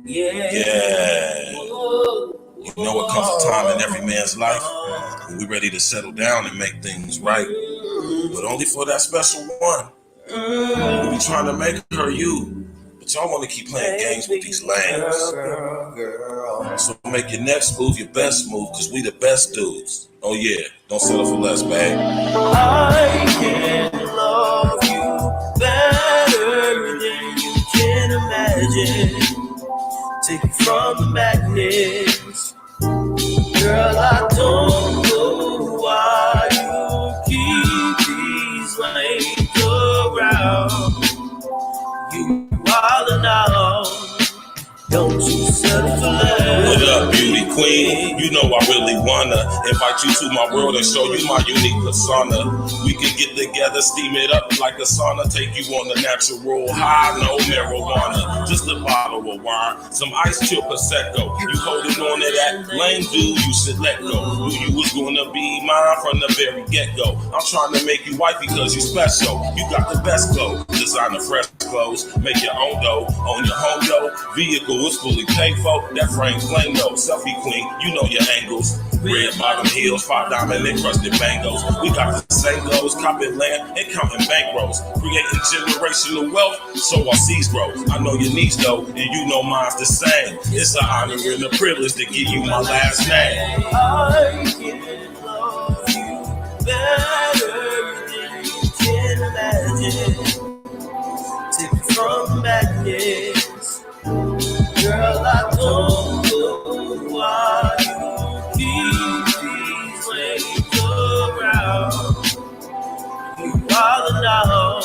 Yeah. You know what comes a time in every man's life when we ready to settle down and make things right, but only for that special one. We be trying to make her you, but y'all want to keep playing games with these lames. So make your next move your best move, cause we the best dudes. Oh yeah, don't settle for less, babe. I can love you better than you can imagine. Take it from the madness. Girl, I don't know why you keep these lanes around. You wildin' out. Don't you settle for less. What up, beauty queen? You know I really wanna invite you to my world and show you my unique persona. We can get together, steam it up like a sauna. Take you on the natural high, no marijuana. Just a bottle of wine, some ice chill Prosecco. You holding on to that lame dude, you should let go. Knew you was gonna be mine from the very get-go. I'm trying to make you white because you special. You got the best glow, designer fresh clothes, make your own dough, own your home dough. Vehicle is fully paid for, that frame flame though. Selfie queen, you know your angles. Red bottom heels, 5 diamond encrusted bangles. We got the same goals, copping land and counting bankrolls. Creating generational wealth, so our seeds grow. I know your needs though, and you know mine's the same. It's an honor and a privilege to give you my last name. I can love you better than you can imagine. Take it from madness. Girl, I don't know why you keep these lanes around. You wildin' out.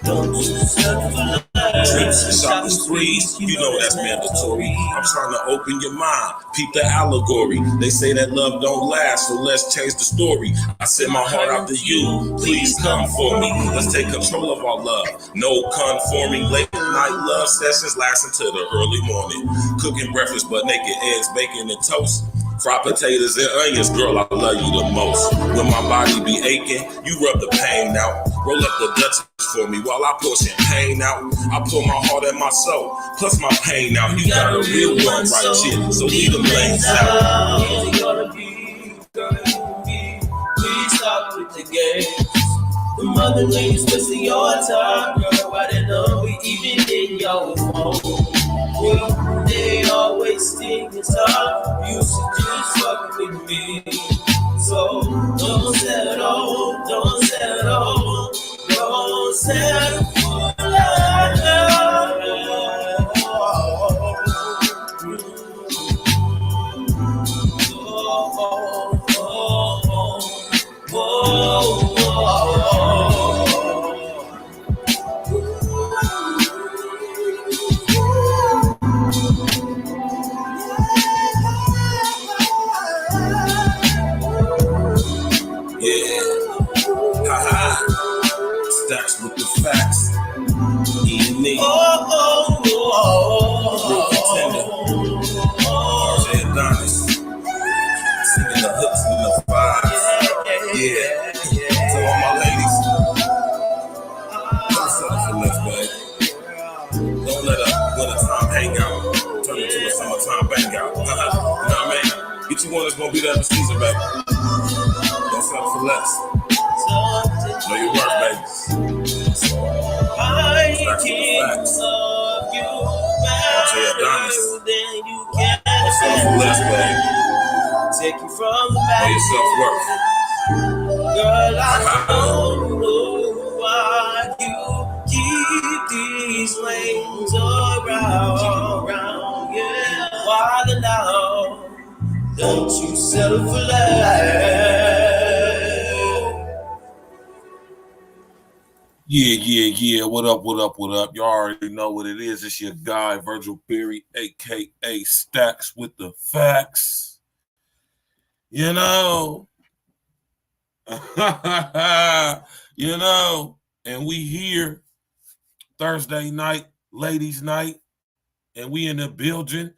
Don't you settle for less. Trips and shopping sprees, you know that's mandatory. I'm trying to open your mind, peep the allegory. They say that love don't last, so let's change the story. I send my heart out to you, please come for me. Let's take control of our love, no conforming. Late night love sessions last until the early morning. Cooking breakfast, but naked eggs, bacon and toast. Fried potatoes and onions, girl, I love you the most. When my body be aching, you rub the pain out. Roll up the Dutch for me while I pour champagne out. I pour my heart and my soul, plus my pain out. You got a real one right here, so leave them lanes out. Easy gonna be, girl, please stop with the games. The mother lanes wasting your time, girl. Why they know we even in your phone? They always think it's hard. You should just fuck with me. So don't settle, don't settle, don't settle for love. Stacks with the facts. E&E. Real contender. RJ Adonis. Singing the hooks and the vibes. Yeah. To all my ladies. Don't settle for less, babe. Don't let a wintertime hangout turn into a summertime bangout. You know what I mean? Get you one that's gonna be there for season, baby. Don't settle for less. Know your worth, baby. I can't love you better than you can. Don't settle for less, baby. Take you from the back. Know your self-worth. Girl, I don't know why you keep these lanes around. Yeah, why the now? Don't you settle for less. Yeah. What up? You already know what it is. It's your guy, Virgil Berry, a.k.a. Stacks with the Facts. You know. And we here Thursday night, ladies' night, and we in the building.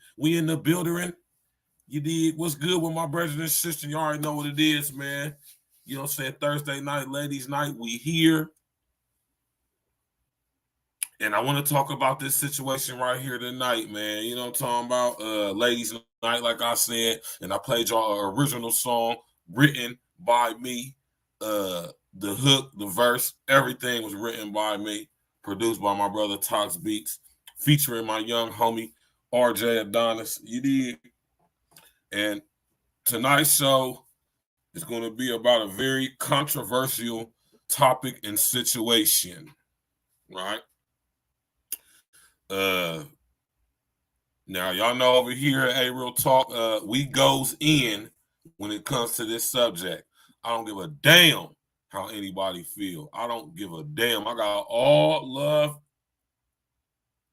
You did what's good with my brothers and sisters. You already know what it is, man. You know what I'm saying? Thursday night, ladies' night, we here. And I want to talk about this situation right here tonight, man. You know what I'm talking about? Ladies Night, like I said. And I played y'all an original song written by me. The hook, the verse, everything was written by me, produced by my brother Tox Beats, featuring my young homie RJ Adonis. You did. And tonight's show is going to be about a very controversial topic and situation, right? Now y'all know over here at A Real Talk, we goes in when it comes to this subject. I don't give a damn how anybody feel. I don't give a damn. I got all love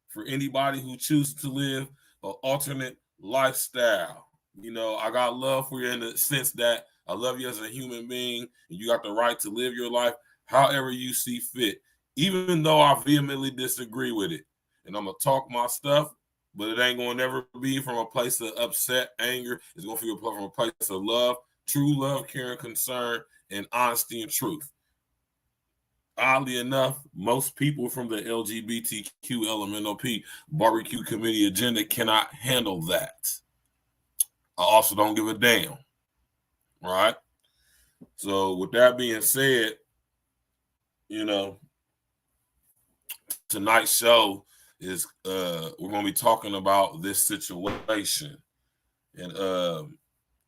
for anybody who chooses to live an alternate lifestyle. You know, I got love for you in the sense that I love you as a human being, and you got the right to live your life however you see fit, even though I vehemently disagree with it. And I'm gonna talk my stuff, but it ain't gonna never be from a place of upset, anger. It's gonna feel from a place of love, true love, caring, concern, and honesty and truth. Oddly enough, most people from the LGBTQ LMNOP barbecue committee agenda cannot handle that. I also don't give a damn. Right? So with that being said, you know, tonight's show is we're gonna be talking about this situation. And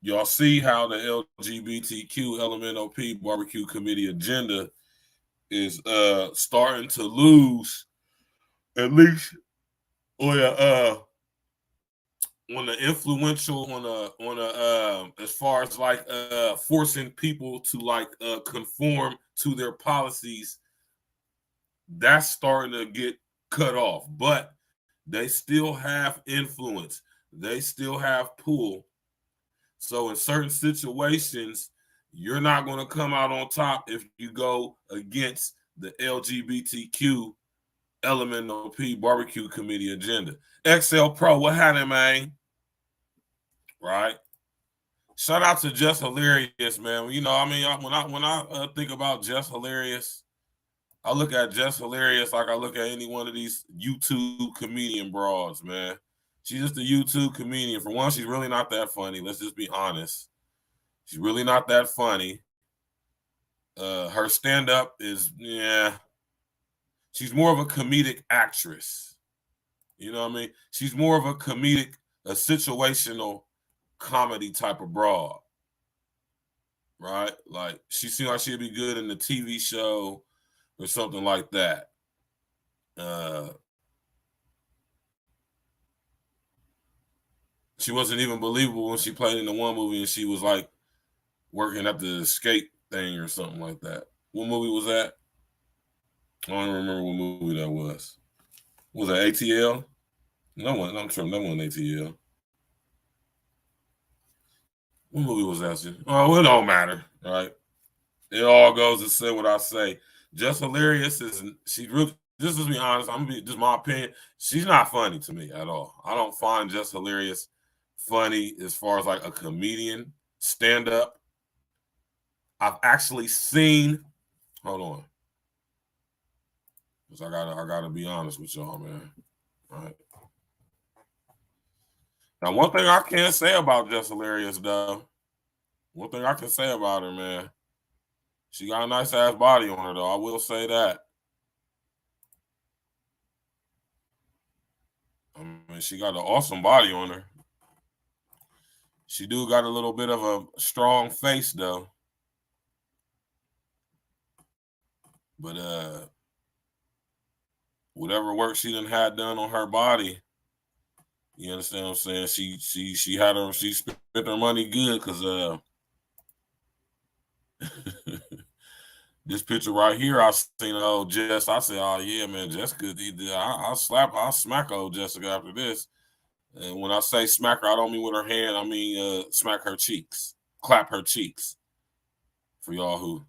y'all see how the LGBTQ LMNOP barbecue committee agenda is starting to lose, at least on the influential, as far as like forcing people to like conform to their policies. That's starting to get cut off, but they still have influence, they still have pull. So in certain situations, you're not going to come out on top if you go against the LGBTQ LMNOP barbecue committee agenda. XL Pro, what happened, man? Right? Shout out to Just Hilarious, man. You know, I mean, when I think about Just Hilarious, I look at Just Hilarious like I look at any one of these YouTube comedian broads, man. She's just a YouTube comedian. For one, she's really not that funny. Let's just be honest. She's really not that funny. Her stand-up is, yeah. She's more of a comedic actress. You know what I mean? She's more of a comedic, a situational comedy type of broad. Right? Like, she seems like she'd be good in the TV show or something like that. She wasn't even believable when she played in the one movie and she was like working at the skate thing or something like that. What movie was that? I don't remember what movie that was. Was it ATL? No one. I'm sure that wasn't ATL. What movie was that? Oh, it don't matter, right? It all goes to say what I say. Just Hilarious is she really. Just to be honest, I'm gonna be just my opinion. She's not funny to me at all. I don't find Just Hilarious funny as far as like a comedian stand up. I've actually seen. Hold on, because I gotta be honest with y'all, man. All right. Now, one thing I can't say about Just Hilarious, though, one thing I can say about her, man, she got a nice ass body on her, though. I will say that. I mean, she got an awesome body on her. She do got a little bit of a strong face, though. But whatever work she done had done on her body, you understand what I'm saying? She spent her money good because this picture right here, I seen old Jess. I said, "Oh yeah, man, Jessica. I'll smack old Jessica after this." And when I say smack her, I don't mean with her hand. I mean smack her cheeks, clap her cheeks. For y'all who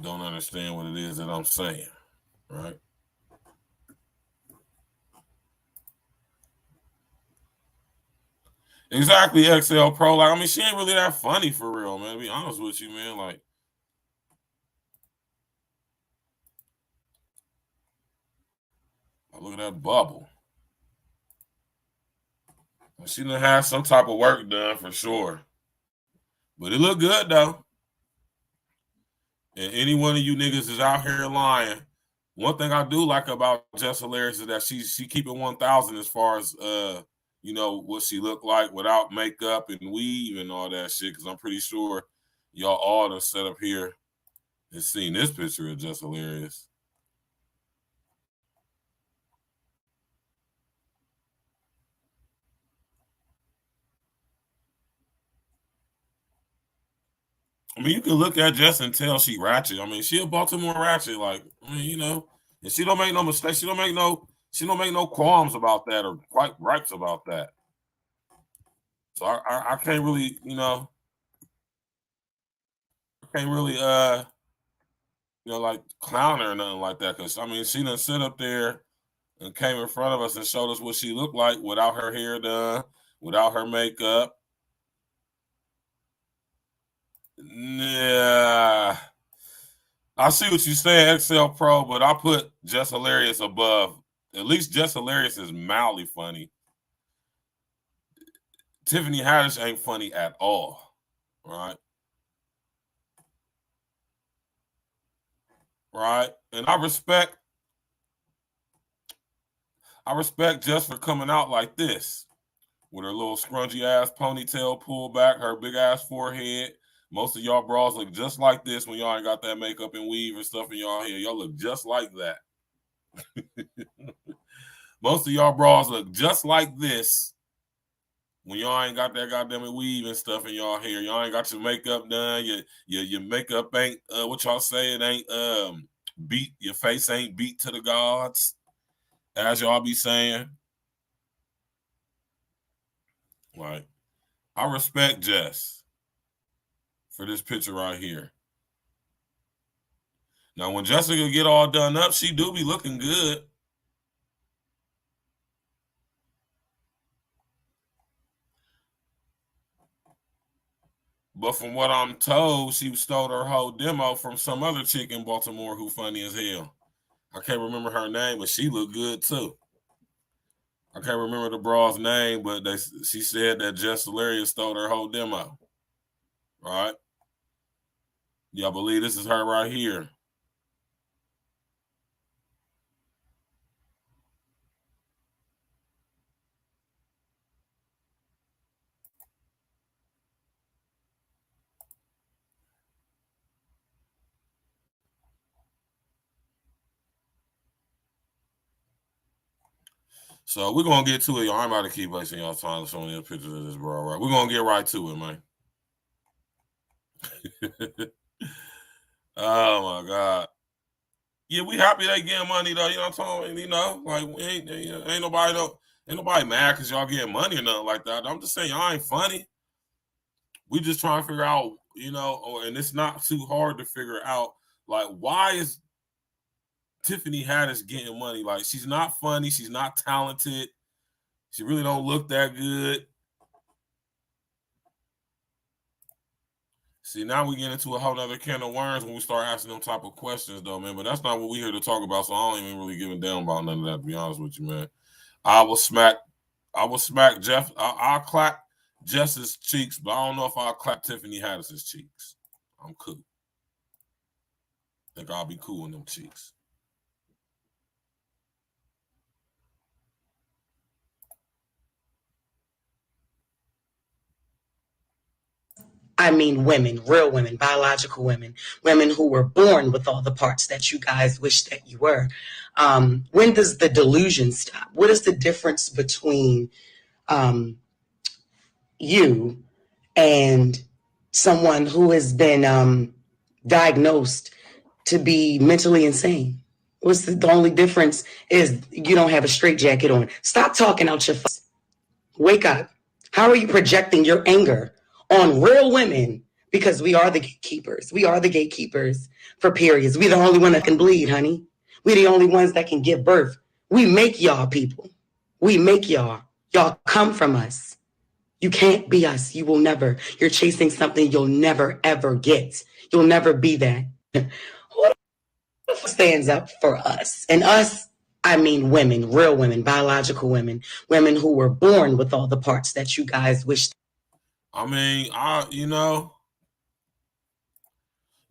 don't understand what it is that I'm saying, right? Exactly, XL Pro. Like, I mean, she ain't really that funny for real, man. To be honest with you, man. Like, Look at that bubble. She done had some type of work done for sure. But it looked good though. And any one of you niggas is out here lying. One thing I do like about Jess Hilarious is that she keep it 1,000 as far as you know what she looked like without makeup and weave and all that shit. Because I'm pretty sure y'all all done set up here and seen this picture of Jess Hilarious. I mean, you can look at Jess and tell she ratchet. I mean, she a Baltimore ratchet. Like, I mean, you know, and she don't make no mistakes. She don't make no qualms about that or quite gripes about that. So I can't really, you know, like clown her or nothing like that. Cause I mean, she done sit up there and came in front of us and showed us what she looked like without her hair done, without her makeup. Yeah, I see what you're saying, XL Pro, but I put Jess Hilarious above. At least Jess Hilarious is mildly funny. Tiffany Haddish ain't funny at all, right? Right, and I respect Jess for coming out like this with her little scrunchy ass ponytail pulled back, her big ass forehead. Most of y'all bras look just like this when y'all ain't got that makeup and weave and stuff in y'all hair. Y'all look just like that. Most of y'all bras look just like this when y'all ain't got that goddamn weave and stuff in y'all hair. Y'all ain't got your makeup done. Your makeup ain't what y'all say. It ain't beat. Your face ain't beat to the gods, as y'all be saying. Like, I respect Jess for this picture right here. Now, when Jessica get all done up, she do be looking good. But from what I'm told, she stole her whole demo from some other chick in Baltimore who funny as hell. I can't remember her name, but she looked good too. I can't remember the bra's name, but she said that Jess Hilarious stole her whole demo. Right? Y'all believe this is her right here? So we're gonna get to it, y'all. I'm about to keep wasting y'all time showing you pictures of this bra, right? We're gonna get right to it, man. Oh my God. Yeah, we happy they getting money though. You know what I'm talking? You know, like ain't nobody mad because y'all getting money or nothing like that. I'm just saying y'all ain't funny. We just trying to figure out, you know, and it's not too hard to figure out, like, why is Tiffany Haddish getting money? Like, she's not funny, she's not talented, she really don't look that good. See, now we get into a whole other can of worms when we start asking them type of questions, though, man. But that's not what we here to talk about. So I don't even really give a damn about none of that, to be honest with you, man. I will smack Jeff. I'll clap Jess's cheeks, but I don't know if I'll clap Tiffany Haddish's cheeks. I'm cool. I think I'll be cool in them cheeks. I mean women, real women, biological women, women who were born with all the parts that you guys wish that you were. When does the delusion stop? What is the difference between you and someone who has been diagnosed to be mentally insane? What's the only difference is you don't have a straitjacket on. Stop talking out your face. Wake up. How are you projecting your anger on real women? Because we are the gatekeepers. We are the gatekeepers for periods. We the only one that can bleed, honey. We the only ones that can give birth. We make y'all people. We make y'all. Y'all come from us. You can't be us. You will never. You're chasing something you'll never, ever get. You'll never be that. Who stands up for us? And us, I mean women, real women, biological women, women who were born with all the parts that you guys wish. I mean,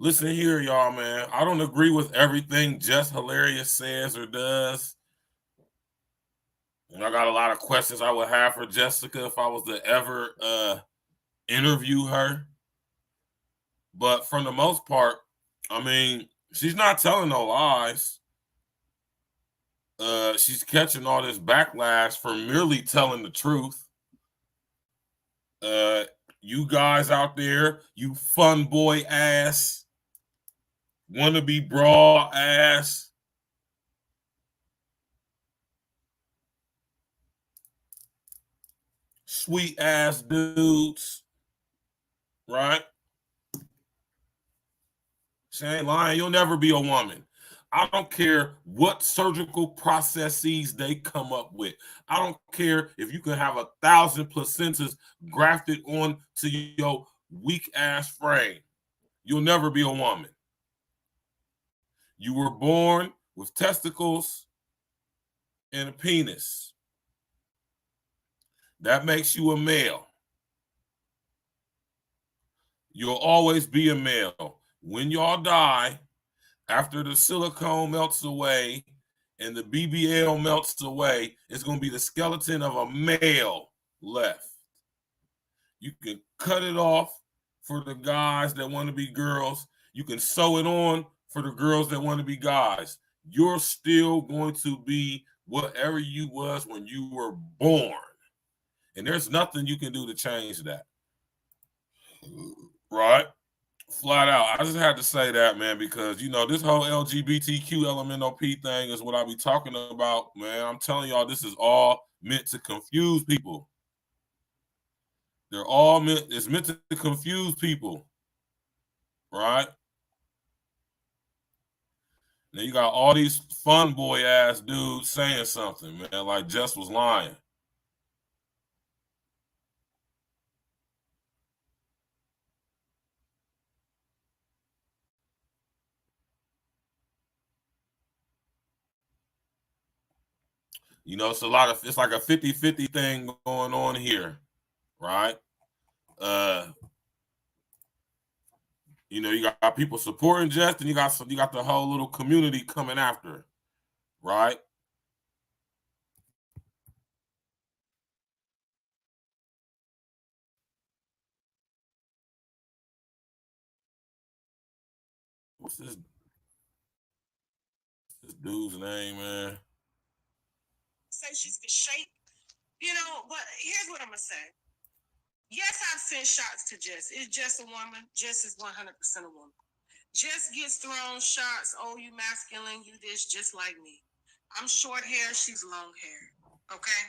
listen here, y'all, man. I don't agree with everything Jess Hilarious says or does. And I got a lot of questions I would have for Jessica if I was to ever interview her. But for the most part, I mean, she's not telling no lies. She's catching all this backlash for merely telling the truth. You guys out there, you fun boy ass, wannabe bra ass, sweet ass dudes, right? She ain't lying. You'll never be a woman. I don't care what surgical processes they come up with. I don't care if you can have 1,000 placentas grafted on to your weak ass frame. You'll never be a woman. You were born with testicles and a penis. That makes you a male. You'll always be a male. When y'all die, after the silicone melts away and the BBL melts away, it's going to be the skeleton of a male left. You can cut it off for the guys that want to be girls. You can sew it on for the girls that want to be guys. You're still going to be whatever you was when you were born. And there's nothing you can do to change that. Right? Flat out. I just had to say that, man, because, this whole LGBTQ LMNOP thing is what I be talking about, man. I'm telling y'all, this is all meant to confuse people. It's meant to confuse people, right? Now you got all these fun boy ass dudes saying something, man, like Jess was lying. It's like a 50-50 thing going on here, right? You got people supporting Jess, and you got the whole little community coming after her, right? What's this dude's name, man? Say she's the shape, but here's what I'm gonna say. Yes, I've sent shots to Jess. Is Jess a woman? Jess is 100% a woman. Jess gets thrown shots. Oh, you masculine, you this, just like me. I'm short hair, she's long hair. Okay?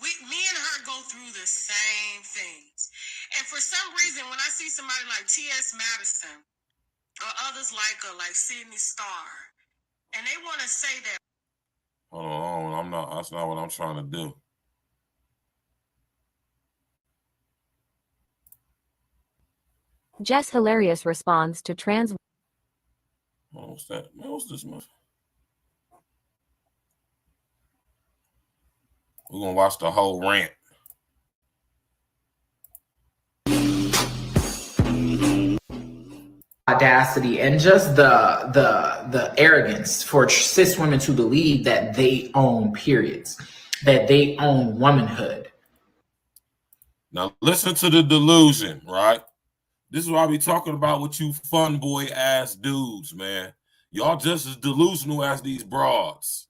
Me and her go through the same things. And for some reason, when I see somebody like T.S. Madison or others like Sydney Starr, and they want to say that. Hold on, that's not what I'm trying to do. Jess Hilarious responds to trans. What's that? What's this much? We're gonna watch the whole rant. Audacity and just the arrogance for cis women to believe that they own periods, that they own womanhood. Now listen to the delusion, right? This is what I be talking about with you fun boy ass dudes, man. Y'all just as delusional as these broads.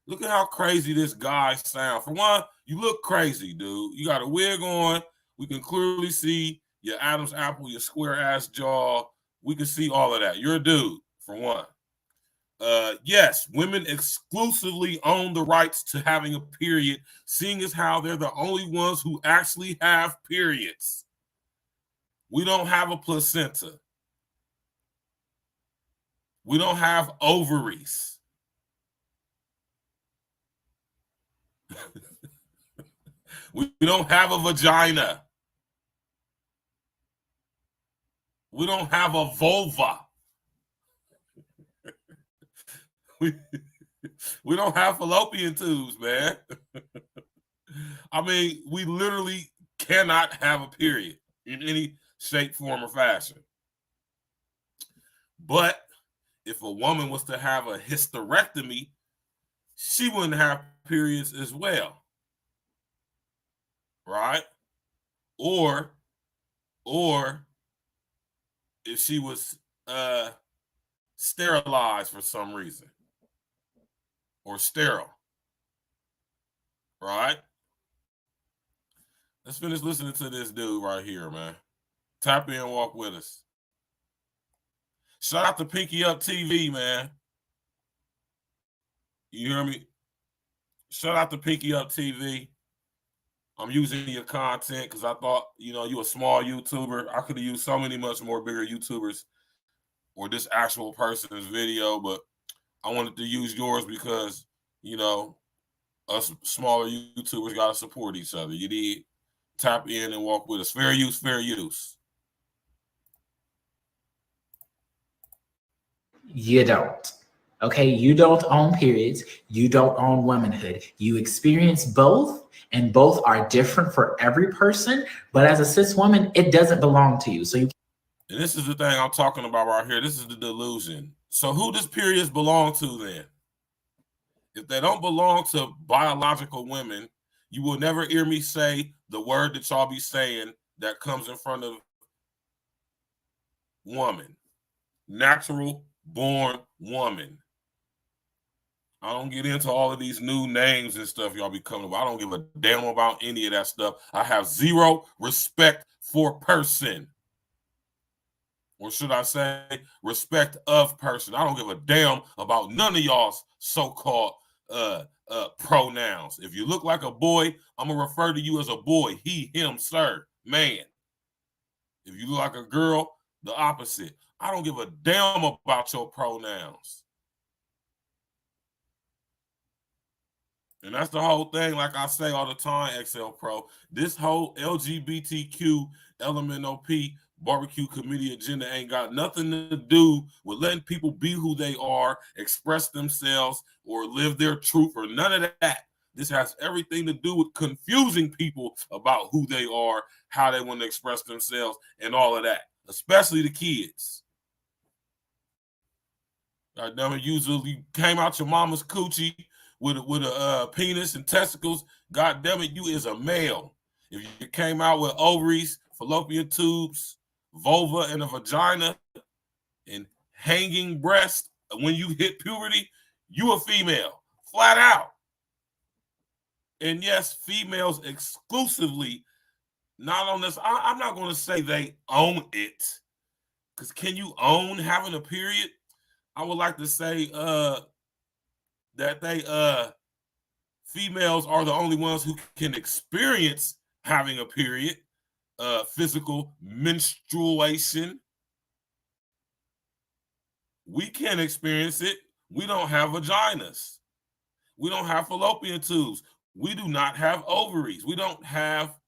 Look at how crazy this guy sounds. For one, you look crazy, dude. You got a wig on. We can clearly see your Adam's apple, your square ass jaw. We can see all of that. You're a dude, for one. Yes, women exclusively own the rights to having a period, seeing as how they're the only ones who actually have periods. We don't have a placenta. We don't have ovaries. We don't have a vagina. We don't have a vulva. We don't have fallopian tubes, man. I mean, we literally cannot have a period in any shape, form, or fashion. But if a woman was to have a hysterectomy, she wouldn't have periods as well. Right? Or if she was sterilized for some reason, or sterile. Right? Let's finish listening to this dude right here, man. Tap in and walk with us. Shout out to Pinky Up TV, man. You hear me? Shout out to Pinky Up TV. I'm using your content because I thought, you a small YouTuber. I could have used so many much more bigger YouTubers or this actual person's video, but I wanted to use yours because, us smaller YouTubers got to support each other. You need tap in and walk with us. Fair use, fair use. You don't. Okay, you don't own periods. You don't own womanhood. You experience both, and both are different for every person. But as a cis woman, it doesn't belong to you. So you. And this is the thing I'm talking about right here. This is the delusion. So who does periods belong to then? If they don't belong to biological women, you will never hear me say the word that y'all be saying that comes in front of woman. Natural born woman. I don't get into all of these new names and stuff y'all be coming up. I don't give a damn about any of that stuff. I have zero respect for person. Or should I say respect of person. I don't give a damn about none of y'all's so-called pronouns. If you look like a boy, I'm going to refer to you as a boy. He, him, sir, man. If you look like a girl, the opposite. I don't give a damn about your pronouns. And that's the whole thing, like I say all the time, XL Pro. This whole LGBTQ, LMNOP, barbecue committee agenda ain't got nothing to do with letting people be who they are, express themselves, or live their truth, or none of that. This has everything to do with confusing people about who they are, how they want to express themselves, and all of that, especially the kids. God damn it, usually came out your mama's coochie with a penis and testicles. God damn it, you is a male. If you came out with ovaries, fallopian tubes, vulva, and a vagina, and hanging breast, when you hit puberty, you a female, flat out. And yes, females exclusively, not on this. I'm not going to say they own it, because can you own having a period? I would like to say that they females are the only ones who can experience having a period, physical menstruation. We can't experience it. We don't have vaginas. We don't have fallopian tubes. We do not have ovaries. We don't have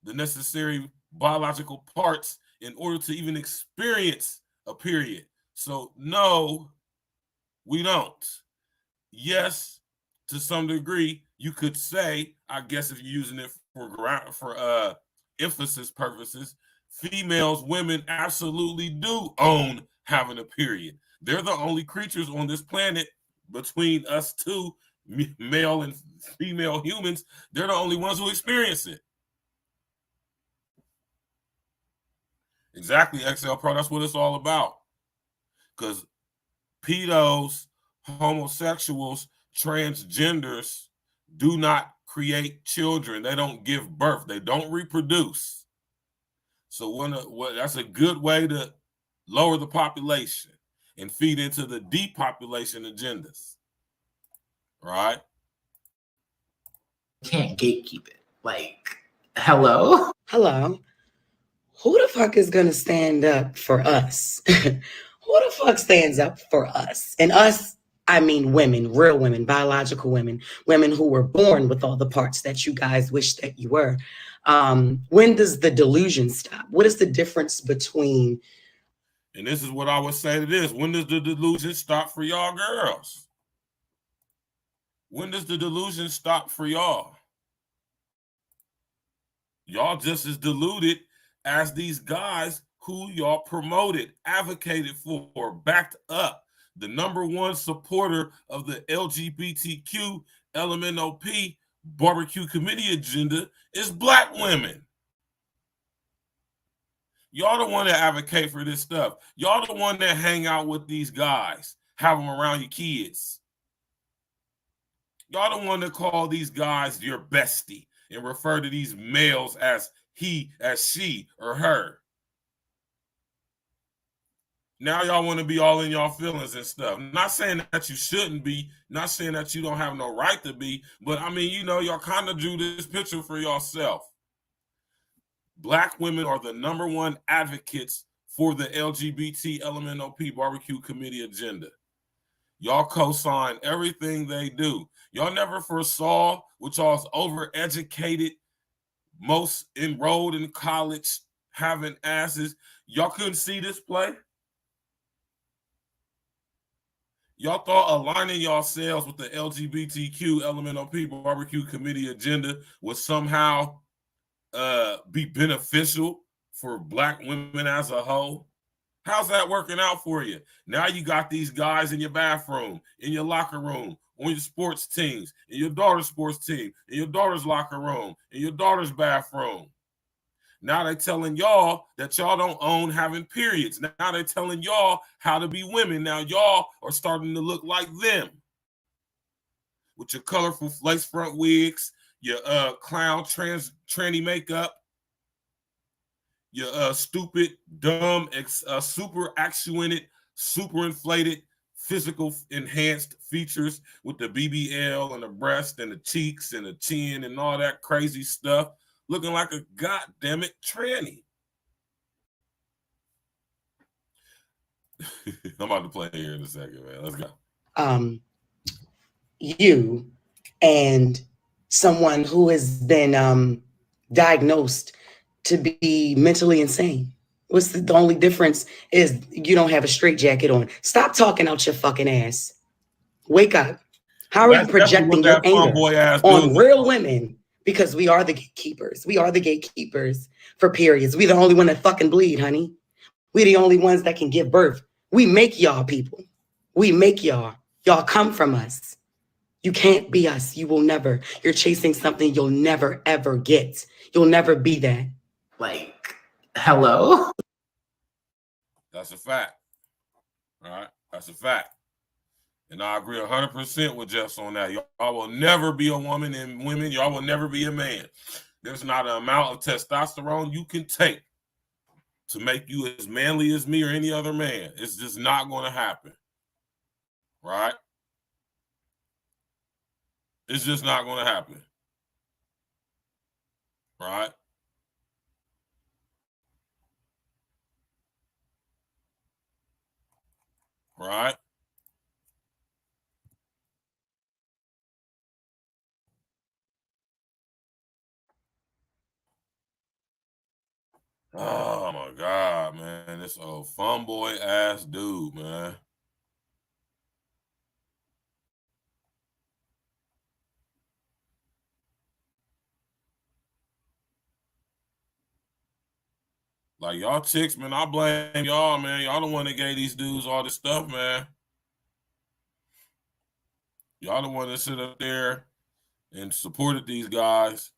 the necessary biological parts in order to even experience a period. So no, we don't. Yes, to some degree, you could say, I guess if you're using it for emphasis purposes, females, women absolutely do own having a period. They're the only creatures on this planet between us two, male and female humans. They're the only ones who experience it. Exactly, XL Pro. That's what it's all about. Because pedos, homosexuals, transgenders do not create children. They don't give birth. They don't reproduce. So that's a good way to lower the population and feed into the depopulation agendas. Right? Can't gatekeep it. Like, hello? Hello. Who the fuck is going to stand up for us? Who the fuck stands up for us? And us, I mean women, real women, biological women, women who were born with all the parts that you guys wish that you were. When does the delusion stop? What is the difference between? And this is what I would say to this. When does the delusion stop for y'all girls? When does the delusion stop for y'all? Y'all just as deluded as these guys who y'all promoted, advocated for, backed up. The number one supporter of the LGBTQ LMNOP barbecue committee agenda is Black women. Y'all the one that advocate for this stuff. Y'all the one that hang out with these guys, have them around your kids. Y'all the one that call these guys your bestie and refer to these males as he, as she, or her. Now y'all want to be all in y'all feelings and stuff. Not saying that you shouldn't be, not saying that you don't have no right to be, but I mean, you know, y'all kind of drew this picture for yourself. Black women are the number one advocates for the LGBT LMNOP barbecue committee agenda. Y'all co-sign everything they do. Y'all never foresaw, with y'all's overeducated, most enrolled in college, having asses. Y'all couldn't see this play. Y'all thought aligning yourselves with the LGBTQ LMNOP barbecue committee agenda would somehow be beneficial for Black women as a whole? How's that working out for you? Now you got these guys in your bathroom, in your locker room, on your sports teams, in your daughter's sports team, in your daughter's locker room, in your daughter's bathroom. Now they're telling y'all that y'all don't own having periods. Now they're telling y'all how to be women. Now y'all are starting to look like them. With your colorful lace front wigs, your clown tranny makeup, your stupid, dumb, super actuated, super inflated, physical enhanced features with the BBL and the breast and the cheeks and the chin and all that crazy stuff, looking like a goddammit tranny. I'm about to play here in a second, man. Let's go. You and someone who has been diagnosed to be mentally insane. What's the only difference is you don't have a straitjacket on. Stop talking out your fucking ass. Wake up. How are you projecting your anger on real women? Because we are the gatekeepers. We are the gatekeepers for periods. We the only one that fucking bleed, honey. We the only ones that can give birth. We make y'all people. We make y'all. Y'all come from us. You can't be us. You will never. You're chasing something you'll never, ever get. You'll never be that. Like, hello? That's a fact. All right? That's a fact. And I agree 100% with Jess on that. Y'all will never be a woman, and women, y'all will never be a man. There's not an amount of testosterone you can take to make you as manly as me or any other man. It's just not going to happen. Right? It's just not going to happen. Right? Right? Oh my God, man. This old fun boy ass dude, man. Like, y'all chicks, man, I blame y'all, man. Y'all the one that gave these dudes all this stuff, man. Y'all the one that sit up there and supported these guys.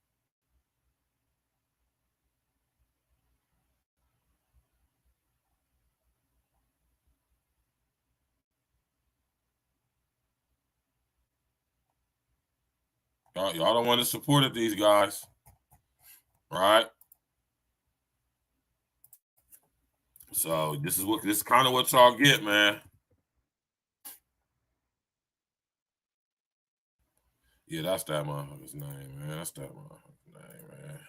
Y'all the one that supported these guys. Right? So this is kind of what y'all get, man. Yeah, that's that motherfucker's name, man. That's that motherfucker's name, man.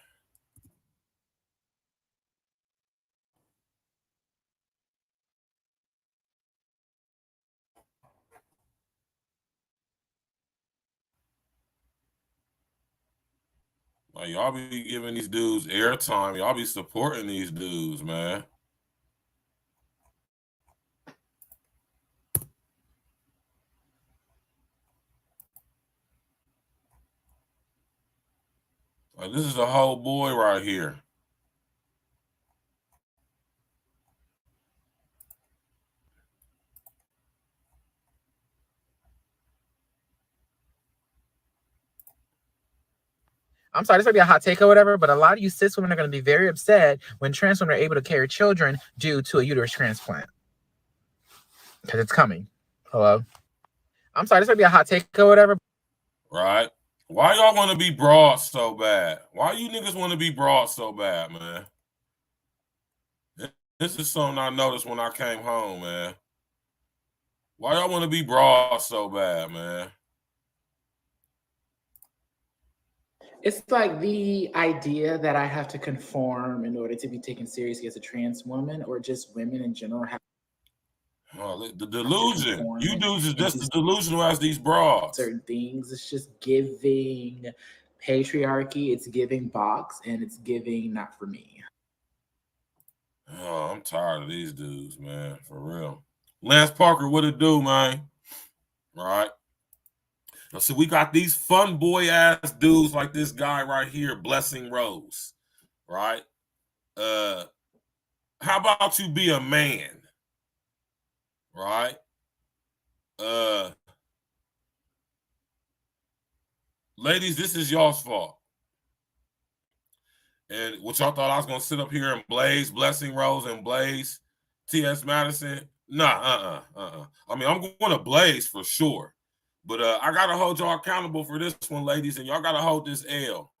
Like, y'all be giving these dudes airtime. Y'all be supporting these dudes, man. Like, this is a whole boy right here. I'm sorry, this might be a hot take or whatever, but a lot of you cis women are going to be very upset when trans women are able to carry children due to a uterus transplant. Because it's coming. Hello? I'm sorry, this might be a hot take or whatever. Right? Why y'all want to be broad so bad? Why you niggas want to be broad so bad, man? This is something I noticed when I came home, man. Why y'all want to be broad so bad, man? It's like the idea that I have to conform in order to be taken seriously as a trans woman, or just women in general have the delusion. You dudes is just the delusion who has these broads. Certain things. It's just giving patriarchy, it's giving box, and it's giving not for me. Oh, I'm tired of these dudes, man. For real. Lance Parker, what it do, man? All right. So we got these fun boy ass dudes like this guy right here, Blessing Rose, right? How about you be a man, right? Ladies, this is y'all's fault. And what y'all thought I was gonna sit up here and blaze Blessing Rose and blaze T.S. Madison? Nah, I mean, I'm gonna blaze for sure. But I got to hold y'all accountable for this one, ladies, and y'all got to hold this L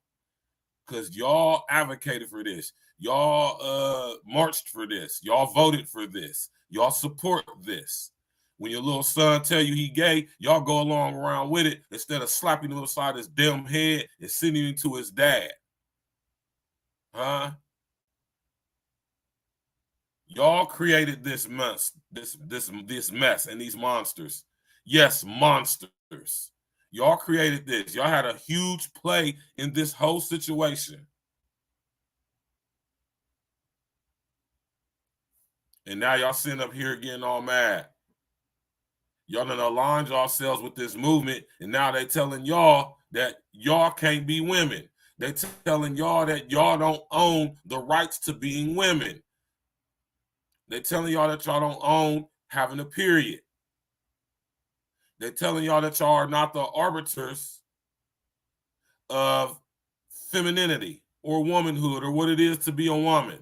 because y'all advocated for this. Y'all marched for this. Y'all voted for this. Y'all support this. When your little son tell you he gay, y'all go along around with it instead of slapping him upside his damn head and sending him to his dad. Huh? Y'all created this mess, this mess and these monsters. Yes, monsters. Y'all created this. Y'all had a huge play in this whole situation. And now y'all sitting up here getting all mad. Y'all done aligned yourselves with this movement, and now they telling y'all that y'all can't be women. They telling y'all that y'all don't own the rights to being women. They telling y'all that y'all don't own having a period. They're telling y'all that y'all are not the arbiters of femininity or womanhood or what it is to be a woman.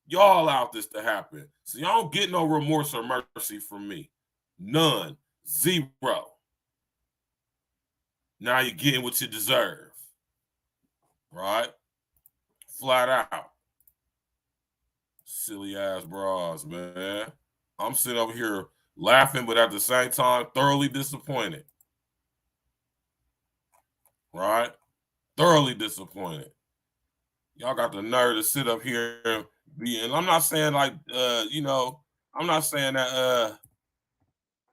Y'all allowed this to happen. So y'all don't get no remorse or mercy from me. None. Zero. Now you're getting what you deserve. Right? Flat out. Silly ass bras, man. I'm sitting over here laughing, but at the same time, thoroughly disappointed. Right? Thoroughly disappointed. Y'all got the nerve to sit up here and be, and I'm not saying like, I'm not saying that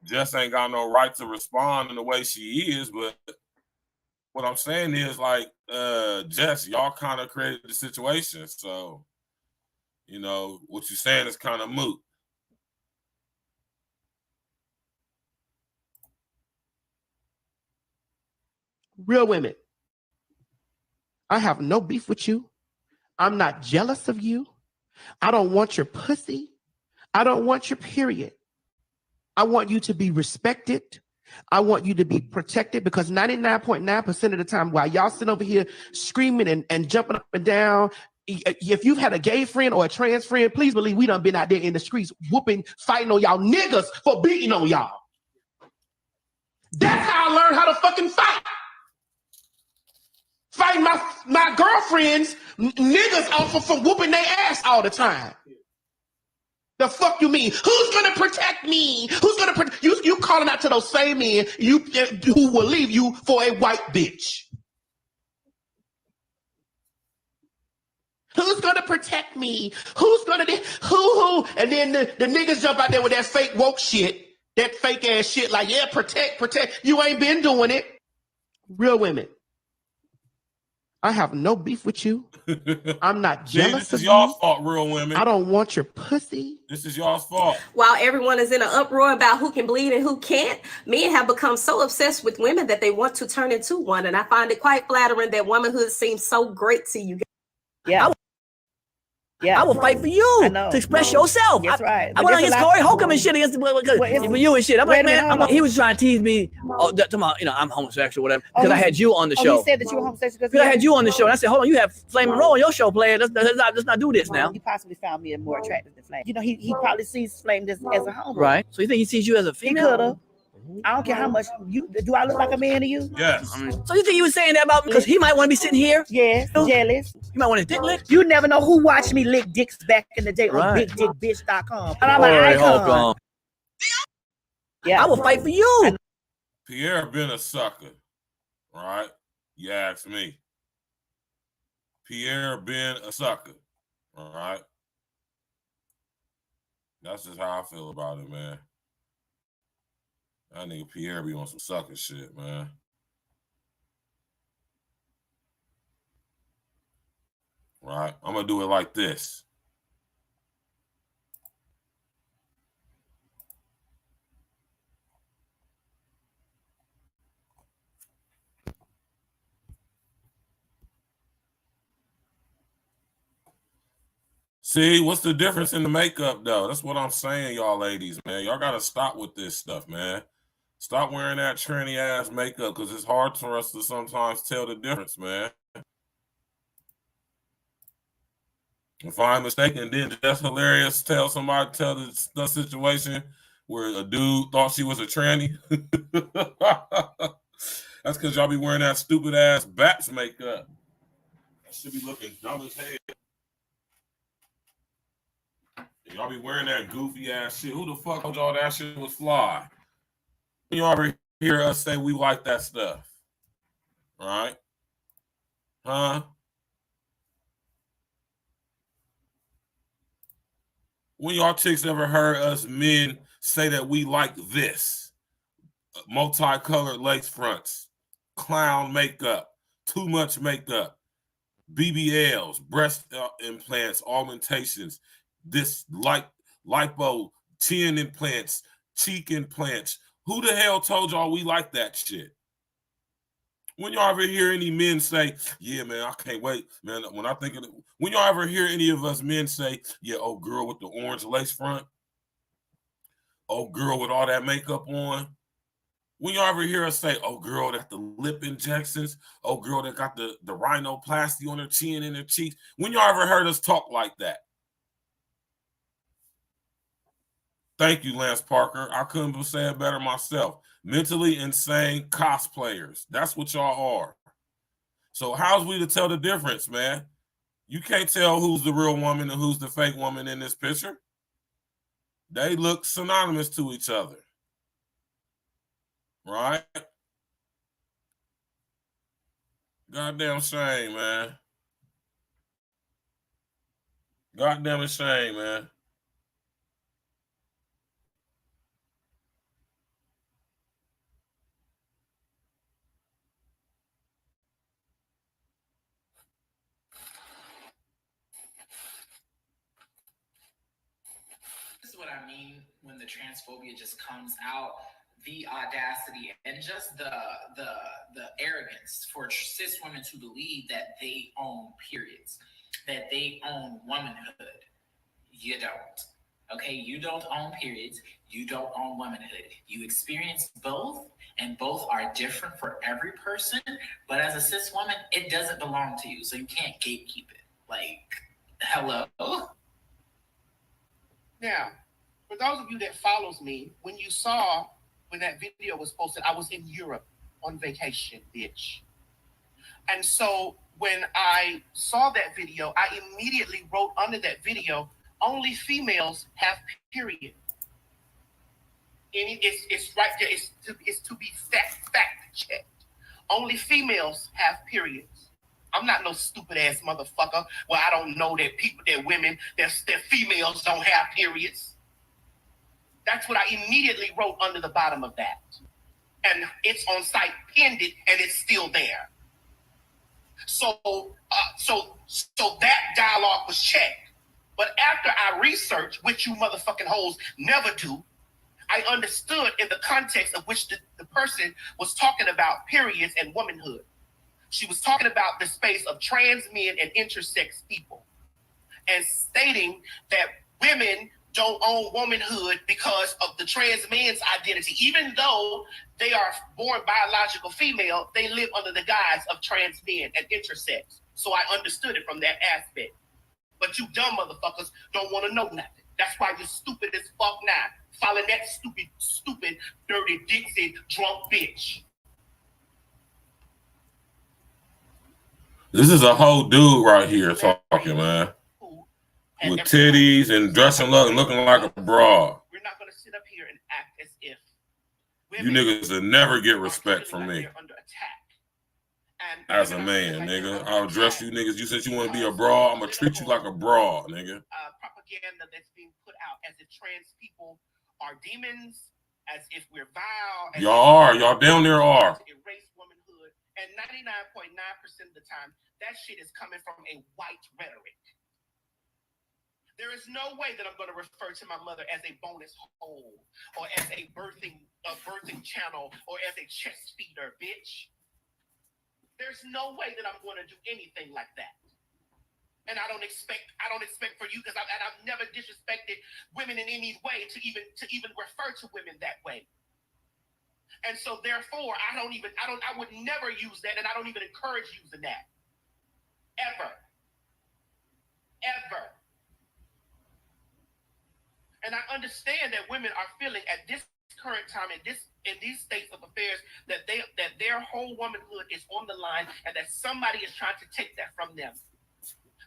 Jess ain't got no right to respond in the way she is, but what I'm saying is like, Jess, y'all kind of created the situation. So, what you're saying is kind of moot. Real women, I have no beef with you. I'm not jealous of you. I don't want your pussy. I don't want your period. I want you to be respected. I want you to be protected, because 99.9% of the time while y'all sit over here screaming and jumping up and down, if you've had a gay friend or a trans friend, please believe we done been out there in the streets whooping, fighting on y'all niggas for beating on y'all. That's how I learned how to fucking fight. Fighting my girlfriends, niggas off for whooping their ass all the time. The fuck you mean? Who's gonna protect me? Who's gonna protect you? You calling out to those same men who will leave you for a white bitch. Who's gonna protect me? Who's gonna who? And then the niggas jump out there with that fake woke shit, that fake ass shit. Like, yeah, protect. You ain't been doing it. Real women, I have no beef with you. I'm not See, jealous this is of y'all's you. fault, real women. I don't want your pussy. This is y'all's fault. While everyone is in an uproar about who can bleed and who can't, men have become so obsessed with women that they want to turn into one. And I find it quite flattering that womanhood seems so great to you guys. Yeah. I will fight for you to express yourself. That's right. I went against Corey Holcomb and shit against for you and shit. I'm like, man, he was trying to tease me. Oh, I'm homosexual, whatever. Because I had you on the show. He said that you were homosexual because I had you on the show. And I said, hold on, you have Flame Monroe on your show, player. Let's not do this now. He possibly found me more attractive than Flame. You know, he probably sees Flame as a homo. Right. So you think he sees you as a female? He could have. I don't care how much do I look like a man to you? Yes. So you think he was saying that about me? Because he might want to be sitting here? Yes, jealous. You might want his dick licked? You never know who watched me lick dicks back in the day on bigdickbitch.com. And I'm an icon. Yeah. I will fight for you. Pierre been a sucker, right? You ask me. Pierre been a sucker, all right? That's just how I feel about it, man. That nigga Pierre be on some sucker shit, man. Right? I'm gonna do it like this. See, what's the difference in the makeup, though? That's what I'm saying, y'all ladies, man. Y'all got to stop with this stuff, man. Stop wearing that tranny-ass makeup because it's hard for us to sometimes tell the difference, man. If I'm mistaken, then that's hilarious. Tell the situation where a dude thought she was a tranny. That's because y'all be wearing that stupid-ass Baps makeup. That should be looking dumb as hell. Y'all be wearing that goofy ass shit. Who the fuck told y'all that shit was fly? You ever hear us say we like that stuff? Right? Huh? When y'all chicks ever heard us men say that we like this? Multicolored lace fronts, clown makeup, too much makeup, BBLs, breast implants, augmentations, this lipo, chin implants, cheek implants. Who the hell told y'all we like that shit? When y'all ever hear any men say, yeah, man, I can't wait, man. When I think of it, when y'all ever hear any of us men say, yeah, oh, girl with the orange lace front, oh, girl with all that makeup on. When y'all ever hear us say, oh, girl that the lip injections, oh, girl that got the rhinoplasty on her chin and her cheeks. When y'all ever heard us talk like that? Thank you, Lance Parker. I couldn't have said better myself. Mentally insane cosplayers. That's what y'all are. So how's we to tell the difference, man? You can't tell who's the real woman and who's the fake woman in this picture. They look synonymous to each other. Right? Goddamn shame, man. Goddamn shame, man. This is what I mean when the transphobia just comes out, the audacity and just the arrogance for cis women to believe that they own periods, that they own womanhood. You don't. Okay, you don't own periods. You don't own womanhood. You experience both, and both are different for every person. But as a cis woman, it doesn't belong to you, so you can't gatekeep it. Like, hello. Now, for those of you that follows me, when that video was posted, I was in Europe on vacation, bitch. And so when I saw that video, I immediately wrote under that video, only females have period. And it's right there. It's to be fact checked. Only females have periods. I'm not no stupid ass motherfucker. Well, I don't know that females don't have periods. That's what I immediately wrote under the bottom of that. And it's on site, pinned it, and it's still there. So that dialogue was checked. But after I researched, which you motherfucking hoes never do, I understood in the context of which the person was talking about periods and womanhood. She was talking about the space of trans men and intersex people, and stating that women don't own womanhood because of the trans man's identity. Even though they are born biological female, they live under the guise of trans men and intersex. So I understood it from that aspect. But you dumb motherfuckers don't want to know nothing. That's why you're stupid as fuck now. Following that stupid, dirty, Dixie, drunk bitch. This is a whole dude right here talking, man. With titties and dressing up and looking like a broad. We're not going to sit up here and act as if you niggas will never get respect from me. As a man, nigga. I'll dress you niggas. You said you want to be a broad. I'm going to treat you like a broad, nigga. Propaganda that's being put out as if trans people are demons, as if we're vile. Y'all down there are. To erase womanhood. And 99.9% of the time, that shit is coming from a white rhetoric. There is no way that I'm going to refer to my mother as a bonus hole or as a birthing channel or as a chest feeder, bitch. There's no way that I'm going to do anything like that. And I don't expect for you, because I've never disrespected women in any way to even refer to women that way. And so therefore, I would never use that, and I don't even encourage using that. Ever. And I understand that women are feeling at this current time in these states of affairs that their whole womanhood is on the line and that somebody is trying to take that from them.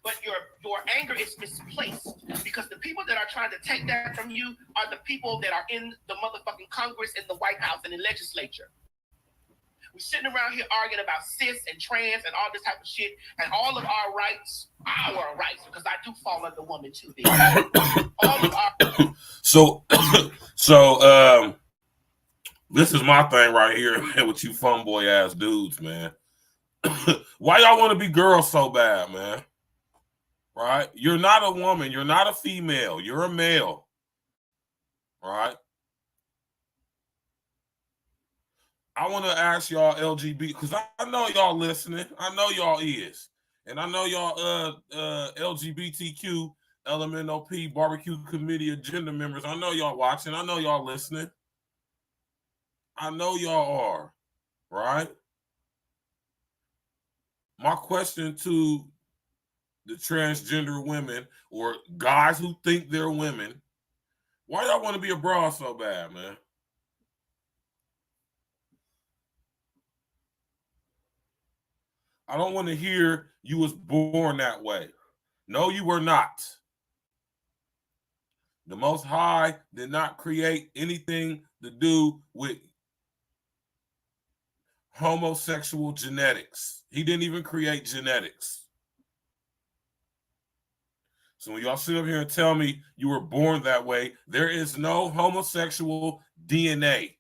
But your anger is misplaced, because the people that are trying to take that from you are the people that are in the motherfucking Congress, in the White House, and the legislature. We're sitting around here arguing about cis and trans and all this type of shit, and all of our rights, because I do fall under woman too. All of our So this is my thing right here, man, with you funboy ass dudes, man. Why y'all want to be girls so bad, man? Right? You're not a woman. You're not a female. You're a male. Right? I want to ask y'all LGBT, because I know y'all listening. I know y'all is. And I know y'all LGBTQ, LMNOP, barbecue committee agenda members. I know y'all watching. I know y'all listening. I know y'all are. Right? My question to the transgender women or guys who think they're women, why y'all want to be a broad so bad, man? I don't want to hear you was born that way. No, you were not. The Most High did not create anything to do with homosexual genetics. He didn't even create genetics. So when y'all sit up here and tell me you were born that way, there is no homosexual DNA.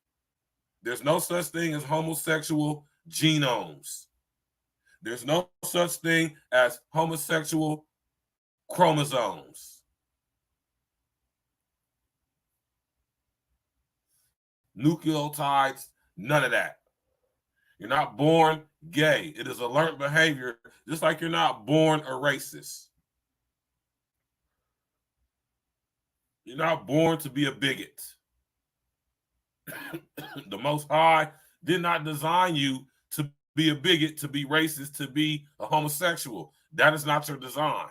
There's no such thing as homosexual genomes. There's no such thing as homosexual chromosomes. Nucleotides, none of that. You're not born gay. It is a learned behavior, just like you're not born a racist. You're not born to be a bigot. The Most High did not design you to be a bigot, to be racist, to be a homosexual. That is not your design.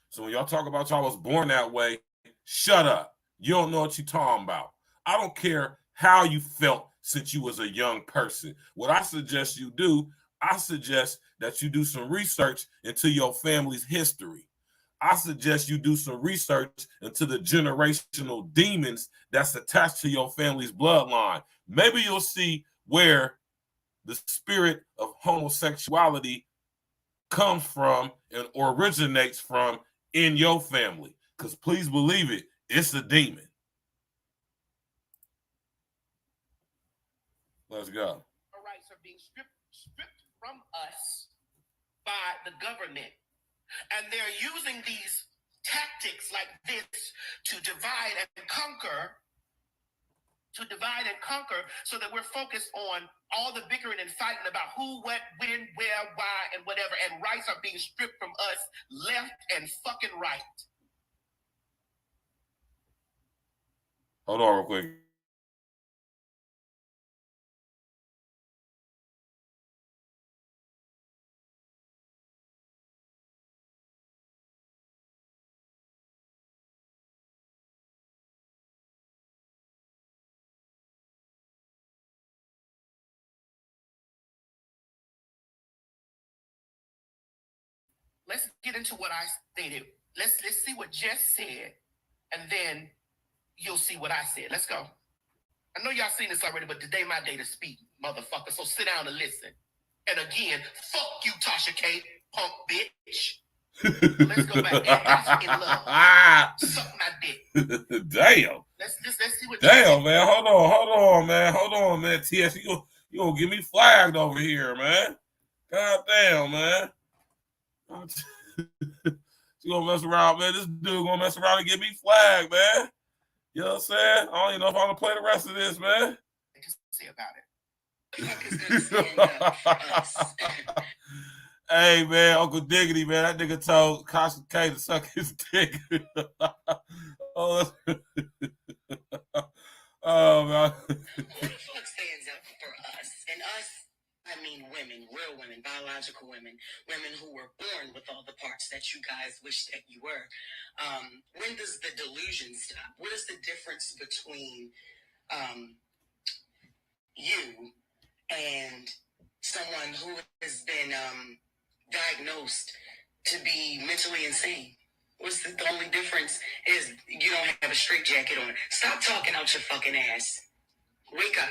So when y'all talk about y'all was born that way, shut up. You don't know what you're talking about. I don't care how you felt since you was a young person. What I suggest you do, I suggest that you do some research into your family's history. I suggest you do some research into the generational demons that's attached to your family's bloodline. Maybe you'll see where the spirit of homosexuality comes from and originates from in your family. Because please believe it, it's a demon. Let's go. Our rights are being stripped from us by the government. And they're using these tactics like this to divide and conquer, so that we're focused on all the bickering and fighting about who, what, when, where, why, and whatever. And rights are being stripped from us left and fucking right. Hold on real quick. Let's get into what I stated. Let's see what Jess said, and then you'll see what I said. Let's go. I know y'all seen this already, but today my day to speak, motherfucker. So sit down and listen. And again, fuck you, Tasha K, punk bitch. Let's go back. In love. Suck my dick. Damn. Let's see what. Damn, man. Hold on, man. TS, you gonna get me flagged over here, man. God damn, man. You gonna mess around, man. This dude gonna mess around and get me flagged, man. You know what I'm saying? I don't even know if I'm gonna play the rest of this, man. Say about it. Hey, man, Uncle Diggity, man. That nigga told Tasha K to suck his dick. Oh, man. What stands up for us? And us, I mean women, real women, biological women, women who were born with all the parts that you guys wish that you were. When does the delusion stop? What is the difference between you and someone who has been diagnosed to be mentally insane? What's the only difference is you don't have a straitjacket on. Stop talking out your fucking ass. Wake up.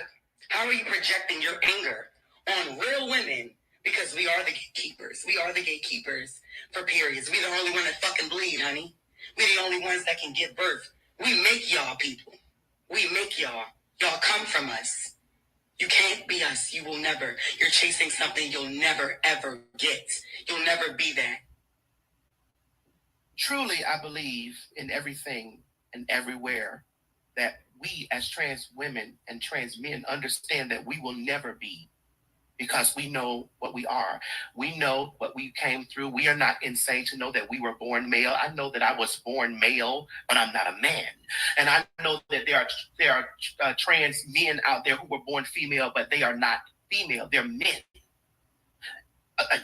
How are you projecting your anger on real women? Because we are the gatekeepers. We are the gatekeepers for periods. We the only one that fucking bleed, honey. We the only ones that can give birth. We make y'all people. We make y'all. Y'all come from us. You can't be us. You will never. You're chasing something you'll never, ever get. You'll never be that. Truly, I believe in everything and everywhere that we as trans women and trans men understand that we will never be, because we know what we are. We know what we came through. We are not insane to know that we were born male. I know that I was born male, but I'm not a man. And I know that there are trans men out there who were born female, but they are not female. They're men.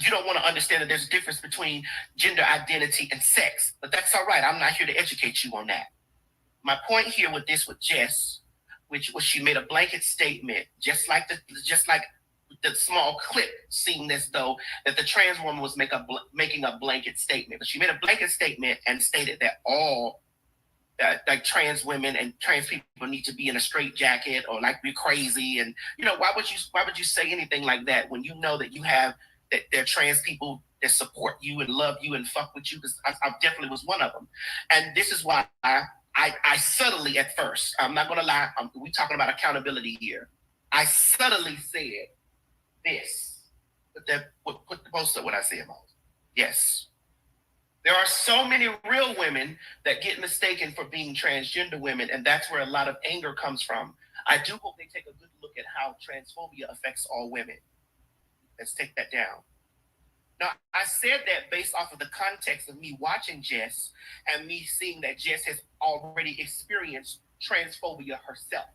You don't want to understand that there's a difference between gender identity and sex, but that's all right. I'm not here to educate you on that. My point here with Jess, which was she made a blanket statement, just like the small clip seemed as though that the trans woman was making a blanket statement. But she made a blanket statement and stated that all like trans women and trans people need to be in a straitjacket or like be crazy. And why would you say anything like that when you know that you have that there are trans people that support you and love you and fuck with you? Because I definitely was one of them. And this is why I subtly at first, I'm not gonna lie, we talking about accountability here. I subtly said this, put the post up what I said, Moses. Yes. There are so many real women that get mistaken for being transgender women, and that's where a lot of anger comes from. I do hope they take a good look at how transphobia affects all women. Let's take that down. Now, I said that based off of the context of me watching Jess and me seeing that Jess has already experienced transphobia herself.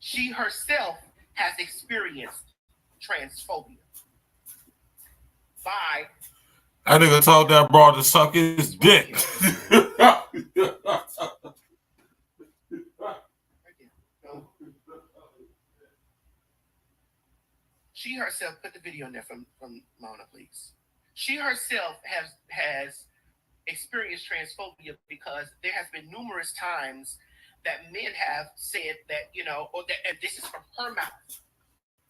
She herself has experienced transphobia. By I nigga told that broad to suck his dick. She herself, put the video in there from Mona, please. She herself has experienced transphobia because there has been numerous times that men have said that, and this is from her mouth,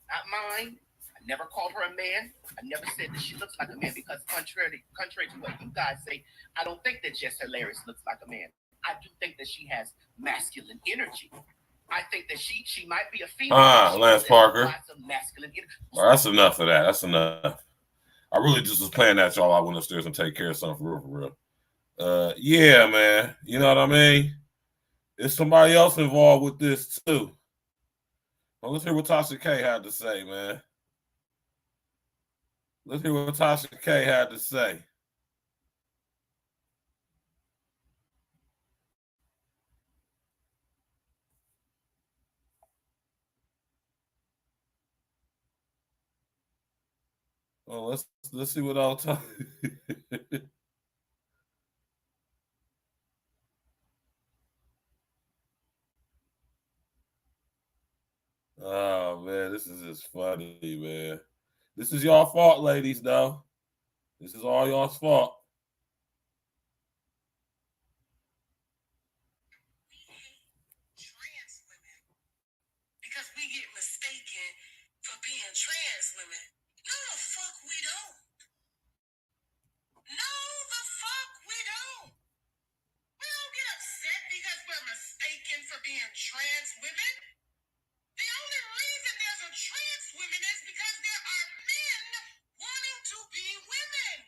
not mine. I never called her a man. I never said that she looks like a man because contrary to what you guys say, I don't think that Jess Hilarious looks like a man. I do think that she has masculine energy. I think that she might be a female. Lance Parker. Well, that's enough of that. That's enough. I really just was playing that, y'all. I went upstairs and take care of something for real. Yeah, man. You know what I mean? There's somebody else involved with this too. Well, let's hear what Tasha K had to say, man. Let's hear what Tasha K had to say. Well, let's see what I'll tell you. Oh man, this is just funny, man. This is y'all fault, ladies, though. This is all y'all's fault. Trans women, because we get mistaken for being trans women. No, the fuck we don't. No, the fuck we don't. We don't get upset because we're mistaken for being trans women. The only reason there's a trans women is because there are men wanting to be women.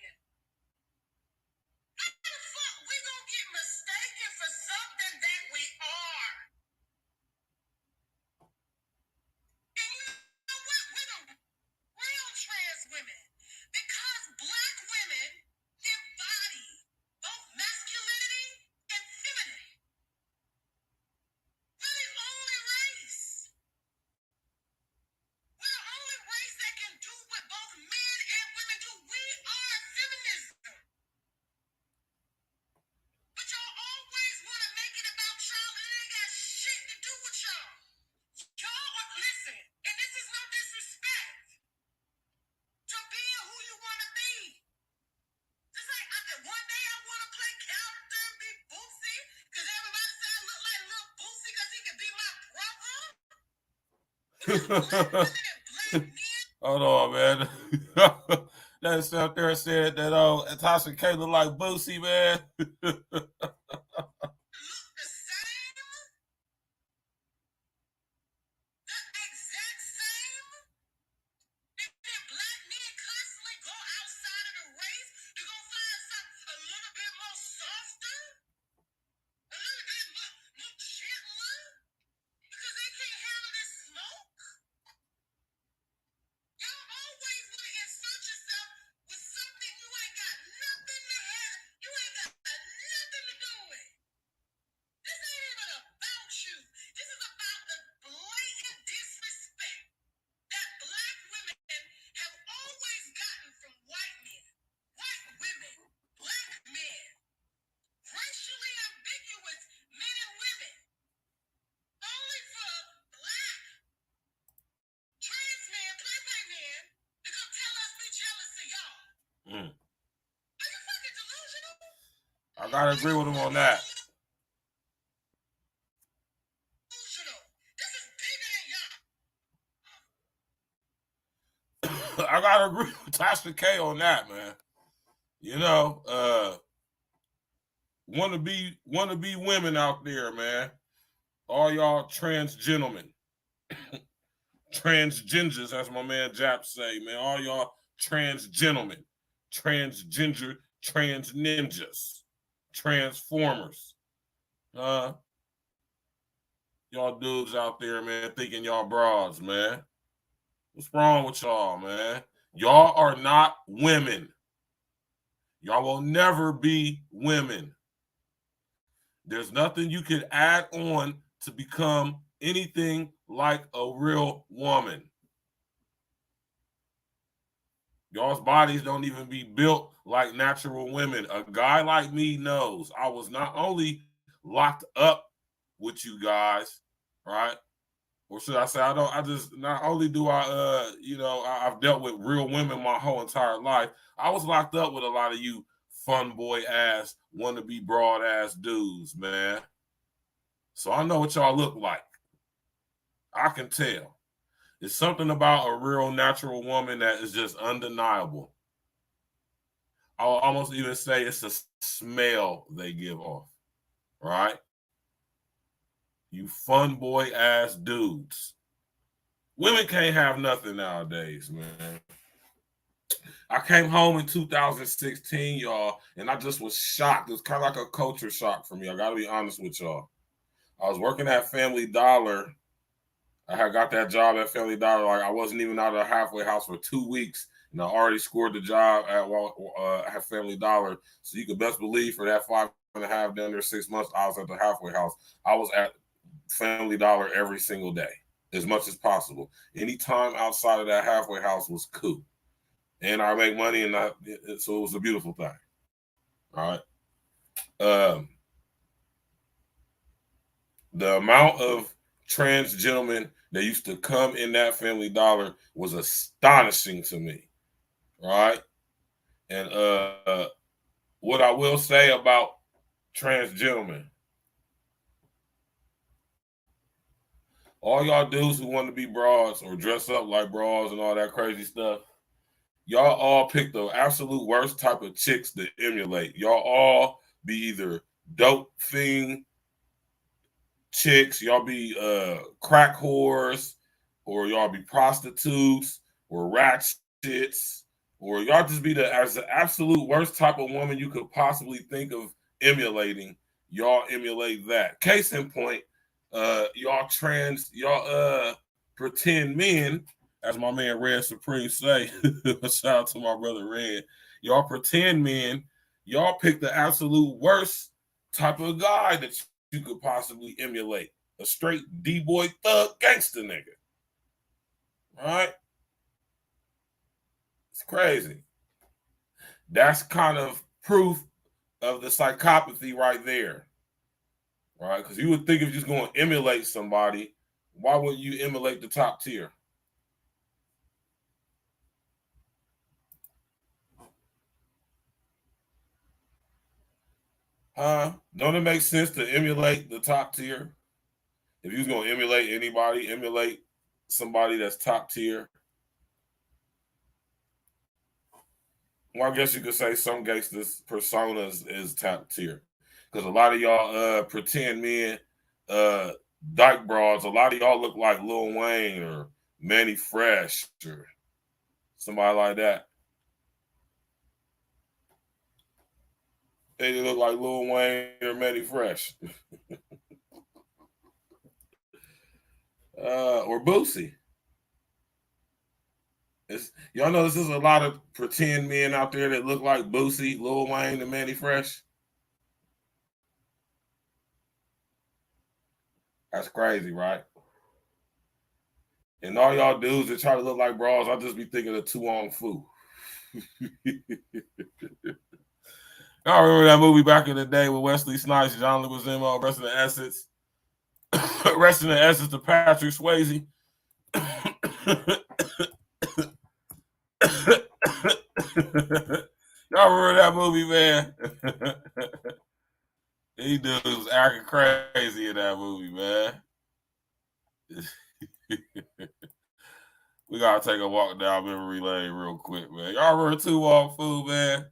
How the fuck we gonna get mistaken for something that we are? And you know what? We're the real trans women. Because black women embody both masculinity and femininity. We're the only race. We're the only race that can do what both men and women do. We are feminism. But y'all always want to make it about y'all, and it ain't got shit to do with y'all. Y'all are, listen, and this is no disrespect to being who you want to be. Just like one day I want to play character and be Boosie, because everybody said I look like Lil Boosie because he can be my brother. Hold on, man. That's out there said that Tasha K look like Boosie, man. I gotta agree with him on that. I gotta agree with Tasha K on that, man. You know, wanna be women out there, man. All y'all trans gentlemen, transgenders, as my man Jap say, man. All y'all trans gentlemen, transgender, trans ninjas, transformers. Y'all dudes out there, man, thinking y'all broads, man. What's wrong with y'all, man? Y'all are not women. Y'all will never be women. There's nothing you can add on to become anything like a real woman. Y'all's bodies don't even be built like natural women. A guy like me knows I was not only locked up with you guys, right? Or should I say, not only do I've dealt with real women my whole entire life. I was locked up with a lot of you fun boy ass, wannabe broad ass dudes, man. So I know what y'all look like. I can tell. There's something about a real natural woman that is just undeniable. I'll almost even say it's a smell they give off, right? You fun boy ass dudes. Women can't have nothing nowadays, man. I came home in 2016, y'all, and I just was shocked. It was kind of like a culture shock for me. I got to be honest with y'all. I was working at Family Dollar. I had got that job at Family Dollar. Like, I wasn't even out of the halfway house for 2 weeks, and I already scored the job at Family Dollar. So you could best believe for that 5.5 down there 6 months, I was at the halfway house. I was at Family Dollar every single day, as much as possible. Any time outside of that halfway house was cool. And I make money, and so it was a beautiful thing. All right. The amount of trans gentlemen that used to come in that Family Dollar was astonishing to me. All right. And what I will say about trans gentlemen, all y'all dudes who want to be broads or dress up like broads and all that crazy stuff, y'all all pick the absolute worst type of chicks to emulate. Y'all all be either dope fiend chicks, y'all be crack whores, or y'all be prostitutes, or ratchets, or y'all just be the absolute worst type of woman you could possibly think of emulating. Y'all emulate that. Case in point, y'all pretend men, as my man Red Supreme say. Shout out to my brother Red. Y'all pretend men. Y'all pick the absolute worst type of guy that you could possibly emulate. A straight D-boy thug gangster nigga. All right? It's crazy. That's kind of proof of the psychopathy right there. All right? Because you would think if you're just going to emulate somebody, why wouldn't you emulate the top tier? Don't it make sense to emulate the top tier? If you're going to emulate anybody, emulate somebody that's top tier. Well, I guess you could say some gangsters' personas is top tier. Because a lot of y'all pretend men, dyke broads, a lot of y'all look like Lil Wayne or Manny Fresh or somebody like that. They look like Lil Wayne or Manny Fresh. Or Boosie. Y'all know there's a lot of pretend men out there that look like Boosie, Lil Wayne, and Manny Fresh. That's crazy, right? And all y'all dudes that try to look like bras, I'll just be thinking of Tuong Fu. Y'all remember that movie back in the day with Wesley Snipes, John Leguizamo, Rest in the Essence. Rest in the Essence to Patrick Swayze. Y'all remember that movie, man? He dude was acting crazy in that movie, man. We gotta take a walk down memory lane real quick, man. Y'all remember Tuong Fu, man?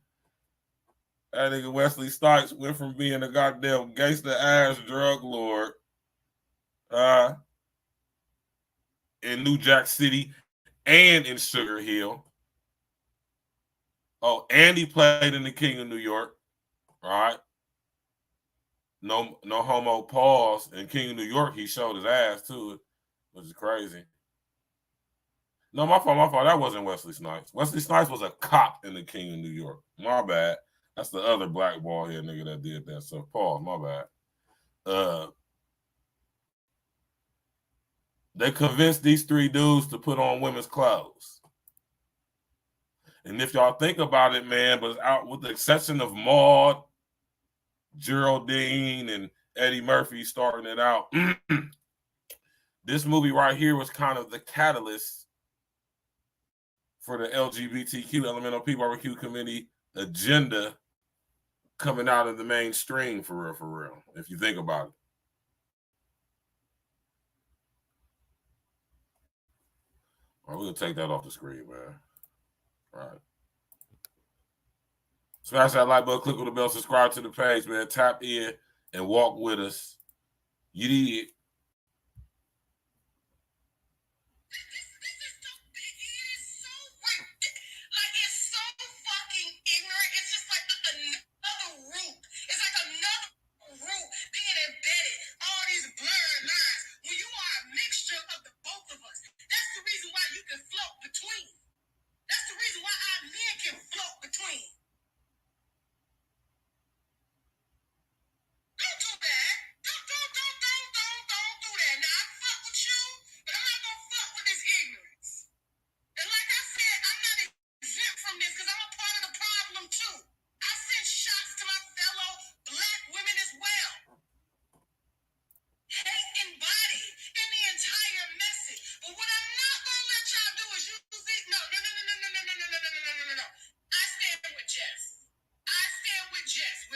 That nigga Wesley Snipes went from being a goddamn gangster ass drug lord in New Jack City and in Sugar Hill. Oh, and he played in The King of New York. All right. No homo pause. In King of New York, he showed his ass too, which is crazy. No, my fault. That wasn't Wesley Snipes. Wesley Snipes was a cop in The King of New York. My bad. That's the other black ball here nigga that did that. So pause, my bad. They convinced these three dudes to put on women's clothes. And if y'all think about it, man, but out with the exception of Maude, Geraldine, and Eddie Murphy starting it out, this movie right here was kind of the catalyst for the LGBTQ Elemental P Barbecue Committee agenda coming out of the mainstream for real, if you think about it. All right, we're going to take that off the screen, man. All right. Smash that like button, click on the bell, subscribe to the page, man. Tap in and walk with us. You did.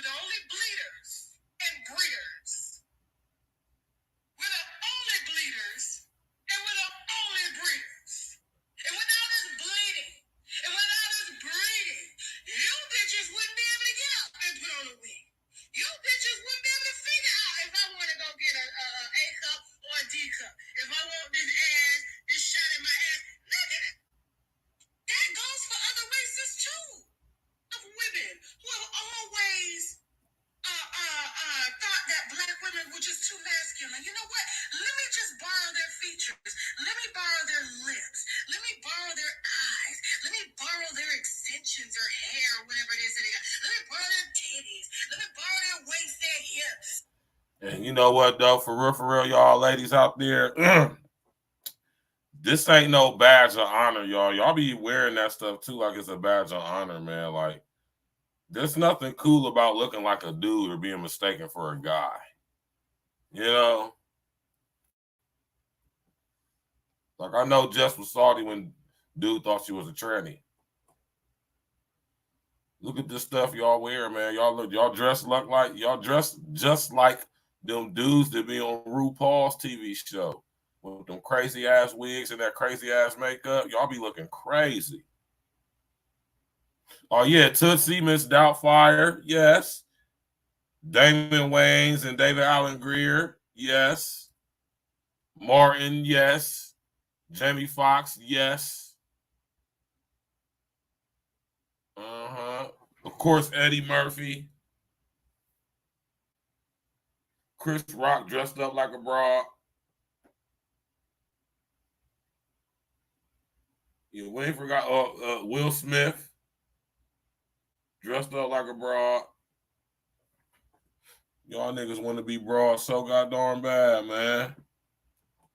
the only bleeders and breeders. We're the only bleeders and we're the only breeders. And without us bleeding and without us breeding, you bitches wouldn't be able to get up and put on a wig. You bitches wouldn't be able to figure out if I want to go get a A cup or a D cup. If I want this ass, this shot in my ass. Nothing. That goes for other races too. Of women who have always thought that black women were just too masculine. You know what? Let me just borrow their features. Let me borrow their lips. Let me borrow their eyes. Let me borrow their extensions or hair or whatever it is that they got. Let me borrow their titties. Let me borrow their waist, their hips. And you know what, though? For real, y'all ladies out there, this ain't no badge of honor, y'all. Y'all be wearing that stuff, too, like it's a badge of honor, man. Like, there's nothing cool about looking like a dude or being mistaken for a guy. You know? Like, I know Jess was salty when dude thought she was a tranny. Look at this stuff y'all wear, man. Y'all dress just like them dudes that be on RuPaul's TV show with them crazy ass wigs and that crazy ass makeup. Y'all be looking crazy. Oh yeah, Tootsie, Miss Doubtfire, yes. Damon Wayans and David Allen Greer, yes. Martin, yes. Jamie Foxx, yes. Of course, Eddie Murphy. Chris Rock dressed up like a broad. We ain't forgot Will Smith dressed up like a broad. Y'all niggas want to be broad so goddamn bad, man.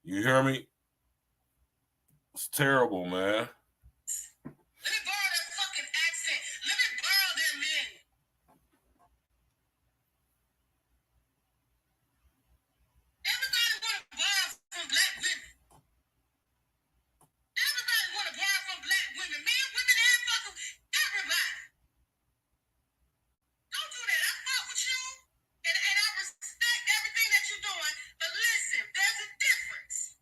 You hear me? It's terrible, man. Let me borrow that fucking accent. Let me borrow their men. Everybody want to borrow from black women. Everybody want to borrow from black women. Men, women, and fucking everybody. Don't do that. I fuck with you, and I respect everything that you're doing. But listen, there's a difference.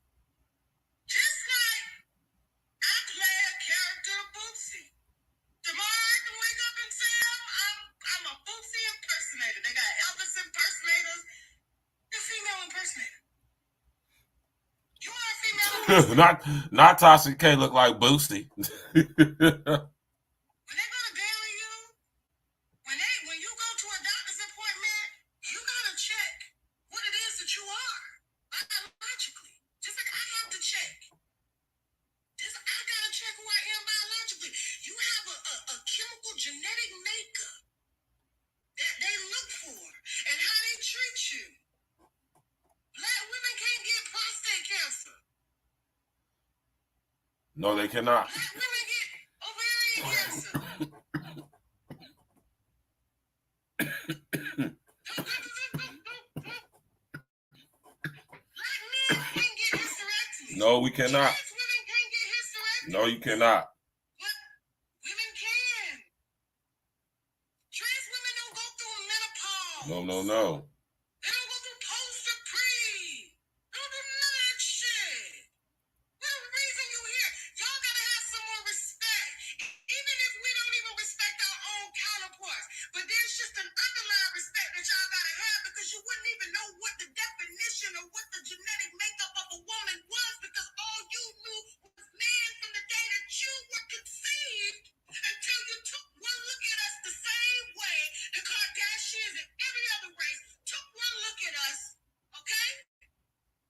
Just like I play a character of Bootsy. Tomorrow I can wake up and say I'm a Bootsy impersonator. They got Elvis impersonators. You're a female impersonator. You are a female impersonator. Not Tasha K look like Bootsy. When they're gonna bury you, when you go to a doctor's appointment, you gotta check what it is that you are biologically. Just like I have to check. I gotta check who I am biologically. You have a chemical genetic makeup that they look for and how they treat you. Black women can't get prostate cancer. No, they cannot. Black women get ovarian cancer. Black men can't get hysterectomy. No, we cannot. Trans women can't get hysterectomy. No, you cannot. But women can. Trans women don't go through menopause. No. They don't go through post or pre. They don't do none of that shit. What the reason you here? Y'all gotta have some more respect. Even if we don't even respect our own counterparts. But there's just an underlying respect that y'all gotta have because you wouldn't even know what the definition or what the genetic makeup of a woman was because all you knew was man from the day that you were conceived until you took one look at us the same way the Kardashians and every other race took one look at us, okay?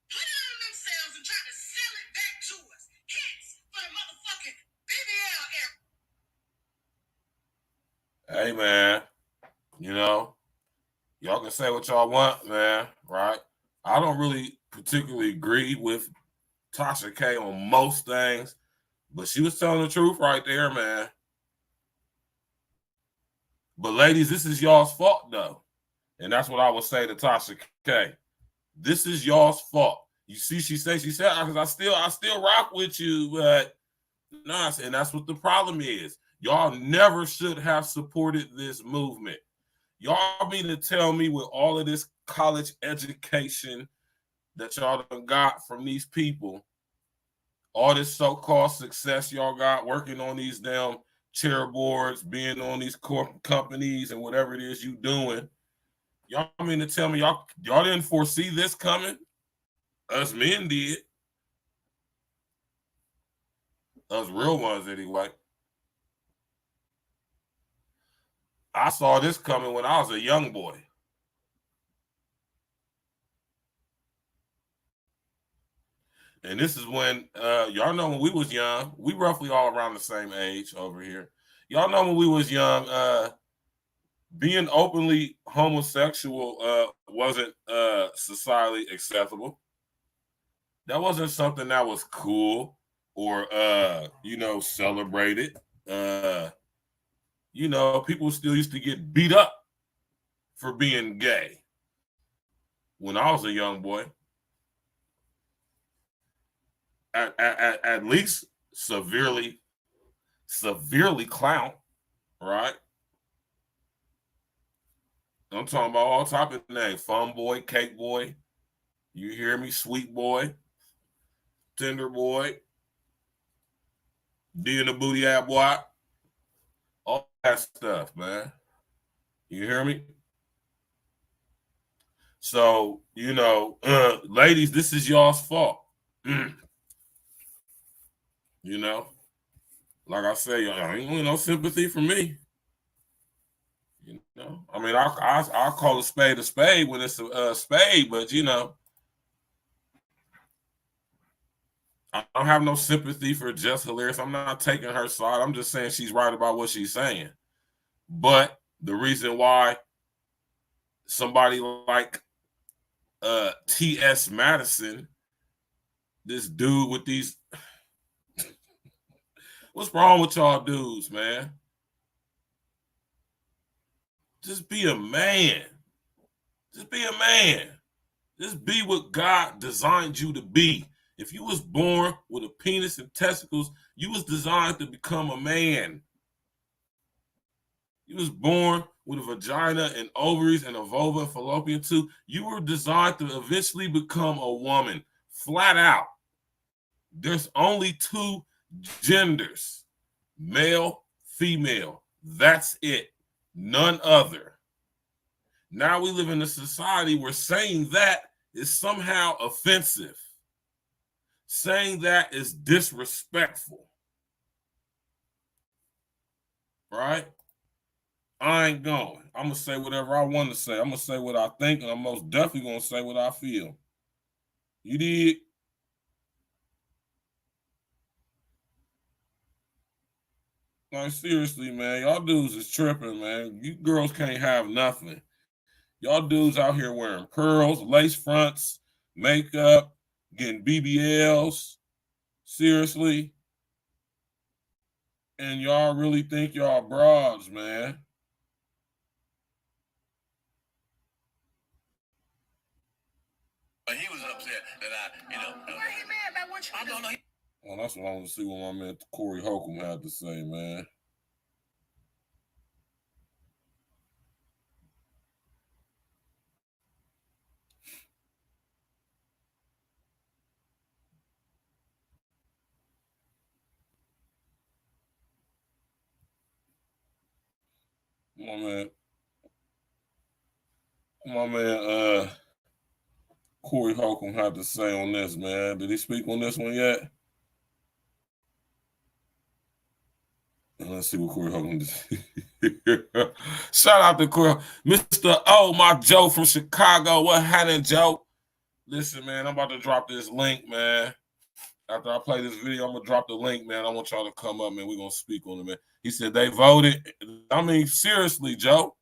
Put it on themselves and try to sell it back to us. Hits for the motherfucking BBL era. Hey, man. You know, y'all can say what y'all want, man, right? I don't really particularly agree with Tasha K on most things, but she was telling the truth right there, man. But ladies, this is y'all's fault, though. And that's what I would say to Tasha K. This is y'all's fault. You see, she said, I still rock with you, but nah, and that's what the problem is. Y'all never should have supported this movement. Y'all mean to tell me with all of this college education that y'all done got from these people, all this so-called success y'all got working on these damn chair boards, being on these corporate companies and whatever it is you doing, y'all mean to tell me y'all didn't foresee this coming? Us men did. Us real ones anyway. I saw this coming when I was a young boy. And this is when, y'all know when we was young, we roughly all around the same age over here. Y'all know when we was young, being openly homosexual wasn't societally acceptable. That wasn't something that was cool or, celebrated. People still used to get beat up for being gay when I was a young boy. At least severely clown, right? I'm talking about all type of names. Fun boy, cake boy. You hear me? Sweet boy. Tender boy. D in the booty ab boy. All that stuff, man. You hear me? So, ladies, this is y'all's fault. Like I say, y'all ain't no sympathy for me. I mean, I'll call a spade when it's a spade, but I don't have no sympathy for Jess Hilarious. I'm not taking her side. I'm just saying she's right about what she's saying. But the reason why somebody like T.S. Madison, this dude with these, what's wrong with y'all dudes, man? Just be a man. Just be a man. Just be what God designed you to be. If you was born with a penis and testicles, you was designed to become a man. You was born with a vagina and ovaries and a vulva and fallopian tube. You were designed to eventually become a woman. Flat out. There's only two genders. Male, female. That's it. None other. Now we live in a society where saying that is somehow offensive. Saying that is disrespectful. Right? I ain't going. I'm going to say whatever I want to say. I'm going to say what I think, and I'm most definitely going to say what I feel. You did? Like, seriously, man, y'all dudes is tripping, man. You girls can't have nothing. Y'all dudes out here wearing pearls, lace fronts, makeup, getting BBLs. Seriously. And y'all really think y'all broads, man. He was upset that why he mad about what you don't know? Well, that's what I want to see what my man Corey Holcomb had to say, man. My man, Corey Holcomb had to say on this, man. Did he speak on this one yet? Let's see what Corey Holcomb did. Shout out to Corey. Mr. O, my Joe from Chicago. What happened, Joe? Listen, man, I'm about to drop this link, man. After I play this video, I'm going to drop the link, man. I want y'all to come up, man. We're going to speak on it, man. He said they voted. I mean, seriously, Joe.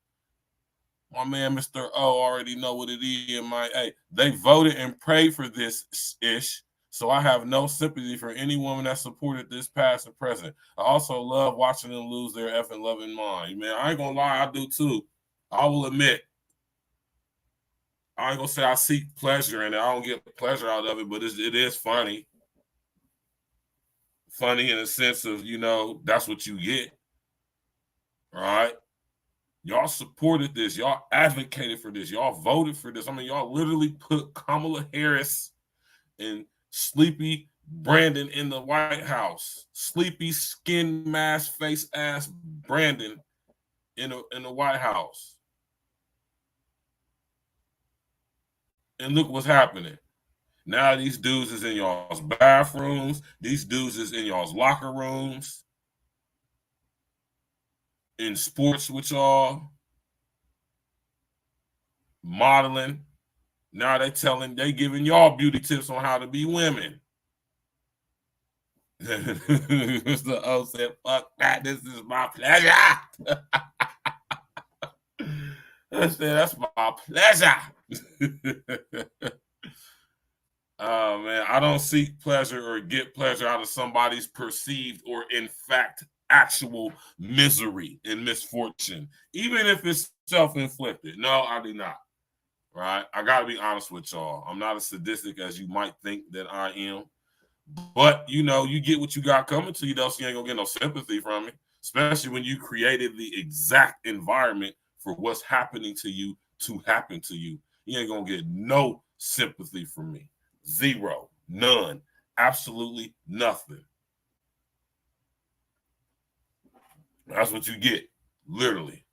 My man, Mr. O, already know what it is, man. Hey, they voted and prayed for this ish. So I have no sympathy for any woman that supported this past and present. I also love watching them lose their effing loving mind. Man, I ain't going to lie. I do too. I will admit. I ain't going to say I seek pleasure in it. I don't get pleasure out of it, but it is funny. Funny in the sense of, that's what you get. All right? Y'all supported this. Y'all advocated for this. Y'all voted for this. I mean, y'all literally put Kamala Harris and Sleepy Brandon in the White House. Sleepy skin mask face ass Brandon in the White House. And look what's happening. Now these dudes is in y'all's bathrooms. These dudes is in y'all's locker rooms. In sports with y'all. Modeling. Now they giving y'all beauty tips on how to be women. Mr. O said, fuck that, this is my pleasure. I said, that's my pleasure. Oh, man, I don't seek pleasure or get pleasure out of somebody's perceived or, in fact, actual misery and misfortune, even if it's self-inflicted. No, I do not. Right? I got to be honest with y'all. I'm not as sadistic as you might think that I am. But, you know, you get what you got coming to you, though, so you ain't going to get no sympathy from me, especially when you created the exact environment for what's happening to you to happen to you. You ain't going to get no sympathy from me. Zero. None. Absolutely nothing. That's what you get. Literally.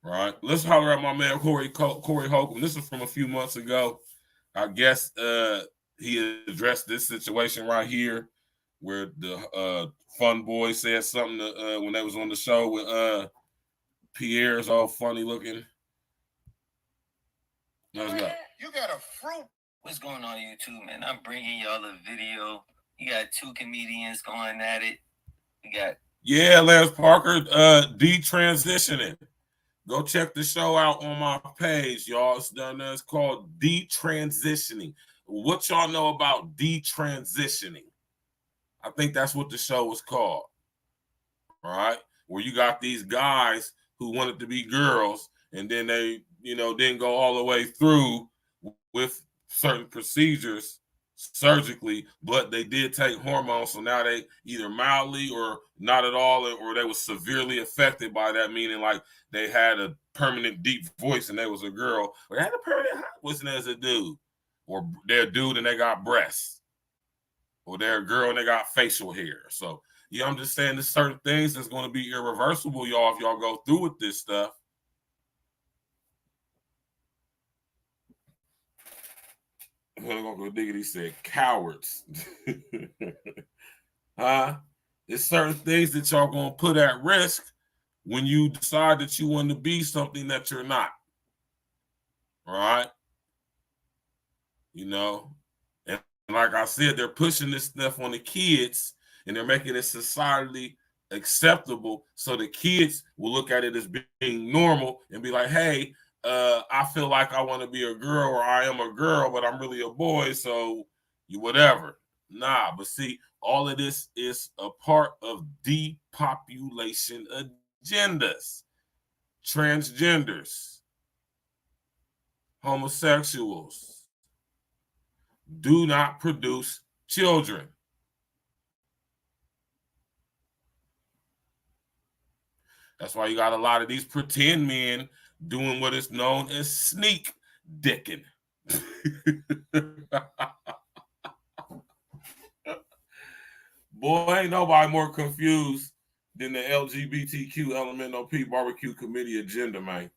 Right? Let's holler at my man Corey Holcomb. This is from a few months ago. I guess he addressed this situation right here where the fun boy said something when they was on the show with Pierre's all funny looking. Let's go. You got a fruit. What's going on YouTube, man? I'm bringing y'all a video. You got two comedians going at it. We got Lance Parker detransitioning. Go check the show out on my page, y'all. It's called Detransitioning. What y'all know about detransitioning? I think that's what the show was called. All right? Where you got these guys who wanted to be girls, and then they, didn't go all the way through with certain procedures surgically, but they did take hormones, so now they either mildly or not at all, or they were severely affected by that, meaning like they had a permanent deep voice and they was a girl, or they had a permanent high voice and as a dude, or they're a dude and they got breasts, or they're a girl and they got facial hair. So I'm just saying there's certain things that's going to be irreversible, y'all, if y'all go through with this stuff. Uncle Diggity said, cowards. There's certain things that y'all gonna put at risk when you decide that you want to be something that you're not. All right? And like I said, they're pushing this stuff on the kids and they're making it societally acceptable so the kids will look at it as being normal and be like, hey, I feel like I want to be a girl, or I am a girl, but I'm really a boy, so you whatever. Nah, but see, all of this is a part of depopulation agendas. Transgenders, homosexuals do not produce children. That's why you got a lot of these pretend men doing what is known as sneak dicking. Boy, ain't nobody more confused than the LGBTQ LMNOP barbecue committee agenda, man.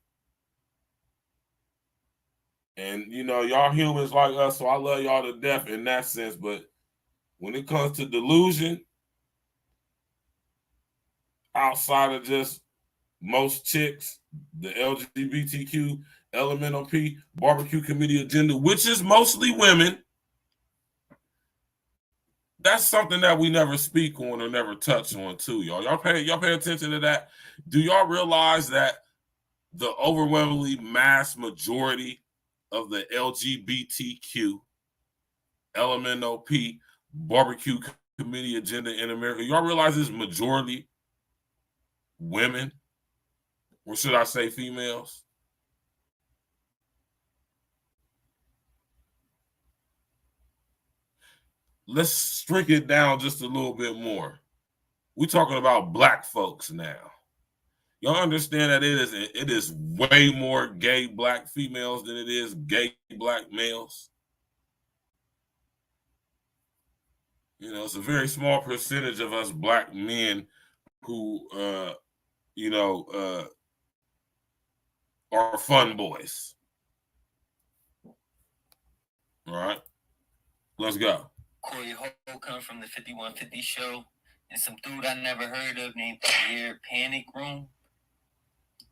And, y'all humans like us, so I love y'all to death in that sense. But when it comes to delusion, outside of just most chicks, the LGBTQ LMNOP barbecue committee agenda, which is mostly women, that's something that we never speak on or never touch on too, y'all. Y'all pay attention to that. Do y'all realize that the overwhelmingly mass majority of the LGBTQ LMNOP barbecue committee agenda in America, y'all realize it's majority women? Or should I say females? Let's shrink it down just a little bit more. We're talking about black folks now. Y'all understand that it is way more gay black females than it is gay black males? You know, it's a very small percentage of us black men who, are fun boys. All right, let's go. Corey Holcomb from the 5150 show, and some dude I never heard of named Pierre Panic Room.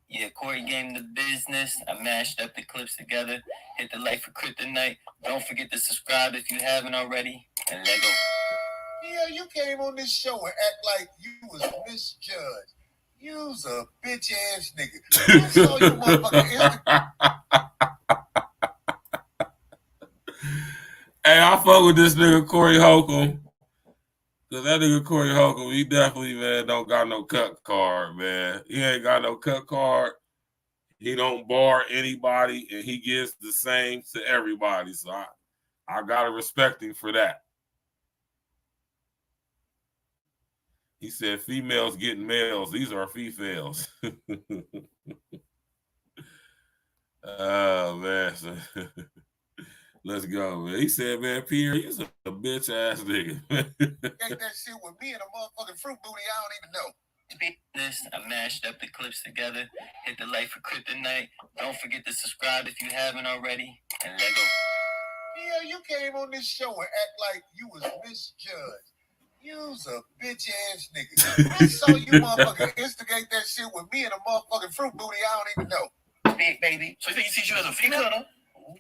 Yeah, Corey gave the business. I mashed up the clips together. Hit the like for Kryptonite. Don't forget to subscribe if you haven't already. And Lego. Yeah, you came on this show and act like you was misjudged. You's a bitch ass nigga. I saw you motherfucking Hey, I fuck with this nigga Corey Holcomb. Cause that nigga Corey Holcomb, he definitely, man, don't got no cut card, man. He ain't got no cut card. He don't bar anybody, and he gives the same to everybody. So I gotta respect him for that. He said females getting males. These are females. Oh, man. Let's go, man. He said, man, Pierre, he's a bitch ass nigga. Get that shit with me and a motherfucking fruit booty I don't even know. I mashed up the clips together. Hit the like for Kryptonite. Don't forget to subscribe if you haven't already. And Lego. Yeah, you came on this show and act like you was misjudged. You's a bitch ass nigga. I saw you motherfucking instigate that shit with me and a motherfucking fruit booty I don't even know. Big baby. So you see you as a female?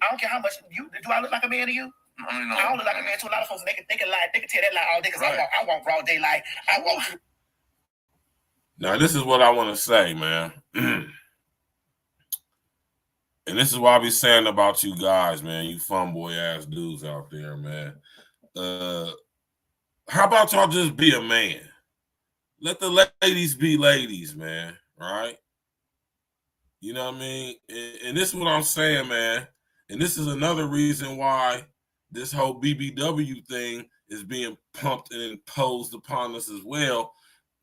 I don't care how much do I look like a man to you? I don't look like a man to a lot of folks. They can lie. They can tell that lie all day because I want raw daylight. I want you. Now, this is what I want to say, man. And this is what I be saying about you guys, man. You fun boy ass dudes out there, man. How about y'all just be a man? Let the ladies be ladies, man. Right? You know what I mean? And this is what I'm saying, man. And this is another reason why this whole BBW thing is being pumped and imposed upon us as well.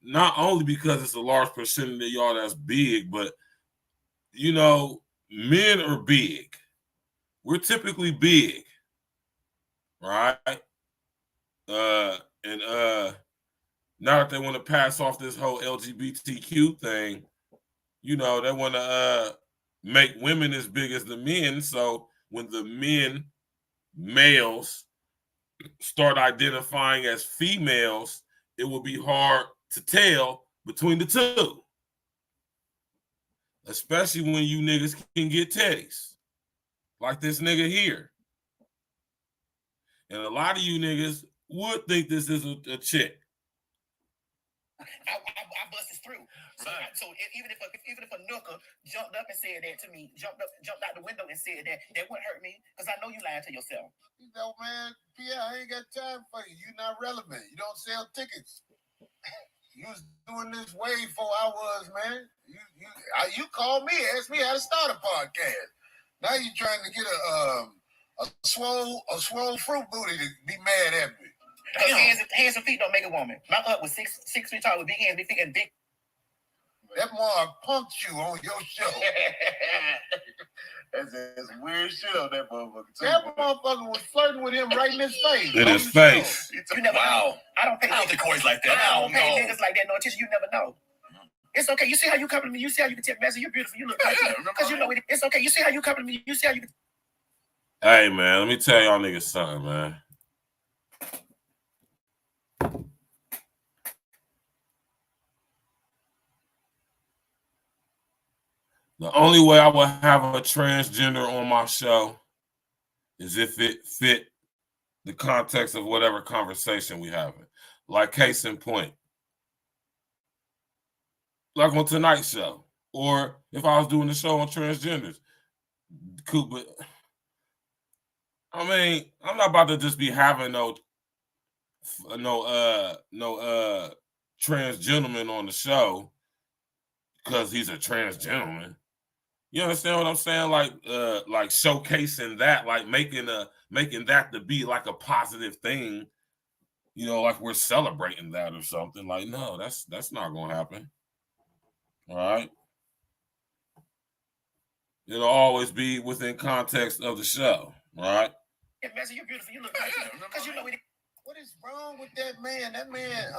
Not only because it's a large percentage of y'all that's big, but, you know, men are big. We're typically big, right? And now that they want to pass off this whole LGBTQ thing, you know, they want to make women as big as the men. So when the males start identifying as females, it will be hard to tell between the two. Especially when you niggas can get teddies. Like this nigga here. And a lot of you niggas would think this is a chick. I bust this through. So even if a nooker jumped up and said that to me, jumped out the window and said that wouldn't hurt me because I know you lying to yourself. You know, man, Pierre, I ain't got time for you. You're not relevant. You don't sell tickets. You was doing this way before I was, man. You called me, asked me how to start a podcast. Now you trying to get a swole fruit booty to be mad at me. Because hands and feet don't make a woman. My up was 6 feet tall with big hands, big feet, and big. That mark punked you on your show. That's weird shit on that motherfucker. That motherfucker was flirting with him right in his face. In his face. You never know. I don't think Corey's like that. I don't pay niggas like that no attention. You never know. It's okay. You see how you come to me. You see how you can tell Messi, you're beautiful. You look like because you know it. It's okay. You see how you come to me. You see how you can. Hey, man, let me tell y'all niggas something, man. The only way I would have a transgender on my show is if it fit the context of whatever conversation we having. Like case in point. Like on tonight's show. Or if I was doing the show on transgenders. Cool, but I mean, I'm not about to just be having no trans gentleman on the show because he's a trans gentleman. You understand what I'm saying? Like showcasing that, like making that to be like a positive thing, you know, like we're celebrating that or something. Like, no, that's not gonna happen. All right. It'll always be within context of the show. All right. Yeah, Messi, you're beautiful. You look nice. Because you know what is wrong with that man? That man,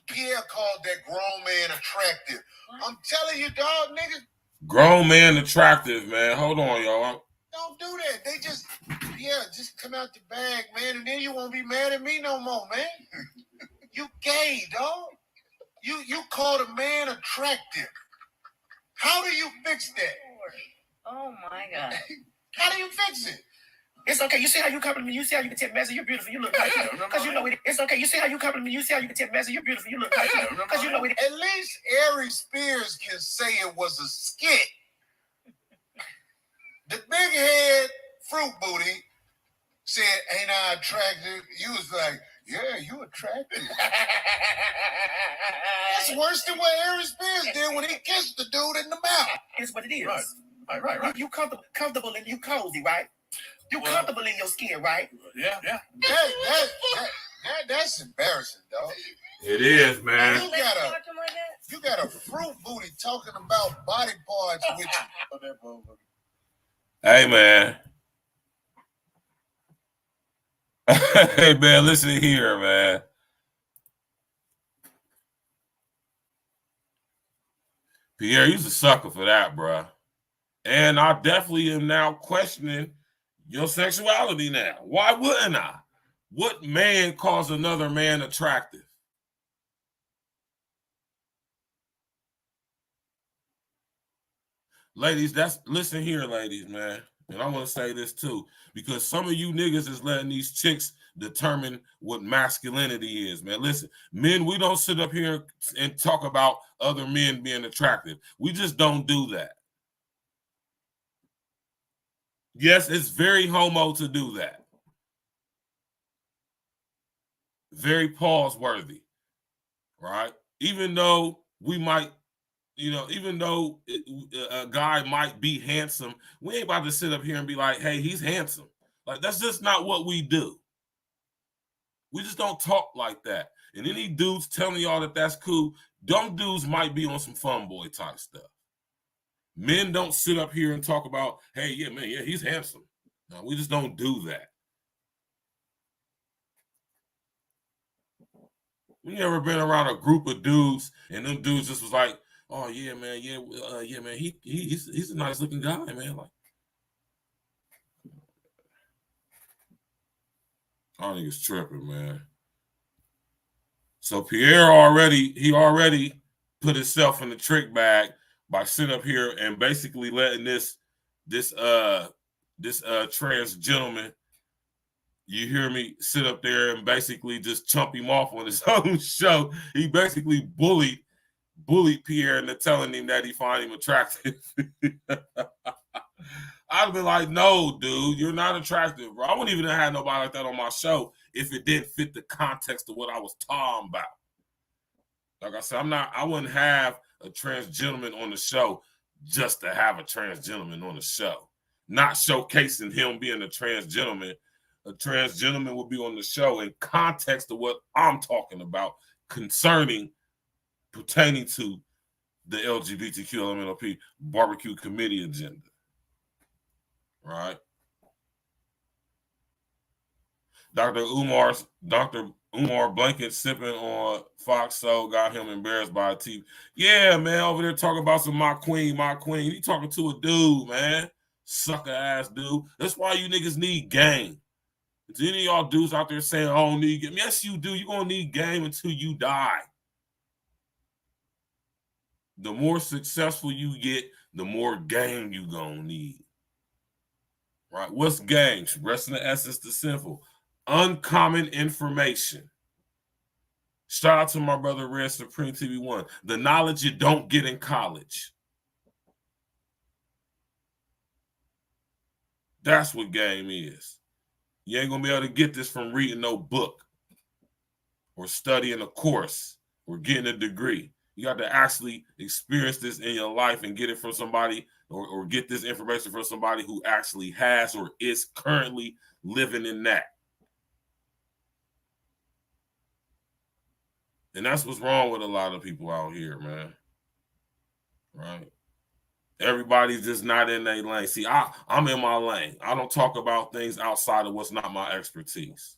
Pierre called that grown man attractive. I'm telling you, dog, niggas. Grown man attractive, man. Hold on, y'all. Don't do that. They just come out the bag, man, and then you won't be mad at me no more, man. You gay, dog. You called a man attractive. How do you fix that? Oh my God. How do you fix it? It's okay. You see how you compliment me? You see how you can tell Messi, you're beautiful. You look nice. Because you know it. It's okay. You see how you compliment me? You see how you can tell Messi, you're beautiful. You look nice. Because you know it. At least Ari Spears can say it was a skit. The big head fruit booty said, "Ain't I attractive?" You was like, "Yeah, you attractive." That's worse than what Ari Spears did when he kissed the dude in the mouth. It's what it is. Right. You comfortable and you cozy, right? You comfortable in your skin, right? Yeah. That's embarrassing, dog. It is, man. You got a fruit booty talking about body parts with you. Hey, man. Hey, man, listen here, man. Pierre, you's a sucker for that, bro. And I definitely am now questioning your sexuality now. Why wouldn't I? What man calls another man attractive? Ladies, listen here, ladies, man. And I want to say this too, because some of you niggas is letting these chicks determine what masculinity is, man. Listen, men, we don't sit up here and talk about other men being attractive. We just don't do that. Yes, it's very homo to do that. Very pause-worthy, right? Even though we might, even though a guy might be handsome, we ain't about to sit up here and be like, hey, he's handsome. Like, that's just not what we do. We just don't talk like that. And any dudes telling y'all that that's cool, dumb dudes might be on some fun boy type stuff. Men don't sit up here and talk about, hey, yeah, man, yeah, he's handsome. No, we just don't do that. You ever been around a group of dudes and them dudes just was like, oh yeah, man, man, he's a nice looking guy, man. Like, I think it's tripping, man. So Pierre already put himself in the trick bag by sitting up here and basically letting this trans gentleman, you hear me, sit up there and basically just chump him off on his own show. He basically bullied Pierre into telling him that he find him attractive. I'd be like, no, dude, you're not attractive, bro. I wouldn't even have had nobody like that on my show if it didn't fit the context of what I was talking about. Like I said, I wouldn't have a trans gentleman on the show just to have a trans gentleman on the show. Not showcasing him being a trans gentleman. A trans gentleman would be on the show in context of what I'm talking about pertaining to the LGBTQ LMNOP barbecue committee agenda. Right? Dr. Umar Blanket sipping on Fox Soul got him embarrassed by a TV. Yeah, man, over there talking about some my queen. He talking to a dude, man. Sucker ass dude. That's why you niggas need game. Is any of y'all dudes out there saying, I don't need game? Yes, you do. You're going to need game until you die. The more successful you get, the more game you going to need. Right? What's game? Resting the essence to simple. Uncommon information. Shout out to my brother Red Supreme TV1. The knowledge you don't get in college. That's what game is. You ain't going to be able to get this from reading no book or studying a course or getting a degree. You got to actually experience this in your life and get it from somebody or get this information from somebody who actually has or is currently living in that. And that's what's wrong with a lot of people out here, man. right? Everybody's just not in their lane. See, I'm in my lane. I don't talk about things outside of what's not my expertise.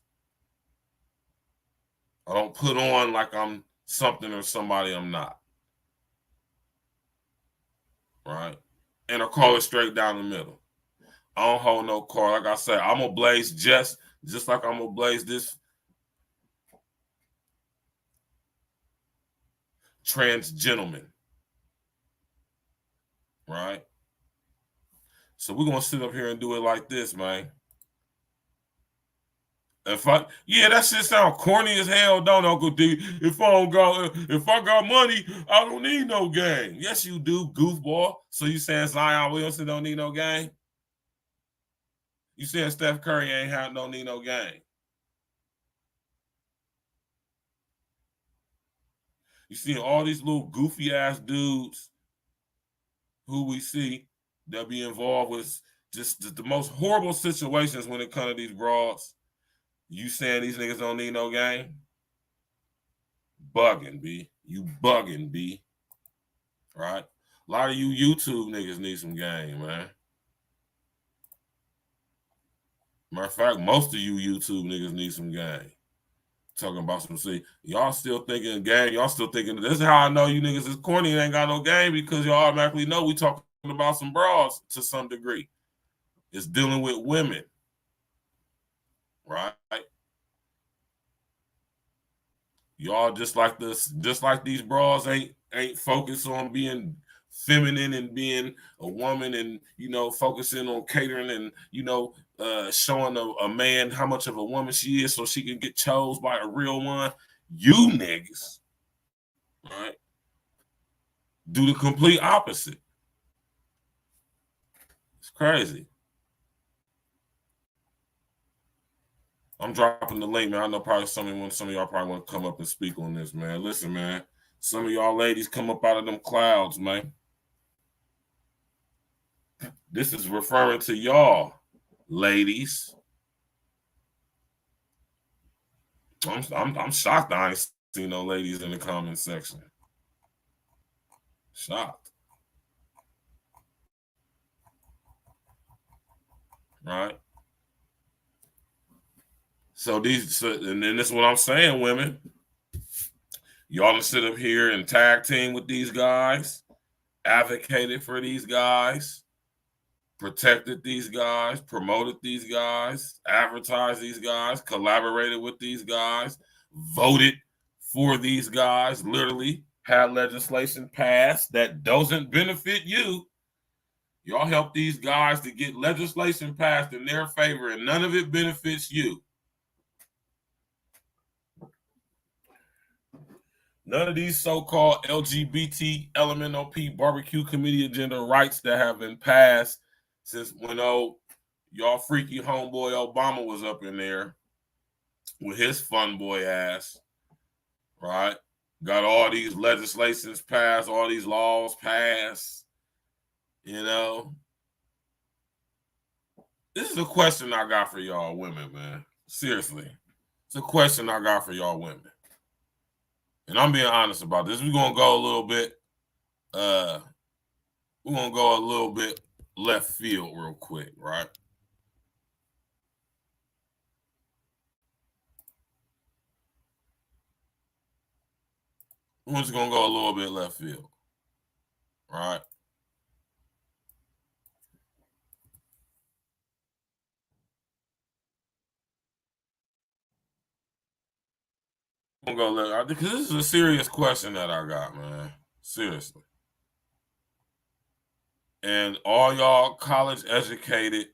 I don't put on like I'm something or somebody I'm not. Right? And I call it straight down the middle. I don't hold no car. Like I said, I'm going to blaze just like I'm going to blaze this trans gentleman. Right? So we're going to sit up here and do it like this, man. That shit sound corny as hell, don't Uncle D? If I got money, I don't need no game. Yes, you do, goofball. So you saying Zion Williamson don't need no game? You saying Steph Curry don't need no game? You see all these little goofy ass dudes who we see that be involved with just the most horrible situations when it comes to these broads. You saying these niggas don't need no game? Bugging, B. You bugging, B. Right? A lot of you YouTube niggas need some game, man. Matter of fact, most of you YouTube niggas need some game. Talking about some see. Y'all still thinking game. Y'all still thinking this is how I know you niggas is corny and ain't got no game because y'all automatically know we talking about some broads to some degree. It's dealing with women. Right? Y'all just like these bras ain't focused on being feminine and being a woman and, focusing on catering and, showing a man how much of a woman she is so she can get chose by a real one. You niggas, right, do the complete opposite. It's crazy. I'm dropping the link, man. I know probably some of y'all probably want to come up and speak on this, man. Listen, man. Some of y'all ladies come up out of them clouds, man. This is referring to y'all, ladies. I'm shocked I ain't seen no ladies in the comment section. Shocked. Right? And then this is what I'm saying, women. Y'all to sit up here and tag team with these guys, advocated for these guys, protected these guys, promoted these guys, advertised these guys, collaborated with these guys, voted for these guys, literally had legislation passed that doesn't benefit you. Y'all help these guys to get legislation passed in their favor and none of it benefits you. None of these so-called LGBT LMNOP barbecue committee agenda rights that have been passed since when y'all freaky homeboy Obama was up in there with his fun boy ass, right? Got all these legislations passed, all these laws passed, This is a question I got for y'all women, man. Seriously. It's a question I got for y'all women. And I'm being honest about this. We're gonna go a little bit left field real quick, right? We're just gonna go a little bit left field, right? I'm gonna go left because this is a serious question that I got, man. Seriously. And all y'all college educated,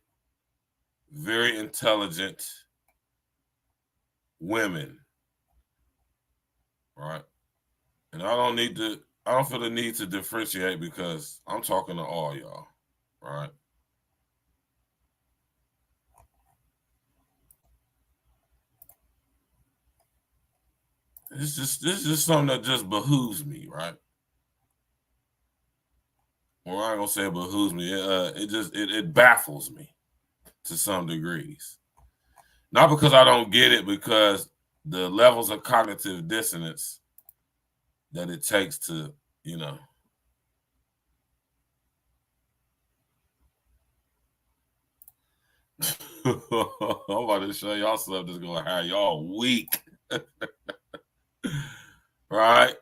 very intelligent women, right? And I don't feel the need to differentiate because I'm talking to all y'all, right? This is just something that just behooves me, right? Well, I ain't gonna say it behooves me. It baffles me to some degrees. Not because I don't get it, because the levels of cognitive dissonance that it takes to, I'm about to show y'all something that's gonna have y'all weak. Right?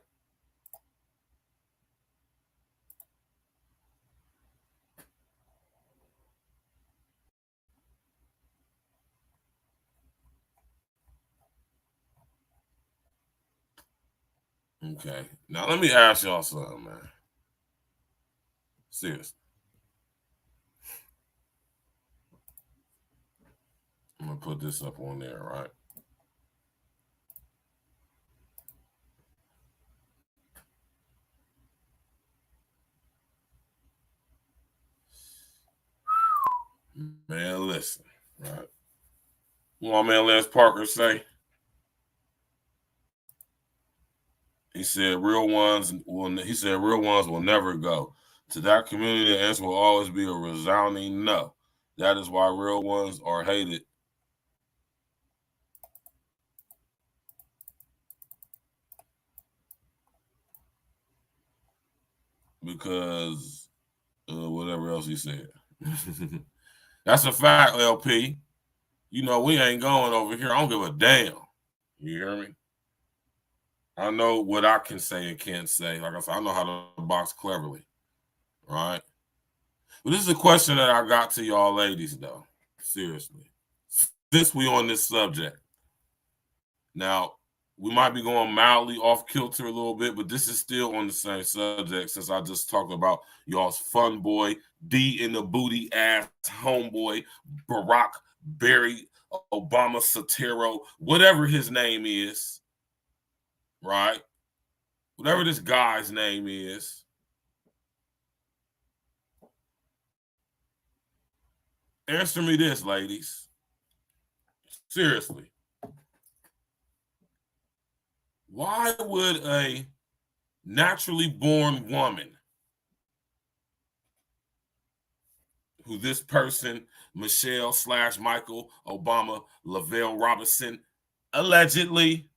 Okay. Now let me ask y'all something, man. Seriously. I'm gonna put this up on there, right? Man, listen, right? What my man Lance Parker say? He said real ones will never go. To that community, the answer will always be a resounding no. That is why real ones are hated. Because whatever else he said. That's a fact, LP. You know, we ain't going over here. I don't give a damn. You hear me? I know what I can say and can't say. Like I said, I know how to box cleverly. Right? But this is a question that I got to y'all ladies, though. Seriously. Since we on this subject. Now, we might be going mildly off kilter a little bit, but this is still on the same subject since I just talked about y'all's fun boy, D in the booty ass homeboy, Barack Barry Obama Sotero, whatever his name is, right? Whatever this guy's name is. Answer me this, ladies. Seriously. Why would a naturally born woman, who this person, Michelle/Michael Obama Lavelle Robinson, allegedly,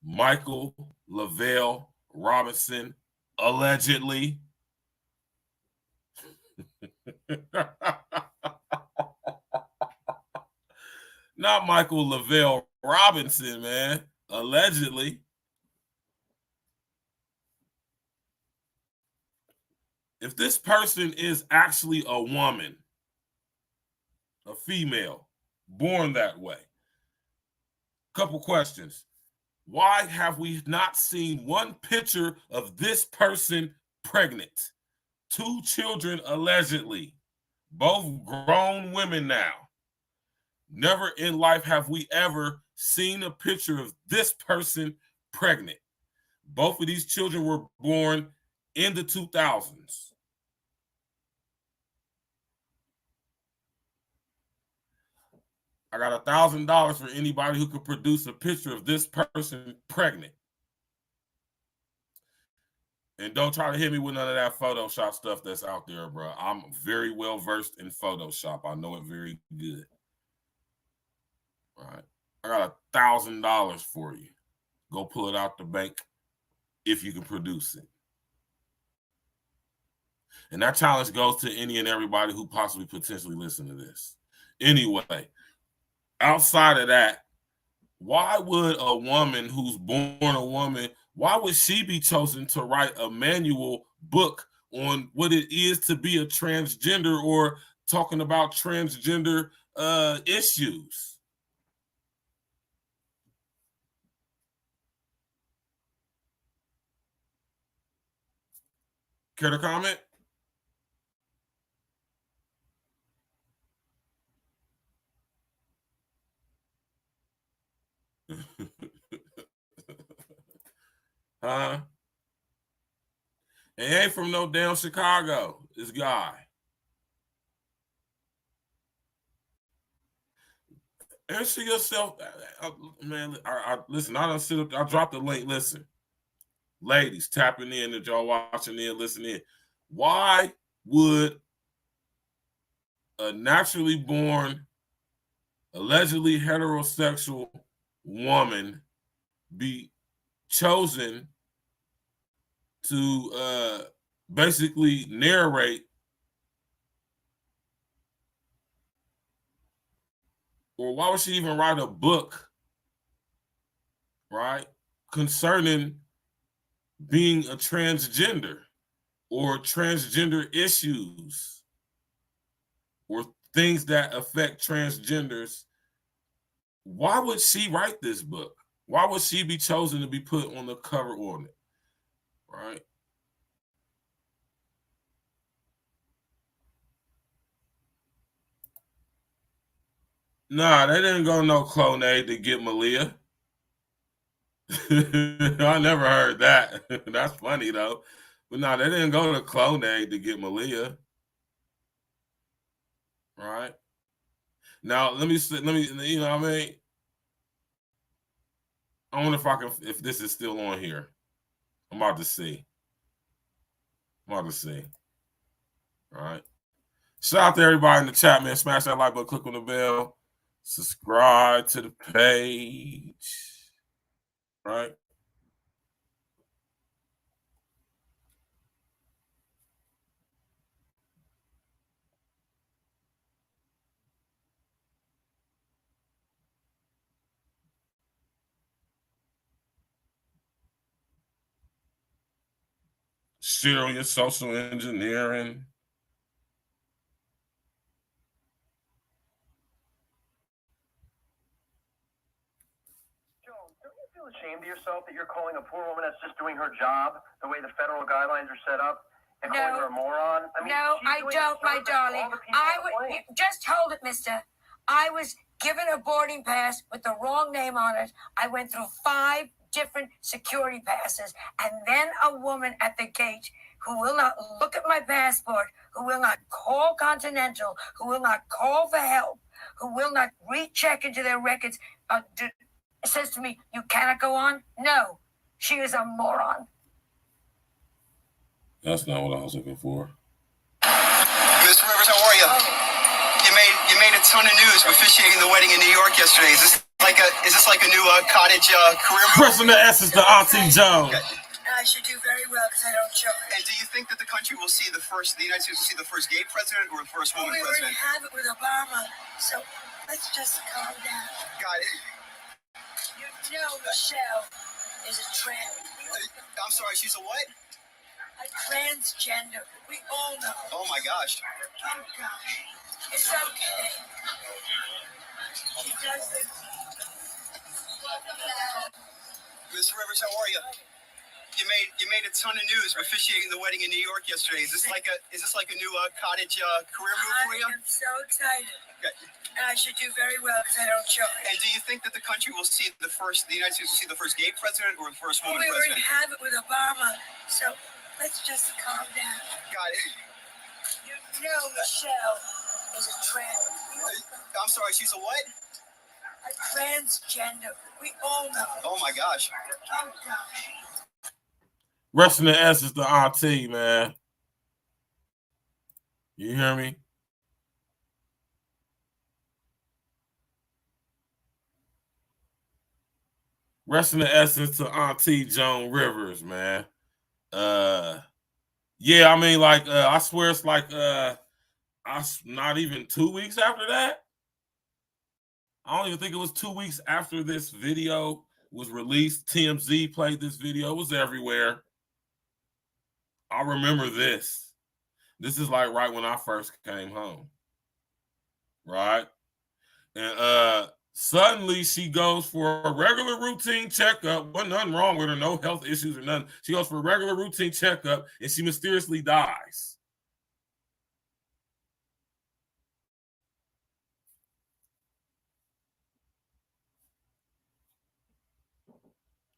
Michael Lavelle Robinson, allegedly, not Michael Lavelle Robinson, man. Allegedly. If this person is actually a woman, a female, born that way, couple questions. Why have we not seen one picture of this person pregnant? 2 children allegedly, both grown women now. Never in life have we ever seen a picture of this person pregnant. Both of these children were born in the 2000s. I got $1,000 for anybody who could produce a picture of this person pregnant. And don't try to hit me with none of that Photoshop stuff that's out there, bro. I'm very well versed in Photoshop. I know it very good. All right. I got $1,000 for you. Go pull it out the bank if you can produce it. And that challenge goes to any and everybody who possibly potentially listen to this. Anyway, outside of that, why would a woman who's born a woman, why would she be chosen to write a manual book on what it is to be a transgender or talking about transgender issues? Care to comment? Huh? He ain't from no damn Chicago, this guy. Answer yourself, man. Listen, I don't sit up. I dropped the link. Listen, ladies, tapping in that y'all watching in, listening in. Why would a naturally born, allegedly heterosexual woman be chosen to basically narrate or why would she even write a book, right, concerning being a transgender or transgender issues or things that affect transgenders? Why would she write this book? Why would she be chosen to be put on the cover on it, right? Nah, they didn't go no Clonade to get Malia. I never heard that. That's funny though. But no, they didn't go to Clonade to get Malia. Right? Now let me, you know what I mean? I wonder if this is still on here. I'm about to see. All right. Shout out to everybody in the chat, man. Smash that like button, click on the bell. Subscribe to the page, right? Share on your social engineering. Ashamed of yourself that you're calling a poor woman that's just doing her job the way the federal guidelines are set up and calling her a moron? I mean, no, I don't, my darling. Just hold it, mister. I was given a boarding pass with the wrong name on it. I went through 5 different security passes, and then a woman at the gate who will not look at my passport, who will not call Continental, who will not call for help, who will not recheck into their records, says to me, "You cannot go on." No, she is a moron. That's not what I was looking for. Mr. Rivers, how are you? You made a ton of news officiating the wedding in New York yesterday. Is this like a new cottage career move? Pressing the S is the Auntie Jones. Okay. I should do very well because I don't charge. And do you think that the country will see the United States will see the first gay president or the first woman president? We already have it with Obama, so let's just calm down. Got it. You know Michelle is a trans. I'm sorry, she's a what? A transgender. We all know. Oh my gosh. Oh gosh. It's okay. She does this. Mr. Rivers, how are you? You made a ton of news officiating the wedding in New York yesterday. Is this like a new cottage career move for you? I am so excited. Okay. And I should do very well because I don't charge. And do you think that the country will see the United States will see the first gay president or the first woman We already president? have it with Obama, so let's just calm down. Got it. You know Michelle is a trans. I'm sorry, she's a what? A transgender. We all know. Oh my gosh. Oh gosh. Rest in the S is the Auntie, man. You hear me? Rest in the essence to Auntie Joan Rivers, man. Yeah, I mean, like, I swear it's like not even 2 weeks after that. I don't even think it was 2 weeks after this video was released. TMZ played this video. It was everywhere. I remember this. This is like right when I first came home. Right? And suddenly she goes for a regular routine checkup. Wasn't nothing wrong with her, no health issues or nothing. She goes for a regular routine checkup and she mysteriously dies.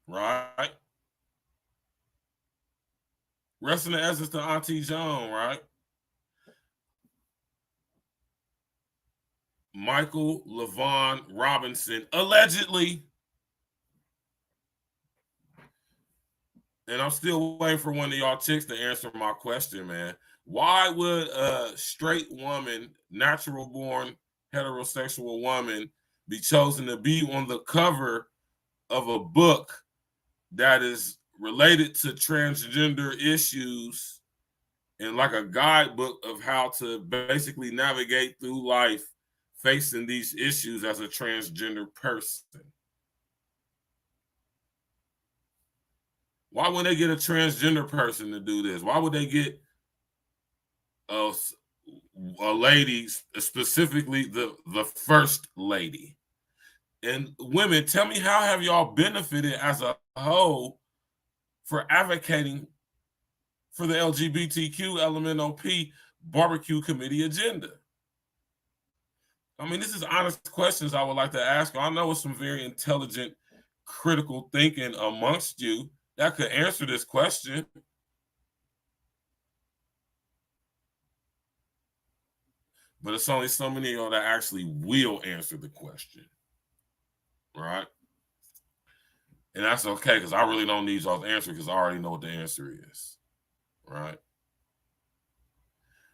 Right? Rest in the essence to Auntie Joan, right? Michael LaVaughn Robinson, allegedly. And I'm still waiting for one of y'all chicks to answer my question, man. Why would a straight woman, natural-born heterosexual woman, be chosen to be on the cover of a book that is related to transgender issues and like a guidebook of how to basically navigate through life facing these issues as a transgender person? Why would they get a transgender person to do this? Why would they get a lady, specifically the first lady? And women, tell me, how have y'all benefited as a whole for advocating for the LGBTQ LMNOP barbecue committee agenda? I mean, this is honest questions I would like to ask. I know it's some very intelligent, critical thinking amongst you that could answer this question. But it's only so many of y'all that actually will answer the question. Right? And that's okay, because I really don't need y'all's answer, because I already know what the answer is. Right?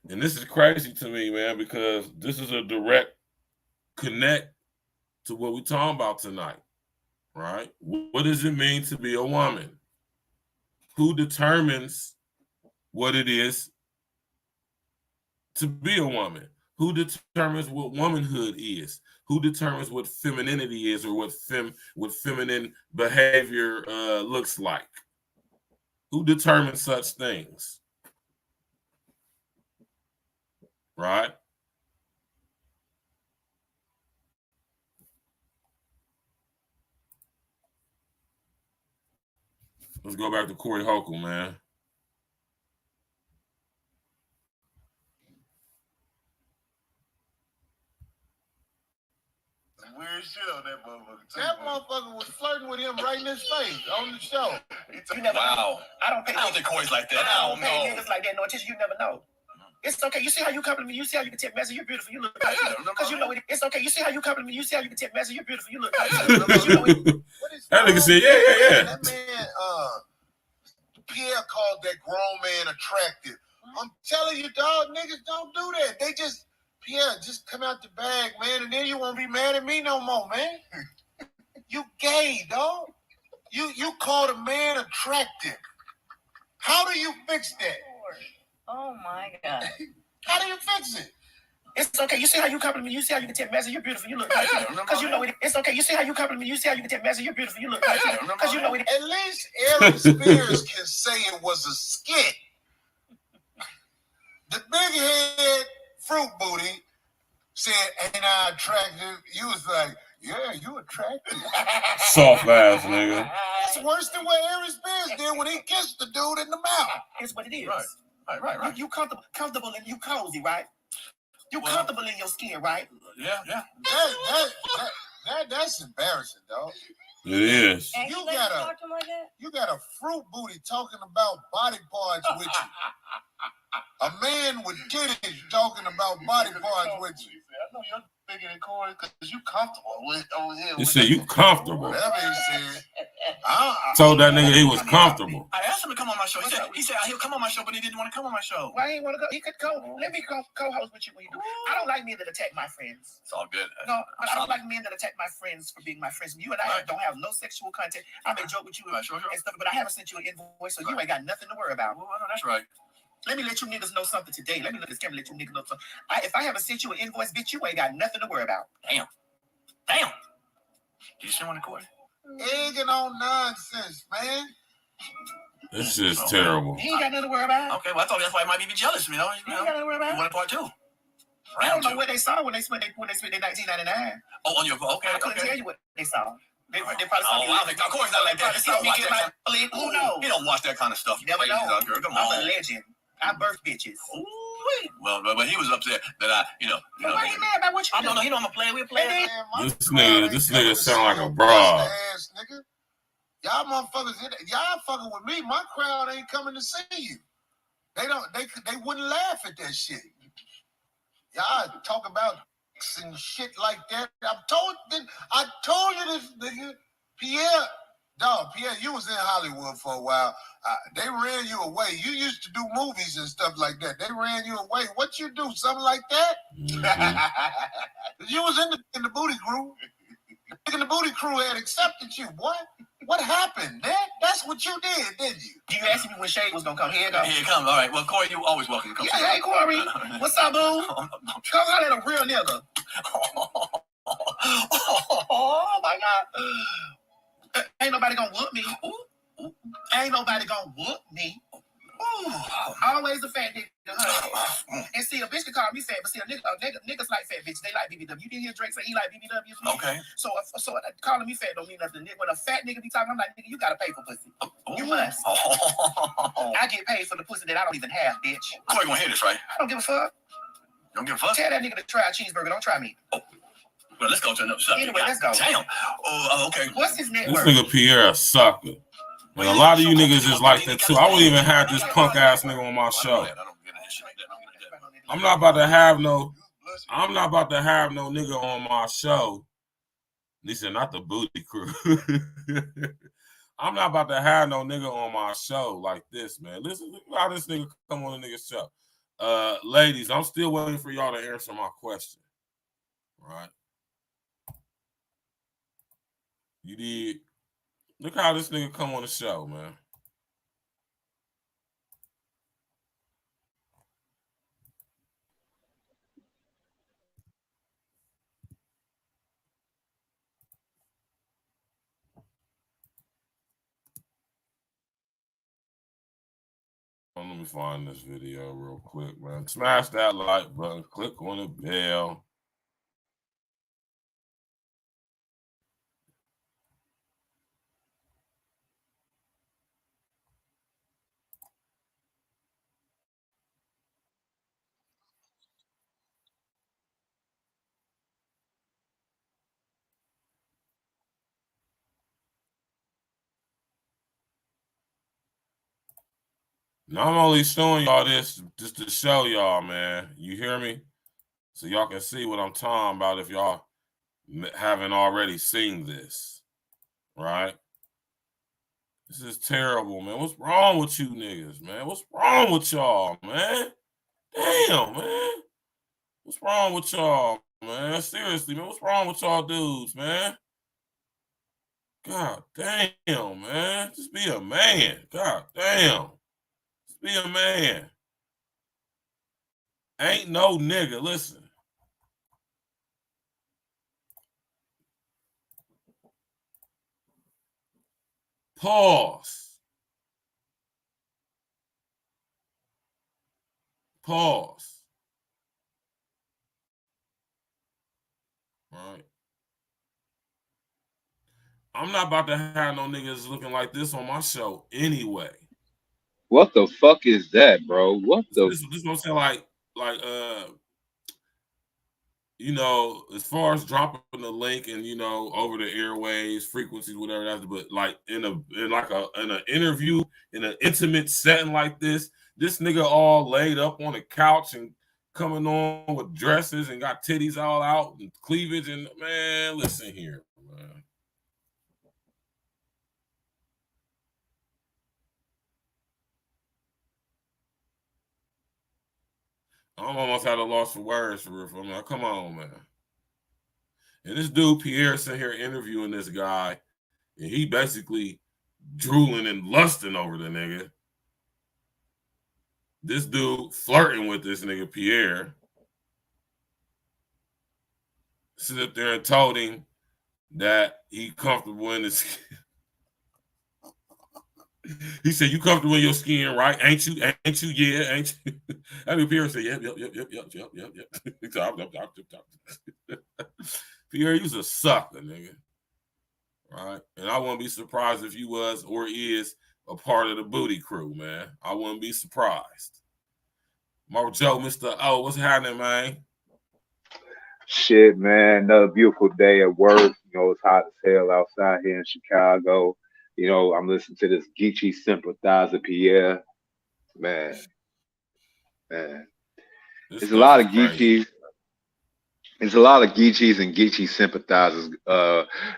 And this is crazy to me, man, because this is a direct connect to what we're talking about tonight. Right? What does it mean to be a woman? Who determines what it is to be a woman? Who determines what womanhood is? Who determines what femininity is, or what feminine behavior looks like? Who determines such things? Right? Let's go back to Corey Holcomb, man. Weird shit on that motherfucker. That motherfucker was flirting with him right in his face on the show. Wow. I don't think Corey's like that. I don't pay niggas like that no attention. You never know. It's okay. You see how you compliment me? You see how you can take message? You're beautiful. You look like because you know it. It's okay. You see how you compliment me? You see how you can take message? You're beautiful. You look like because you know it. That nigga said, yeah. That man, Pierre called that grown man attractive. I'm telling you, dog, niggas don't do that. They just, Pierre, just come out the bag, man, and then you won't be mad at me no more, man. You gay, dog. You called a man attractive. How do you fix that? Oh my God. How do you fix it? It's okay. You see how you compliment me? You see how you can take message? You're beautiful. You look like because you know it. It's okay. You see how you compliment me? You see how you can take message? You're beautiful. You look like because you know it. At least Aaron Spears can say it was a skit. The big head fruit booty said, "Ain't I attractive?" You was like, "Yeah, you attractive." Soft ass nigga. It's worse than what Aaron Spears did when he kissed the dude in the mouth. It's what it is. Right. You comfortable and you cozy, right? You comfortable in your skin, right? Yeah. That's embarrassing, dog. It is. You got a fruit booty talking about body parts with you. A man with titties talking about body parts with you. I know you're bigger than Corey because you comfortable with over here. You said you comfortable. Whatever he said. Told that nigga he was comfortable. I asked him to come on my show. He said he'll come on my show, but he didn't want to come on my show. Why he want to go? He could go. Let me co-host with you when you do. I don't like men that attack my friends. It's all good. No, I don't like men that attack my friends for being my friends. You and I don't have no sexual content. I may joke with you and stuff, but I haven't sent you an invoice, so you ain't got nothing to worry about. Well, no, that's right. Let me let you niggas know something today. Let me look at this camera, let you niggas know something. If I haven't sent you an invoice, bitch, you ain't got nothing to worry about. Damn. You sure want to Corey? Egging on nonsense, man. This is terrible. He ain't got nothing to worry about. Okay, well, I thought that's why he might be jealous, you know. He ain't got nothing to worry about. You want a part two? I don't know what they saw when they spent their $19.99. Oh, on your okay. I couldn't tell you what they saw. They probably saw me. Of course not like that. Who knows? He don't watch that kind of stuff. You never know. I'm a legend. I birth bitches. Well, but he was upset that I. Why he mad about what you do? No, he don't want to play. We're playing. This nigga sound like a broad. Nigga. Y'all motherfuckers, y'all fucking with me. My crowd ain't coming to see you. They wouldn't laugh at that shit. Y'all talk about and shit like that. I told you this, nigga. Pierre, you was in Hollywood for a while. They ran you away. You used to do movies and stuff like that. They ran you away. What you do? Something like that? You was in the booty crew. And the booty crew had accepted you, boy. What happened, man? That's what you did, didn't you? You asked me when Shade was gonna come. Here it comes. Here it comes. All right. Well, Corey, you always welcome to come. Yeah, hey, Corey. What's up, boo? Come out at a real nigga. Oh my God. Ain't nobody gonna whoop me. Ooh. Ain't nobody gonna whoop me. Ooh. Always a fat nigga. And see, a bitch can call me fat, but see, niggas like fat bitches. They like BBW. You didn't hear Drake say he like BBWs? Okay. So calling me fat don't mean nothing. When a fat nigga be talking, I'm like, nigga, you gotta pay for pussy. You must. I get paid for the pussy that I don't even have, bitch. I'm not gonna hear this, right? I don't give a fuck. You don't give a fuck? Tell that nigga to try a cheeseburger. Don't try me. Oh. Well, let's go to another subject. Anyway, let's go. Damn. Okay. What's his net worth? This nigga Pierre a sucker. And a lot of you niggas is like that too. I wouldn't even have this punk ass nigga on my show. I'm not about to have no nigga on my show. He said, not the booty crew. I'm not about to have no nigga on my show like this, man. Listen, look how this nigga come on the nigga's show. Ladies, I'm still waiting for y'all to answer my question. Right? You did. Look how this nigga come on the show, man. Let me find this video real quick, man. Smash that like button. Click on the bell. Now I'm only showing y'all this just to show y'all, man. You hear me? So y'all can see what I'm talking about if y'all haven't already seen this, right? This is terrible, man. What's wrong with you niggas, man? What's wrong with y'all, man? Damn, man. What's wrong with y'all, man? Seriously, man. What's wrong with y'all dudes, man? God damn, man. Just be a man. God damn. Just be a man. Ain't no nigga. Listen. Pause. Pause. All right. I'm not about to have no niggas looking like this on my show anyway. What the fuck is that, bro? What the? This is what I'm saying. Like, you know, as far as dropping the link and, you know, over the airways, frequencies, whatever that's, but like in an interview in an intimate setting like this nigga all laid up on the couch and coming on with dresses and got titties all out and cleavage and, man, listen here, man. I almost had a loss for words for real. I'm like, come on, man. And this dude, Pierre, sitting here interviewing this guy, and he basically drooling and lusting over the nigga. This dude flirting with this nigga, Pierre. Sit up there and told him that he comfortable in his skin. He said, you comfortable in your skin, right? Ain't you? Ain't you? Yeah, ain't you? I mean, Pierre said, yep. Pierre, you's a sucker, nigga. Right? And I wouldn't be surprised if you was or is a part of the booty crew, man. I wouldn't be surprised. Mark Joe, Mr. O, what's happening, man? Shit, man. Another beautiful day at work. You know, it's hot as hell outside here in Chicago. You know, I'm listening to this Geechee sympathizer, Pierre. Man. There's a lot of Geechees. There's a lot of Geechees and Geechee sympathizers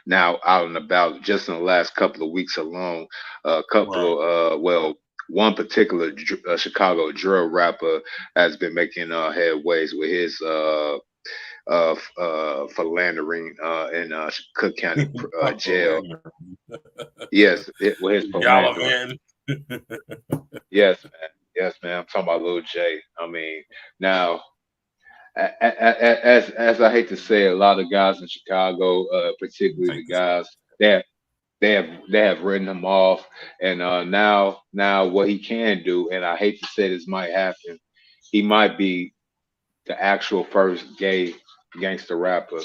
now out and about just in the last couple of weeks alone. One particular Chicago drill rapper has been making headways with his philandering in Cook County jail. Yes, with his philandering. Yes, man. I'm talking about Lil J. I mean, now as I hate to say, a lot of guys in Chicago, particularly the guys that they have written him off, and now what he can do, and I hate to say this might happen, he might be the actual first gay gangster rapper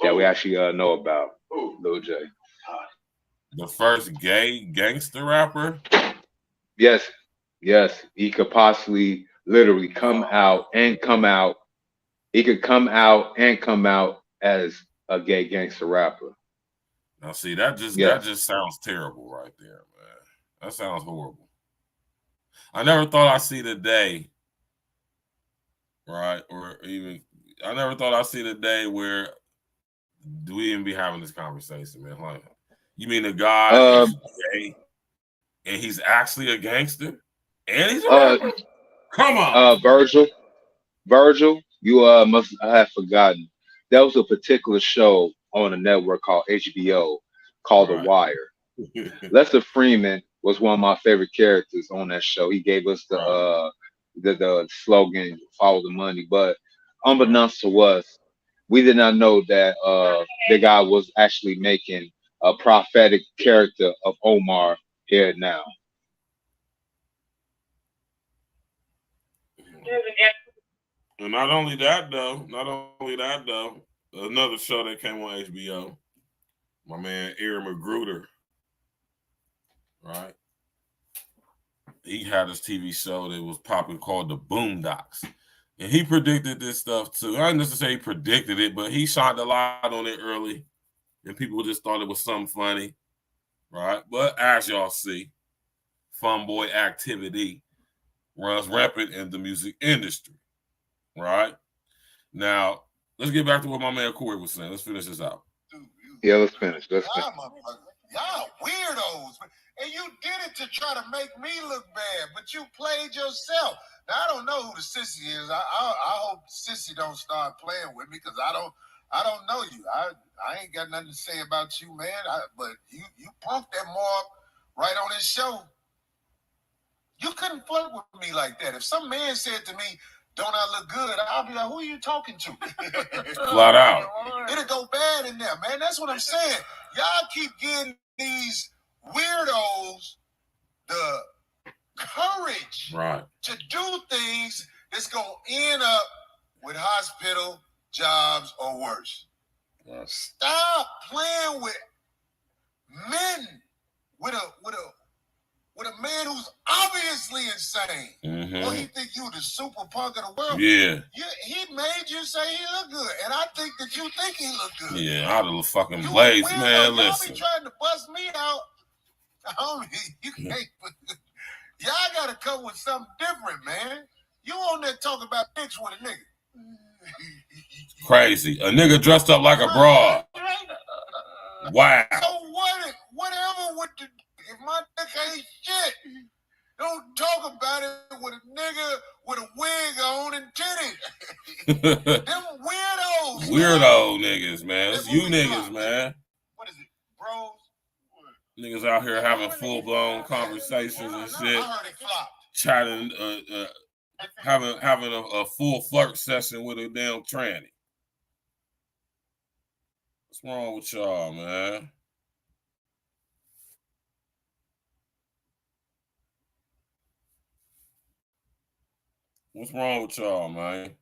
that we actually know about, Lil J. The first gay gangster rapper? Yes, he could possibly literally come out. He could come out and come out as a gay gangster rapper. Now, see, that just sounds terrible right there, man. That sounds horrible. I never thought I'd see the day, right? Or even I never thought I'd see the day where we even be having this conversation, man. Like, you mean the guy is gay and he's actually a gangster? And he's a rapper? Come on. Virgil, you must have forgotten. There was a particular show on a network called HBO called The Wire. Lester Freeman was one of my favorite characters on that show. He gave us the slogan, follow the money. But unbeknownst to us, we did not know that the guy was actually making a prophetic character of Omar here now. And not only that though, another show that came on HBO, my man Aaron Magruder, right? He had this TV show that was popular called The Boondocks. And he predicted this stuff too. I didn't necessarily predicted it, but he shined a light on it early. And people just thought it was something funny, right? But as y'all see, fun boy activity runs rampant in the music industry, right? Now, let's get back to what my man Corey was saying. Let's finish this out. Yeah, let's finish. Y'all weirdos. And you did it to try to make me look bad, but you played yourself. Now, I don't know who the sissy is. I hope sissy don't start playing with me because I don't know you. I ain't got nothing to say about you, man. But you punked that Mark right on his show. You couldn't flirt with me like that. If some man said to me, "Don't I look good?" I'll be like, "Who are you talking to?" Flat out. It'll go bad in there, man. That's what I'm saying. Y'all keep getting these weirdos the courage to do things that's gonna end up with hospital jobs or worse. Stop playing with men, with a man who's obviously insane. Or he think you the super punk of the world. Yeah. He made you say he look good, and I think that you think he look good. Yeah, out of the fucking blades, man. Listen. Y'all be trying to bust me out. Homie, you can't. Y'all gotta come with something different, man. You on there talking about dicks with a nigga. Crazy. A nigga dressed up like a broad. Wow. So whatever with if my dick ain't shit, don't talk about it with a nigga with a wig on and titties. Them weirdos. Weirdo niggas, man. It's you niggas, man. What is it, bros? Niggas out here having full-blown conversations and shit. Chatting, having a full flirt session with a damn tranny. What's wrong with y'all, man? What's wrong with y'all, man?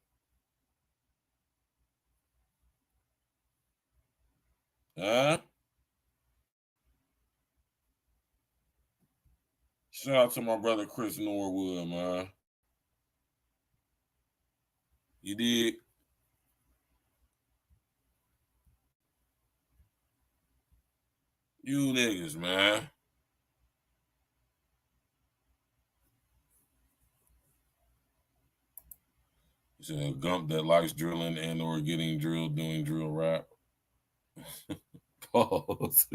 Huh? Shout out to my brother Chris Norwood, man. You did. You niggas, man. It's a gump that likes drilling and or getting drilled doing drill rap. Pause.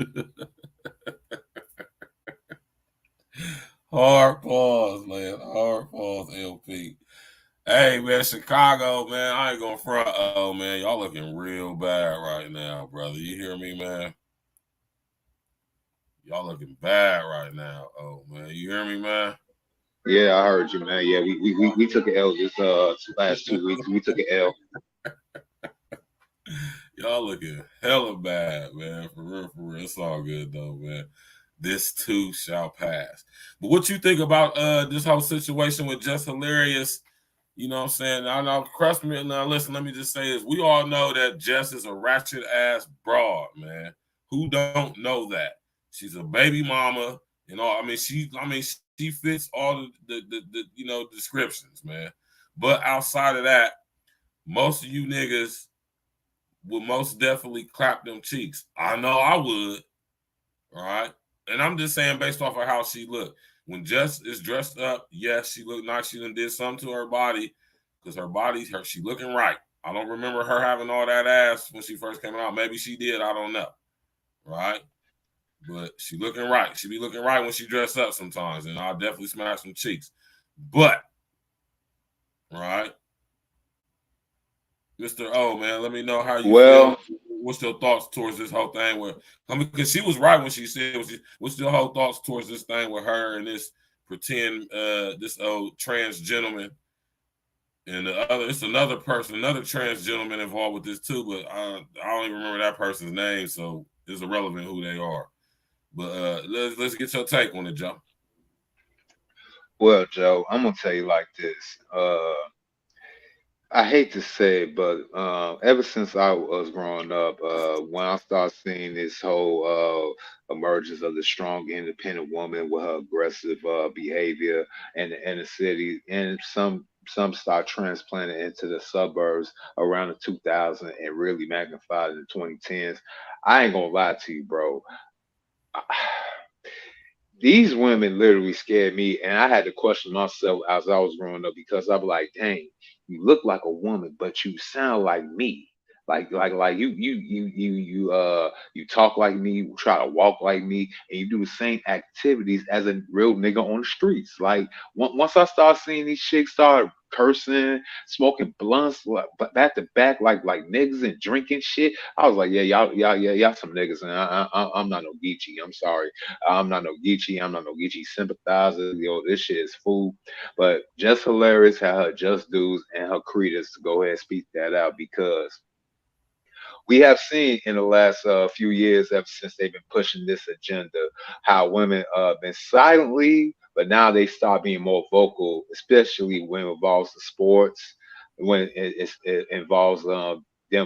Hard pause, man. Hard pause, LP. Hey, man, Chicago, man. I ain't gonna front. Oh, man, y'all looking real bad right now, brother. You hear me, man? Y'all looking bad right now. Oh, man. You hear me, man? Yeah, I heard you, man. Yeah, we took an L this last 2 weeks. We took an L. Y'all looking hella bad, man. For real, for real. It's all good though, man. This too shall pass. But what you think about this whole situation with Just Hilarious? You know what I'm saying? I know, trust me. Now, listen, let me just say this. We all know that Jess is a ratchet ass broad, man. Who don't know that? She's a baby mama, and all. I mean, she fits all the you know, descriptions, man. But outside of that, most of you niggas would most definitely clap them cheeks. I know I would. All right. And I'm just saying based off of how she looked. When Jess is dressed up, yes, she looked nice. She done did something to her body because she looking right. I don't remember her having all that ass when she first came out. Maybe she did. I don't know. Right? But she looking right. She be looking right when she dressed up sometimes. And I'll definitely smash some cheeks. But, right? Mr. O, man, let me know how you feel. What's your thoughts towards this whole thing with? I mean, because she was right when she said, what's your whole thoughts towards this thing with her and this pretend, this old trans gentleman, and it's another person, another trans gentleman involved with this too, but I don't even remember that person's name, so it's irrelevant who they are. But let's get your take on it, Joe. Well, Joe, I'm gonna tell you like this. I hate to say it, but ever since I was growing up, when I started seeing this whole emergence of the strong, independent woman with her aggressive behavior in the city, and some start transplanting into the suburbs around the 2000 and really magnified in the 2010s. I ain't gonna lie to you, bro. These women literally scared me, and I had to question myself as I was growing up because I was like, "Dang, you look like a woman, but you sound like me. Like you talk like me, you try to walk like me, and you do the same activities as a real nigga on the streets." Like once I start seeing these chicks start cursing, smoking blunts back to back like niggas and drinking shit, I was like, yeah, y'all some niggas, and I'm not no Geechee. I'm sorry. I'm not no Geechee. I'm not no Geechee sympathizer. Yo, this shit is food. But Just Hilarious had her just dudes and her creators to go ahead and speak that out because we have seen in the last few years, ever since they've been pushing this agenda, how women been silently, but now they start being more vocal, especially when it involves the sports, when it involves them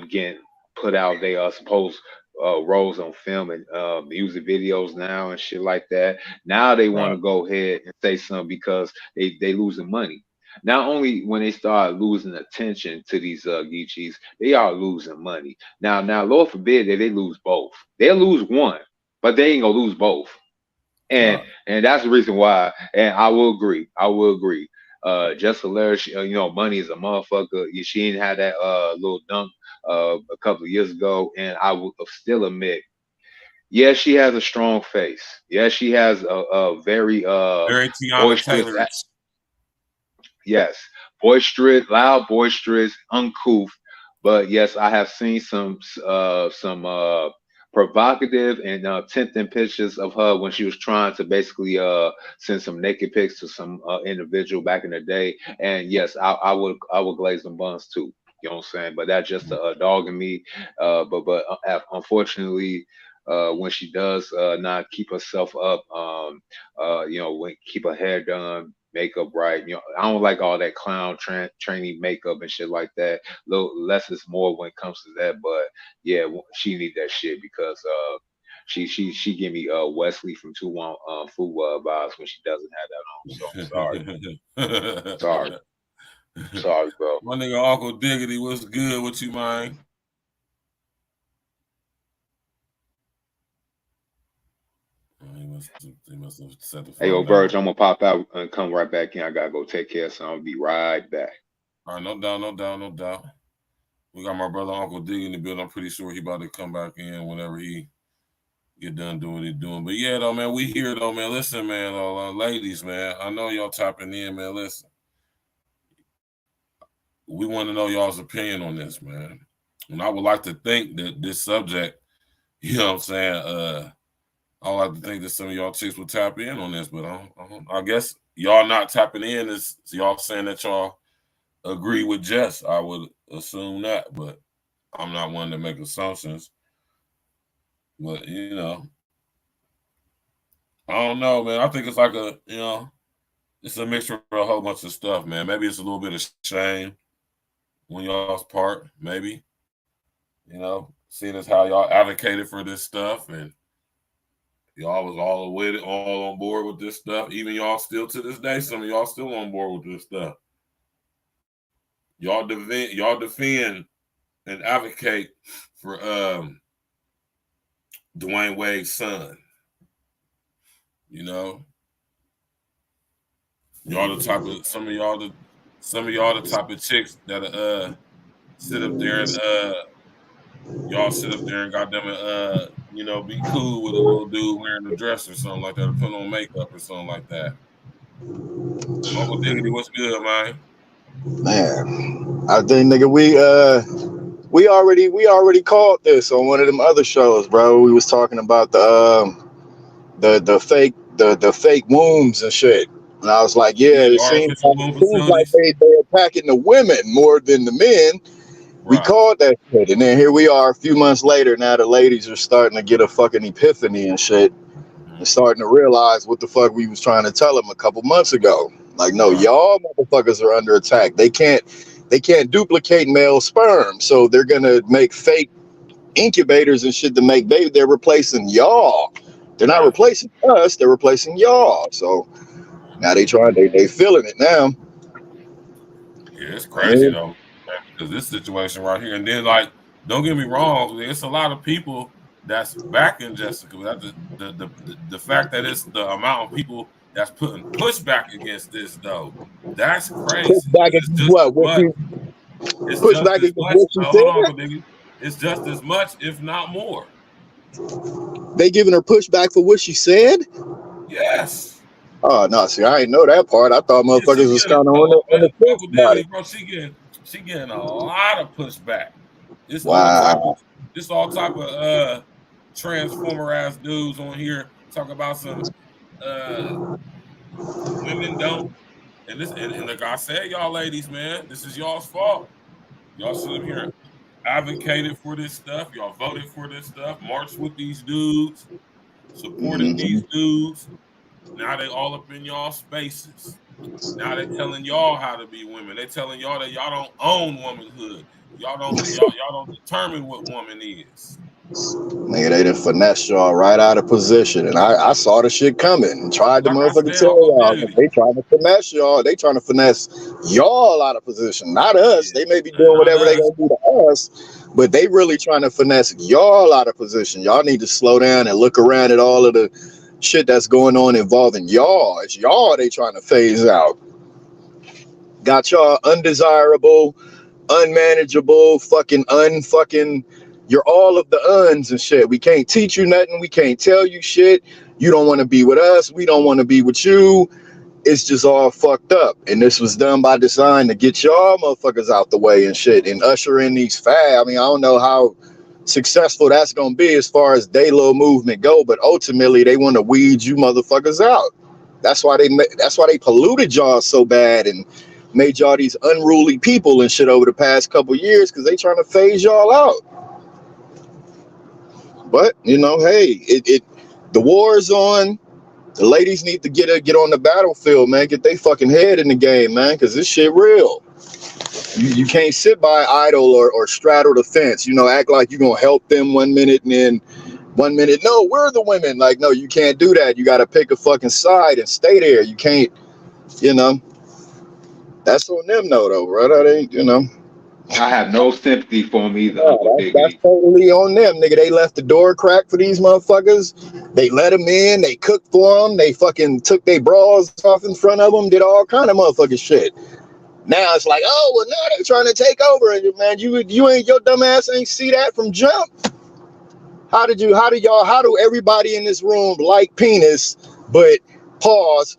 getting put out their supposed roles on film and music videos now and shit like that. Now they want to go ahead and say something because they losing money. Not only when they start losing attention to these Geechees, they are losing money. Now, Lord forbid that they lose both. They'll lose one, but they ain't gonna lose both. And that's the reason why. And I will agree. Just Hilarious, money is a motherfucker. She ain't had that little dunk a couple of years ago, and I will still admit, yes, she has a strong face. Yes, she has a very Tiana Taylor. Yes, boisterous, loud, boisterous, uncouth. But yes, I have seen some provocative and tempting pictures of her when she was trying to basically send some naked pics to some individual back in the day. And yes, I would glaze them buns too. You know what I'm saying? But that's just a dog in me. But unfortunately, when she does not keep herself up, keep her hair done, makeup right. I don't like all that clown training makeup and shit like that. Little less is more when it comes to that. But yeah, she need that shit because she give me Wesley from 2-1 Food vibes when she doesn't have that on. So I'm sorry. Sorry, bro. My nigga Uncle Diggity, what's good with you, man? He must have set the phone. Hey, yo, Verge, I'm gonna pop out and come right back in. I gotta go take care of something. I'll be right back. All right, no doubt. We got my brother Uncle Dig in the building. I'm pretty sure he about to come back in whenever he get done doing what he's doing. But yeah, though, man, we here though, man. Listen, man, ladies, man, I know y'all tapping in, man. Listen, we want to know y'all's opinion on this, man. And I would like to think that this subject, you know what I'm saying, I like to think that some of y'all chicks will tap in on this, but I guess y'all not tapping in is y'all saying that y'all agree with Jess. I would assume that, but I'm not one to make assumptions. But you know, I don't know, man. I think it's like it's a mixture of a whole bunch of stuff, man. Maybe it's a little bit of shame on y'all's part, maybe. You know, seeing as how y'all advocated for this stuff and y'all was all with it, all on board with this stuff. Even y'all still to this day, some of y'all still on board with this stuff. Y'all defend and advocate for Dwayne Wade's son. You know, y'all the type of some of y'all the type of chicks that sit up there and y'all sit up there and goddamn be cool with a little dude wearing a dress or something like that, or putting on makeup or something like that. Uncle Diggity, what's good, man? Man, I think, nigga, we already called this on one of them other shows, bro. We was talking about the fake wombs and shit, and I was like, yeah, it seems like they're attacking the women more than the men. We called that shit, and then here we are a few months later. Now the ladies are starting to get a fucking epiphany and shit, and starting to realize what the fuck we was trying to tell them a couple months ago. Like, no, y'all motherfuckers are under attack. They can't duplicate male sperm, so they're gonna make fake incubators and shit to make baby. They're replacing y'all. They're not replacing us. They're replacing y'all. So now they feeling it now. Yeah, it's crazy though, because this situation right here, and then like, don't get me wrong, it's a lot of people that's backing Jessica. The fact that it's the amount of people that's putting pushback against this though, that's crazy. Pushback against what? Pushback against what you said? It's just as much, if not more. They giving her pushback for what she said? Yes. Oh no, see, I ain't know that part. I thought motherfuckers was kind of on the fence about it. Bro, she getting a lot of pushback. It's wow. all type of transformer ass dudes on here talk about some women don't. And like I said, y'all ladies, man, this is y'all's fault. Y'all sit up here, advocated for this stuff. Y'all voted for this stuff. Marched with these dudes. Supported these dudes. Now they all up in y'all spaces. Now they telling y'all how to be women. They telling y'all that y'all don't own womanhood. Y'all don't determine what woman is. Nigga, they done finesse y'all right out of position, and I saw the shit coming and tried to motherfucking tell y'all. They trying to finesse y'all. They trying to finesse y'all out of position, not us. They may be doing whatever they gonna do to us, but they really trying to finesse y'all out of position. Y'all need to slow down and look around at all of the shit that's going on involving y'all. It's y'all they trying to phase out. Got y'all undesirable, unmanageable, fucking you're all of the uns and shit. We can't teach you nothing. We can't tell you shit. You don't want to be with us. We don't want to be with you. It's just all fucked up. And this was done by design to get y'all motherfuckers out the way and shit and usher in these I mean, I don't know how successful that's gonna be as far as they little movement go, but ultimately they want to weed you motherfuckers out. That's why they polluted y'all so bad and made y'all these unruly people and shit over the past couple years, because they trying to phase y'all out. But you know, hey, the war's on. The ladies need to get on the battlefield, man. Get they fucking head in the game, man, because this shit real. You can't sit by idle or straddle the fence. You know, act like you're gonna help them 1 minute and then 1 minute, no, we're the women. Like, no, you can't do that. You got to pick a fucking side and stay there. You can't, you know. That's on them, though, brother. They, you know. I have no sympathy for them either. That's totally on them, nigga. They left the door cracked for these motherfuckers. They let them in. They cooked for them. They fucking took their bras off in front of them. Did all kind of motherfucking shit. Now it's like, oh, well, now they're trying to take over. And man, you ain't, your dumb ass ain't see that from jump. How do everybody in this room like penis, but pause,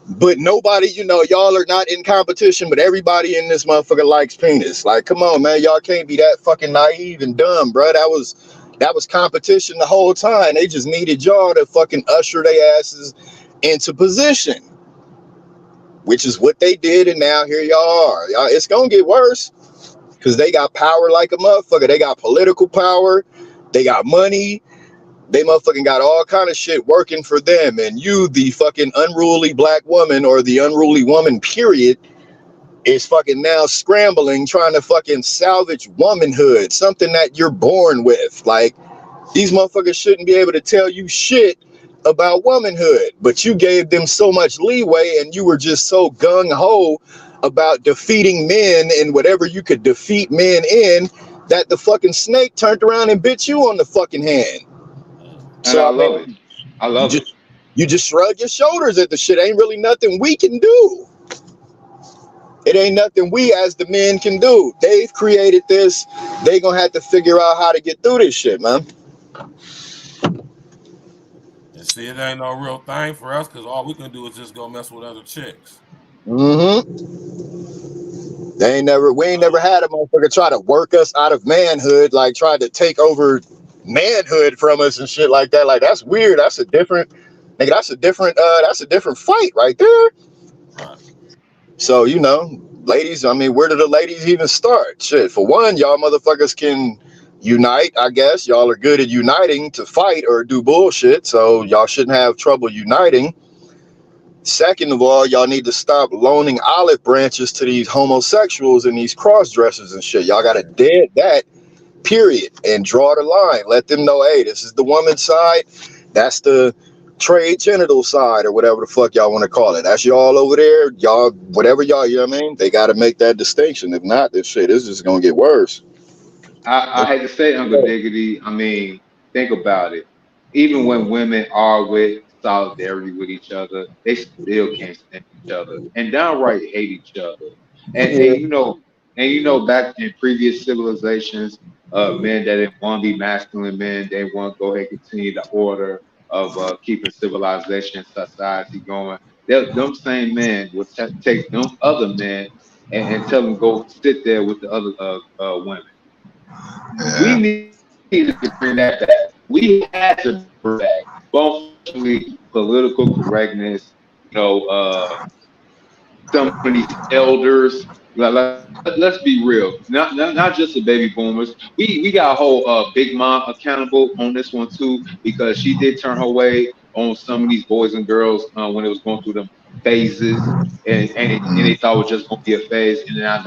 but nobody, you know, y'all are not in competition, but everybody in this motherfucker likes penis. Like, come on, man, y'all can't be that fucking naive and dumb, bro. That was competition the whole time. They just needed y'all to fucking usher their asses into position, which is what they did, and now here y'all are. Y'all, it's gonna get worse because they got power like a motherfucker. They got political power, they got money, they motherfucking got all kind of shit working for them. And you, the fucking unruly black woman, or the unruly woman, period, is fucking now scrambling, trying to fucking salvage womanhood, something that you're born with. Like, these motherfuckers shouldn't be able to tell you shit about womanhood, but you gave them so much leeway, and you were just so gung-ho about defeating men and whatever you could defeat men in, that the fucking snake turned around and bit you on the fucking hand. So I love it. I love it. You just shrug your shoulders at the shit. Ain't really nothing we can do. It ain't nothing we as the men can do. They've created this. They gonna have to figure out how to get through this shit, man. And see, it ain't no real thing for us because all we can do is just go mess with other chicks. Mm-hmm. We ain't never had a motherfucker try to work us out of manhood, like try to take over manhood from us and shit like that. Like, that's weird. That's a different fight right there. Right. So, you know, ladies, I mean, where do the ladies even start? Shit, for one, y'all motherfuckers can unite, I guess. Y'all are good at uniting to fight or do bullshit, so y'all shouldn't have trouble uniting. Second of all, y'all need to stop loaning olive branches to these homosexuals and these cross-dressers and shit. Y'all gotta dead that, period, and draw the line. Let them know, hey, this is the woman's side, that's the trade genital side, or whatever the fuck y'all want to call it. That's y'all over there, y'all, whatever y'all, you know what I mean? They got to make that distinction. If not, this shit is just gonna get worse. I hate to say, Uncle Diggity, I mean, think about it. Even when women are with solidarity with each other, they still can't stand each other and downright hate each other. And you know, back in previous civilizations, men that didn't want to be masculine men, they want to go ahead and continue the order of keeping civilization and society going. Them same men would take them other men and tell them go sit there with the other women. We needed to bring that back. We had to bring back both political correctness, you know, some of these elders. Let's be real. Not just the baby boomers. We got a whole Big Mom accountable on this one too, because she did turn her way on some of these boys and girls when it was going through them phases, and they thought it was just going to be a phase, and not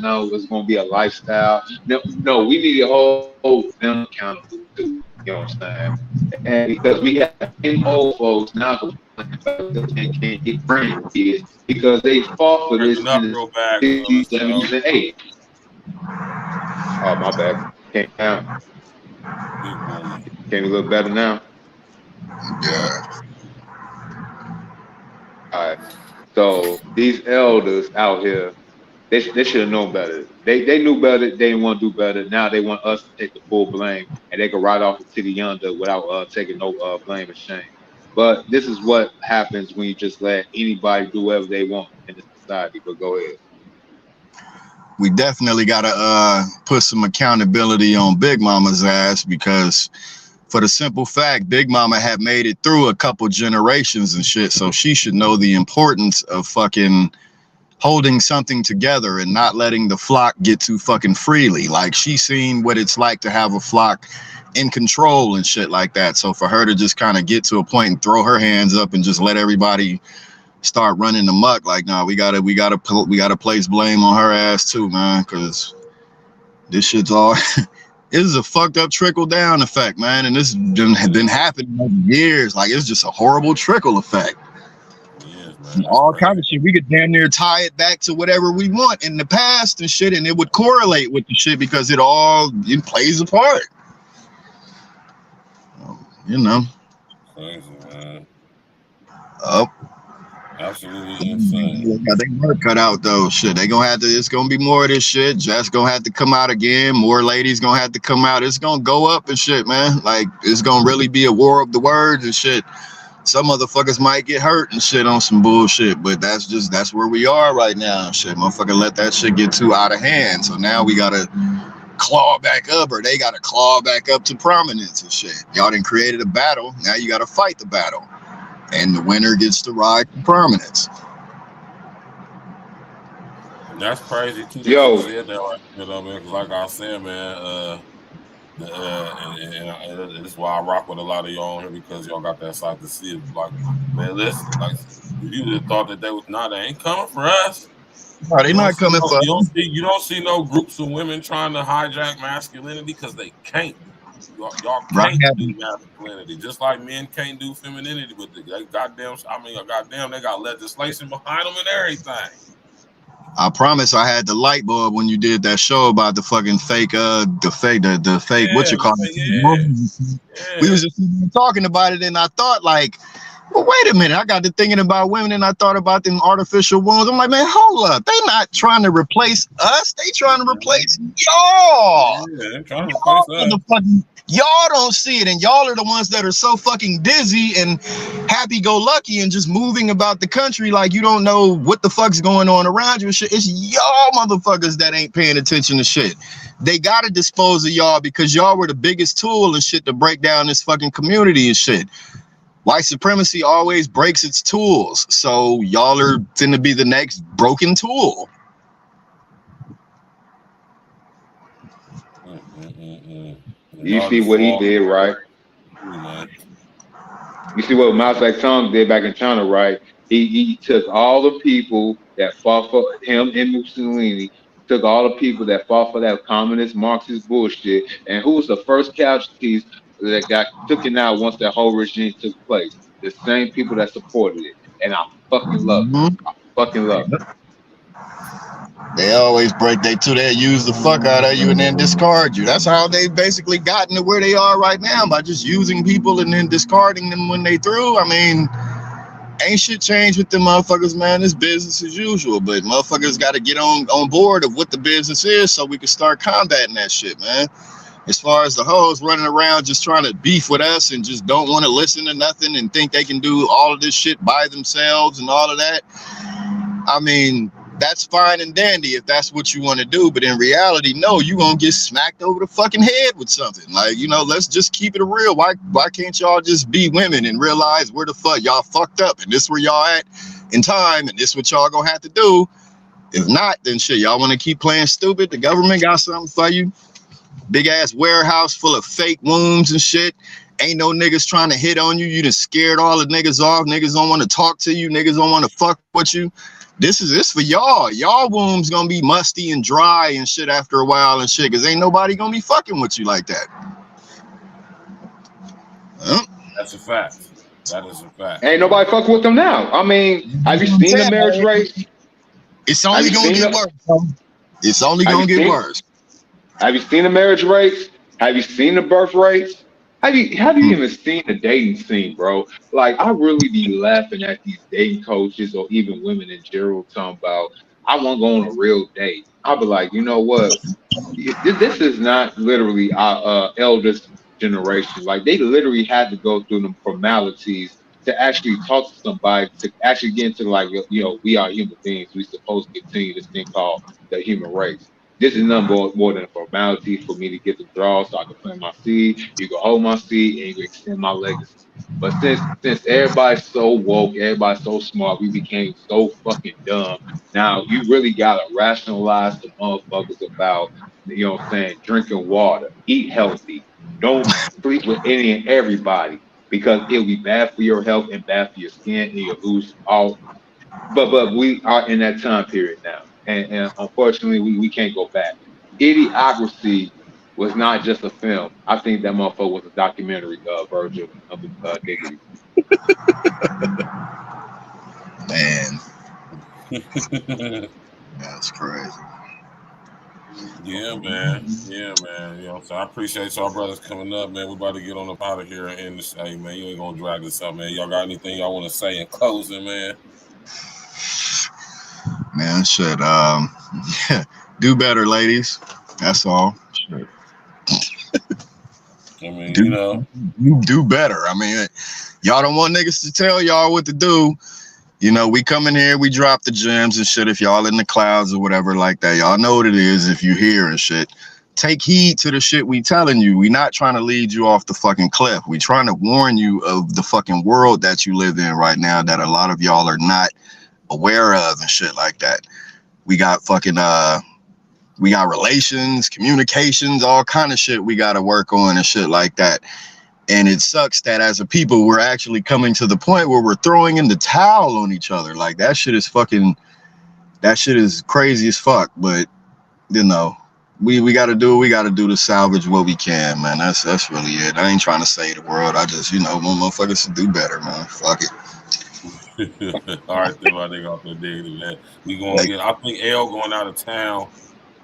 know it was going to be a lifestyle. No, we need to hold them accountable too. You know what I'm saying? And because we have old folks now and can't get brain kids because they fought for this in the 60s, 70s, and 80s. Oh, my bad. Can't count. Can we look better now? Yeah. All right. So these elders out here, they should have known better. They knew better. They didn't want to do better. Now they want us to take the full blame, and they can ride off to the yonder without taking no blame and shame. But this is what happens when you just let anybody do whatever they want in the society. But go ahead. We definitely gotta put some accountability on Big Mama's ass, because for the simple fact, Big Mama had made it through a couple generations and shit, so she should know the importance of fucking holding something together and not letting the flock get too fucking freely. Like, she's seen what it's like to have a flock in control and shit like that. So for her to just kind of get to a point and throw her hands up and just let everybody start running amok, like, nah, we gotta place blame on her ass too, man, because this shit's all this is a fucked up trickle down effect, man, and this has been happening over years. Like, it's just a horrible trickle effect. All kind of shit. We could damn near tie it back to whatever we want in the past and shit, and it would correlate with the shit because it plays a part. You know. Crazy, man. Oh. Absolutely insane. Yeah, they work cut out though. Shit, they gonna have to. It's gonna be more of this shit. Jess gonna have to come out again. More ladies gonna have to come out. It's gonna go up and shit, man. Like, it's gonna really be a war of the words and shit. Some motherfuckers might get hurt and shit on some bullshit, but that's where we are right now. Shit, motherfucker, let that shit get too out of hand. So now we gotta claw back up, or they got to claw back up to prominence and shit. Y'all done created a battle. Now you got to fight the battle, and the winner gets to ride to prominence. And that's crazy too. Yo. Said that, like, you know, man, 'cause like I said, man, and that's why I rock with a lot of y'all on here, because y'all got that side to see it. Like, man, listen, like, if you just thought that they was not, they ain't coming for us. No, they not coming for us. You don't see no groups of women trying to hijack masculinity, because they can't. Y'all can't do masculinity, just like men can't do femininity. But they goddamn, they got legislation behind them and everything. I promise I had the light bulb when you did that show about the fucking fake, the fake, what you call it? Yeah. We was just talking about it, and I thought, like, well, wait a minute. I got to thinking about women, and I thought about them artificial wombs. I'm like, man, hold up. They not trying to replace us. They trying to replace y'all. Yeah, they're trying to replace us. Y'all don't see it, and y'all are the ones that are so fucking dizzy and happy-go-lucky and just moving about the country like you don't know what the fuck's going on around you and shit. It's y'all motherfuckers that ain't paying attention to shit. They gotta dispose of y'all because y'all were the biggest tool and shit to break down this fucking community and shit. White supremacy always breaks its tools, so y'all are finna be the next broken tool. You see what he did, right? You see what Mao Zedong did back in China, right? He took all the people that fought for him and Mussolini, took all the people that fought for that communist Marxist bullshit, and who was the first casualties that got taken out once that whole regime took place? The same people that supported it. And I fucking love it. I fucking love it. They always break they too. They use the fuck out of you and then discard you. That's how they basically gotten to where they are right now, by just using people and then discarding them when they through. I mean, ain't shit changed with them motherfuckers, man. It's business as usual, but motherfuckers got to get on board of what the business is so we can start combating that shit, man. As far as the hoes running around just trying to beef with us and just don't want to listen to nothing and think they can do all of this shit by themselves and all of that, I mean, that's fine and dandy if that's what you want to do, but in reality, no, you gonna get smacked over the fucking head with something. Like, you know, let's just keep it real. Why can't y'all just be women and realize where the fuck y'all fucked up and this where y'all at in time and this what y'all gonna have to do? If not, then shit, y'all want to keep playing stupid? The government got something for you. Big ass warehouse full of fake wombs and shit. Ain't no niggas trying to hit on you. You done scared all the niggas off. Niggas don't want to talk to you. Niggas don't want to fuck with you. This for y'all. Y'all wombs gonna be musty and dry and shit after a while and shit, because ain't nobody gonna be fucking with you like that. That's a fact. That is a fact. Ain't nobody fucking with them now. I mean, have you seen the marriage rate? It's only gonna get worse. It's only gonna get worse. Have you seen the marriage rates? Have you seen the birth rates? Have you even seen the dating scene, bro? Like, I really be laughing at these dating coaches or even women in general talking about, I want to go on a real date. I'll be like, you know what? This is not literally our eldest generation. Like, they literally had to go through them formalities to actually talk to somebody, to actually get into, like, you know, we are human beings. We're supposed to continue this thing called the human race. This is nothing more than a formality for me to get the draw so I can plant my seed. You can hold my seed and you can extend my legacy. But since everybody's so woke, everybody's so smart, we became so fucking dumb. Now you really gotta rationalize the motherfuckers about, you know what I'm saying, drinking water, eat healthy, don't sleep with any and everybody, because it'll be bad for your health and bad for your skin, and you'll lose all. But we are in that time period now. And unfortunately, we can't go back. Idiocracy was not just a film. I think that motherfucker was a documentary version of Diggity. Man. That's crazy. Yeah, man. Yeah, man. You know, so I appreciate y'all brothers coming up, man. We about to get on up out of here and end this. Hey, man, you ain't gonna drag this up, man. Y'all got anything y'all want to say in closing, man? Man, shit. Do better, ladies. That's all. Shit. I mean, you know, you do better. I mean, y'all don't want niggas to tell y'all what to do. You know, we come in here, we drop the gems and shit. If y'all in the clouds or whatever like that, y'all know what it is if you hear and shit. take heed to the shit we telling you. We not trying to lead you off the fucking cliff. We trying to warn you of the fucking world that you live in right now that a lot of y'all are not aware of and shit like that. We got fucking we got relations, communications, all kind of shit we got to work on and shit like that. And it sucks that as a people, we're actually coming to the point where we're throwing in the towel on each other. Like that shit is crazy as fuck. But you know, we got to do what we got to do to salvage what we can, man. That's really it. I ain't trying to save the world. I just, you know, want motherfuckers to do better, man. Fuck it. All right, then my nigga off the diggity, man. We going to get. I think L going out of town,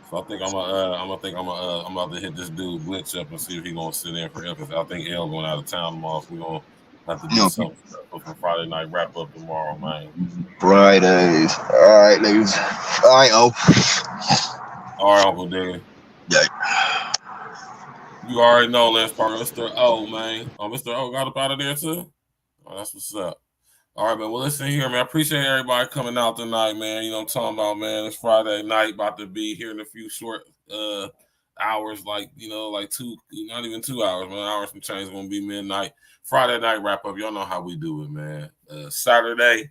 so I think I'm about to hit this dude Blitz up and see if he gonna sit in for F. I think L going out of town tomorrow, so we gonna have to do something for Friday night wrap up tomorrow, man. Fridays. All right, niggas. All right, All right, Uncle Diggy. Yeah. You already know, Lance Parker, Mr. O, man. Oh, Mr. O got up out of there too. Oh, that's what's up. All right, man. Well, listen here, man. I appreciate everybody coming out tonight, man. You know what I'm talking about, man. It's Friday night, about to be here in a few short hours, like, you know, like not even 2 hours, man. Hours from change, gonna be midnight. Friday night wrap up. Y'all know how we do it, man. Saturday.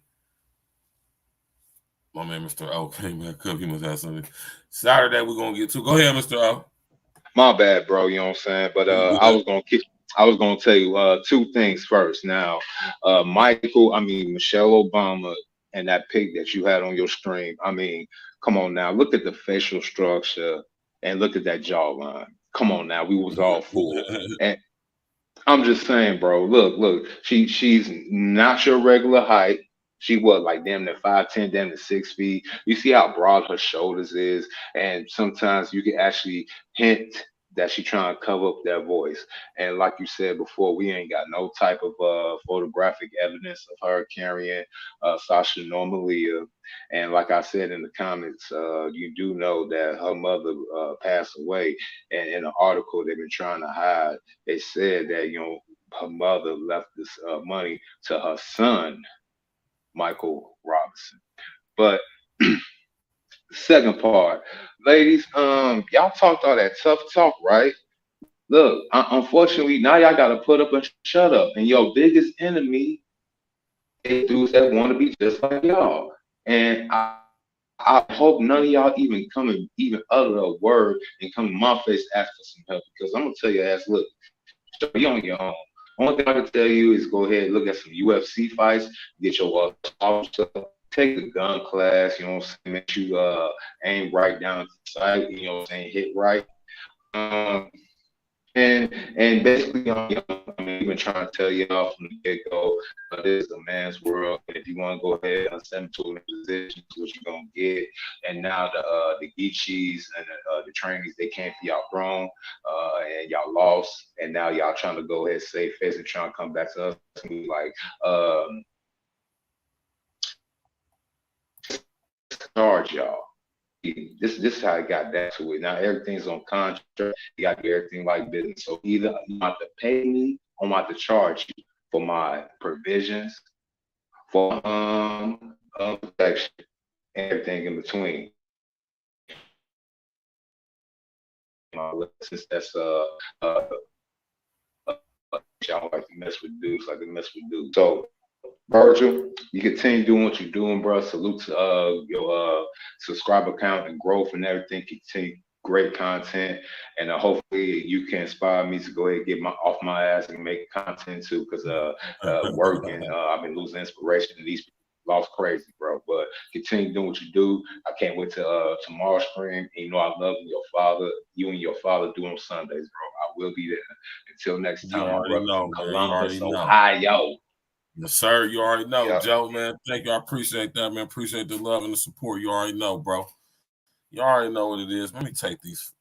My man, Mr. O, came back up. He must have something. Saturday, we're gonna get to. Go ahead, Mr. O. My bad, bro. You know what I'm saying? But I was gonna tell you two things first. Now, Michelle Obama and that pic that you had on your stream. I mean, come on now. Look at the facial structure and look at that jawline. Come on now. We was all fooled. And I'm just saying, bro. Look. She's not your regular height. She was like damn near 5'10", damn near 6 feet. You see how broad her shoulders is, and sometimes you can actually hint that she trying to cover up that voice. And like you said before, we ain't got no type of photographic evidence of her carrying Sasha Normalia. And like I said in the comments, you do know that her mother passed away. And in an article they've been trying to hide, they said that, you know, her mother left this money to her son, Michael Robinson. But second part, ladies, y'all talked all that tough talk, right? Look, unfortunately, now y'all gotta put up and shut up. And your biggest enemy is dudes that want to be just like y'all. And I hope none of y'all even utter a word and come to my face ask for some help, because I'm gonna tell your ass, look, be on your own. Only thing I can tell you is go ahead and look at some UFC fights, get your take a gun class, you know what I'm saying, make you aim right down the sight, you know what I'm saying, hit right. And basically, I'm even trying to tell y'all from the get-go, this is a man's world. And if you want to go ahead and send to a position, what you're gonna get. And now the Geechees and the trainees, they can't be outgrown, and y'all lost. And now y'all trying to go ahead, save face, and trying to come back to us and be like, charge y'all. This is how I got down to it. Now everything's on contract. You got to do everything like business. So either you have to pay me or I'm about to charge you for my provisions, for protection, and everything in between. Since that's y'all like to mess with dudes, So Virgil, you continue doing what you're doing, bro. Salute to your subscriber count and growth and everything. Continue great content, and hopefully you can inspire me to go ahead and get off my ass and make content too. Because work and I've been losing inspiration, and these people lost crazy, bro. But continue doing what you do. I can't wait to tomorrow's stream. And, you know, I love you and your father do on Sundays, bro. I will be there. Until next time, my brother. Columbus, Ohio. Yes, sir. You already know, yep. Joe, man. Thank you. I appreciate that, man. Appreciate the love and the support. You already know, bro. You already know what it is. Let me take these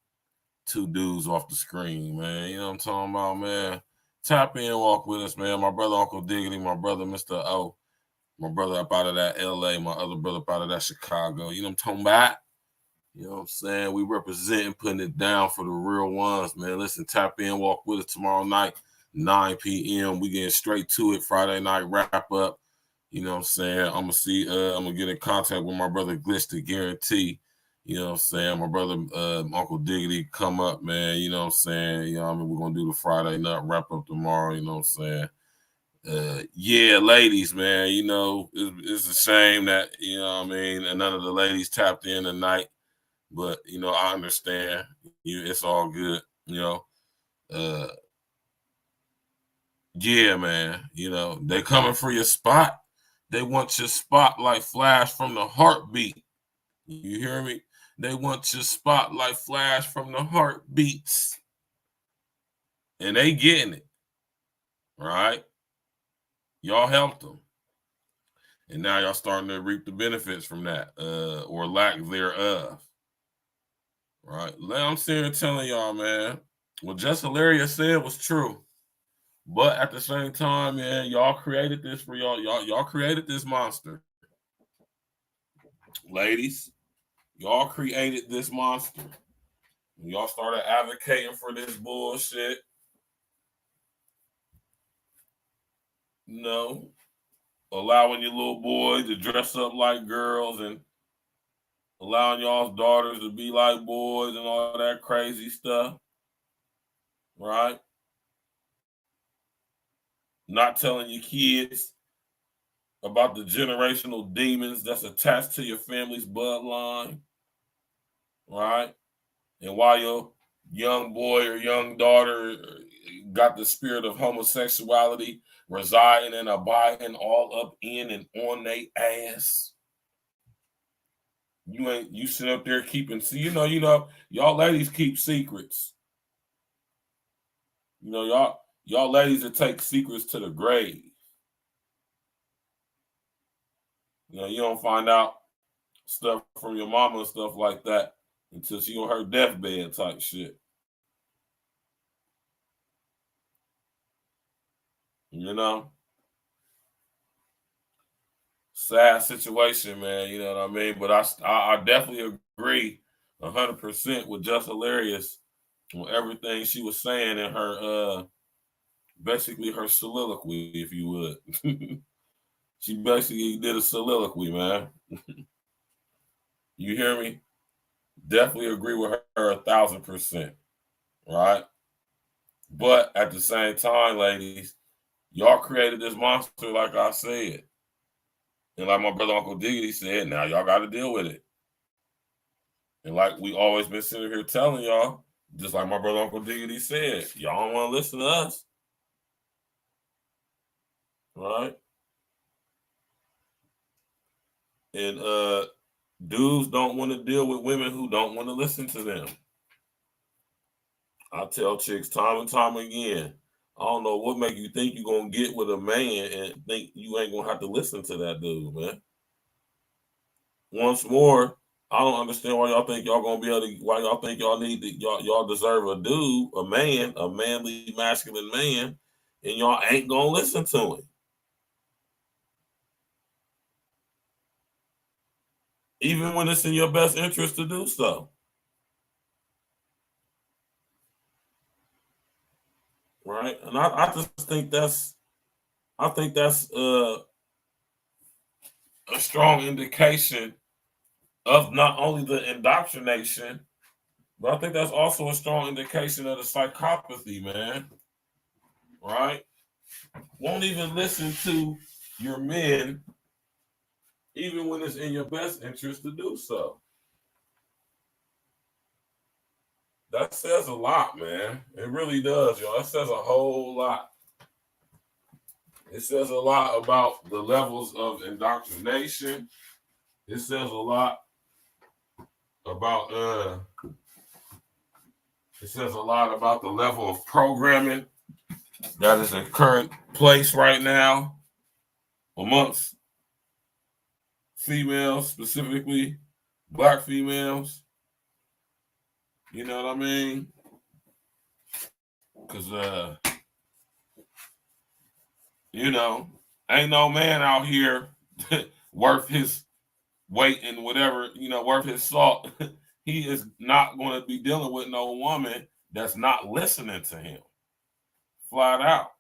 two dudes off the screen, man. You know what I'm talking about, man. Tap in, walk with us, man. My brother, Uncle Diggity, my brother, Mr. O, my brother up out of that LA, my other brother up out of that Chicago. You know what I'm talking about? You know what I'm saying? We representing, putting it down for the real ones, man. Listen, tap in, walk with us tomorrow night. 9 p.m. We getting straight to it. Friday night wrap up. You know what I'm saying? I'm gonna get in contact with my brother Glitch to guarantee, You know what I'm saying? My brother, Uncle Diggity, come up, man. You know what I'm saying? You know what I mean? We're going to do the Friday Nut wrap up tomorrow. You know what I'm saying? Yeah, ladies, man, you know, it's a shame that, you know what I mean, and none of the ladies tapped in tonight. But, you know, I understand. It's all good, you know. Yeah, man, you know, they coming for your spot. They want your spot like Flash from the Heartbeat. You hear me? They want your spot like Flash from the Heartbeats. And they getting it, right? Y'all helped them. And now y'all starting to reap the benefits from that, or lack thereof. Right? I'm sitting here telling y'all, man, what Just Hilarious said was true. But at the same time, man, y'all created this for y'all. Y'all created this monster. Ladies, y'all created this monster. Y'all started advocating for this bullshit. No. Allowing your little boys to dress up like girls and allowing y'all's daughters to be like boys and all that crazy stuff. Right? Not telling your kids about the generational demons that's attached to your family's bloodline. Right? And why your young boy or young daughter got the spirit of homosexuality residing and abiding all up in and on their ass. You sit up there keeping, y'all ladies keep secrets. You know, y'all ladies that take secrets to the grave. You know, you don't find out stuff from your mama and stuff like that until she on her deathbed type shit. You know? Sad situation, man. You know what I mean? But I definitely agree 100% with Just Hilarious on everything she was saying in her, basically her soliloquy, if you would. She basically did a soliloquy, man. You hear me? Definitely agree with her 1,000%. Right? But at the same time, ladies, y'all created this monster, like I said. And like my brother Uncle Diggity said, now y'all got to deal with it. And like we always been sitting here telling y'all, just like my brother Uncle Diggity said, y'all don't want to listen to us. Right? And dudes don't want to deal with women who don't want to listen to them. I tell chicks time and time again, I don't know what make you think you're going to get with a man and think you ain't going to have to listen to that dude, man. Once more, I don't understand why y'all think y'all going to be able to, why y'all think y'all need to, y'all deserve a dude, a man, a manly, masculine man, and y'all ain't going to listen to him. Even when it's in your best interest to do so. Right? And I just think that's a strong indication of not only the indoctrination, but I think that's also a strong indication of the psychopathy, man. Right? Won't even listen to your men, even when it's in your best interest to do so. That says a lot, man. It really does, y'all. That says a whole lot. It says a lot about the levels of indoctrination. It says a lot about the level of programming that is in current place right now amongst females, specifically Black females. You know what I mean? Because, ain't no man out here worth his weight in whatever, worth his salt. He is not going to be dealing with no woman that's not listening to him. Flat out.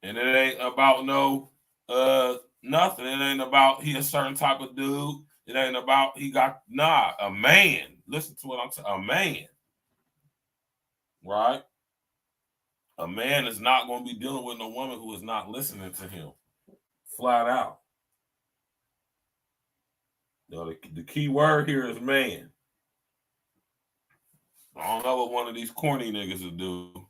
And it ain't about nothing. It ain't about he a certain type of dude. It ain't about a man. Listen to what I'm saying. A man, right? A man is not going to be dealing with no woman who is not listening to him, flat out. The key word here is man. I don't know what one of these corny niggas will do.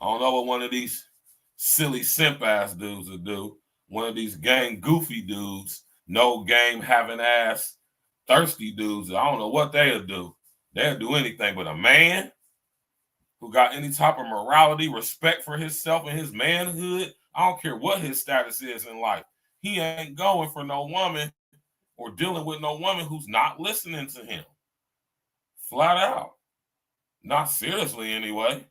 I don't know what one of these silly simp ass dudes will do. One of these gang goofy dudes, no game having ass thirsty dudes. I don't know what they'll do. They'll do anything, but a man who got any type of morality, respect for himself and his manhood, I don't care what his status is in life. He ain't going for no woman or dealing with no woman who's not listening to him. Flat out. Not seriously anyway.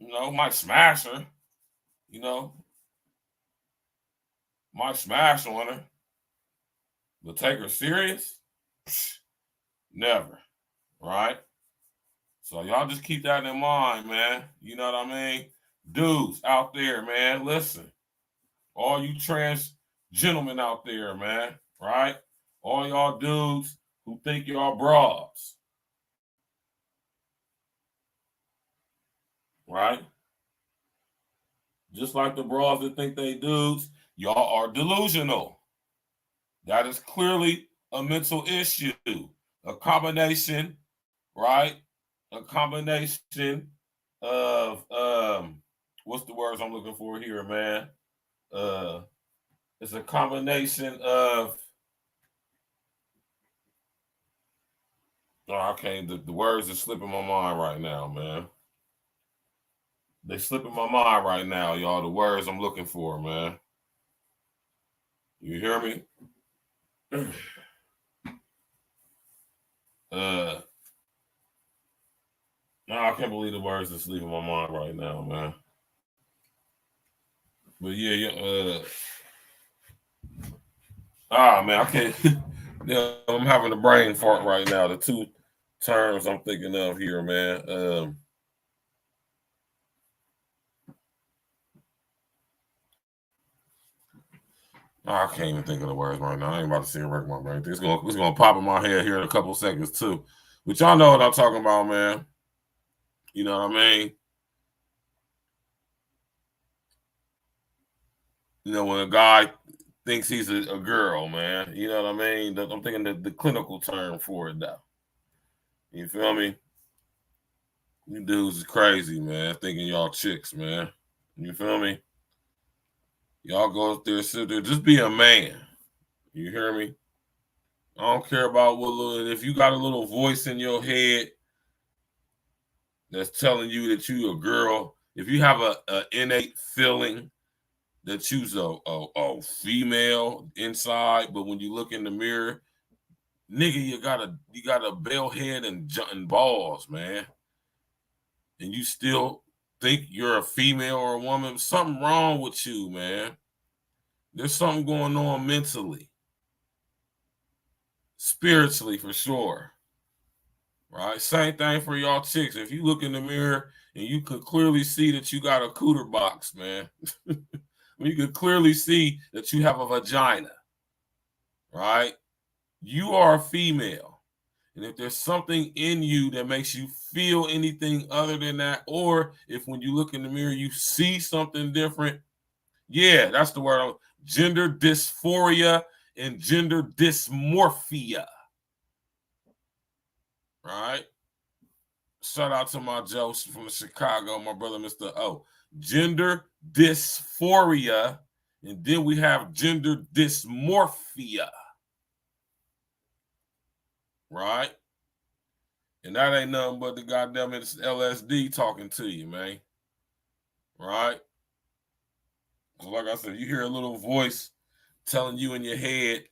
Might smash her. Might smash on her. But take her serious? Never. Right? So y'all just keep that in mind, man. You know what I mean? Dudes out there, man, listen. All you trans gentlemen out there, man, right? All y'all dudes who think y'all broads. Right? Just like the broads that think they dudes, y'all are delusional. That is clearly a mental issue. A combination, right? A combination of what's the words I'm looking for here, man? It's a combination of the words are slipping my mind right now, man. They slipping my mind right now, y'all. The words I'm looking for, man. You hear me? No, I can't believe the words are sleeping my mind right now, man. But man, I can't. Yeah, I'm having a brain fart right now. The two terms I'm thinking of here, man. I can't even think of the words right now. I ain't about to see it wreck my brain. It's gonna pop in my head here in a couple seconds too. But y'all know what I'm talking about, man. You know what I mean? When a guy thinks he's a girl, man. You know what I mean? I'm thinking the clinical term for it now. You feel me? You dudes is crazy, man. Thinking y'all chicks, man. You feel me? Y'all go up there, sit there. Just be a man. You hear me? I don't care about if you got a little voice in your head that's telling you that you a girl, if you have a innate feeling that you's a female inside, but when you look in the mirror, nigga, you got a bell head and balls, man. And you still think you're a female or a woman, something wrong with you, man. There's something going on mentally. Spiritually, for sure. Right? Same thing for y'all chicks. If you look in the mirror and you could clearly see that you got a cooter box, man. You could clearly see that you have a vagina. Right? You are a female. And if there's something in you that makes you feel anything other than that, or if when you look in the mirror, you see something different, yeah, that's the word. Gender dysphoria and gender dysmorphia. Right? Shout out to my Joe from Chicago, my brother, Mr. O. Gender dysphoria, and then we have gender dysmorphia. Right? And that ain't nothing but the goddamn LSD talking to you, man. Right? Like I said, you hear a little voice telling you in your head,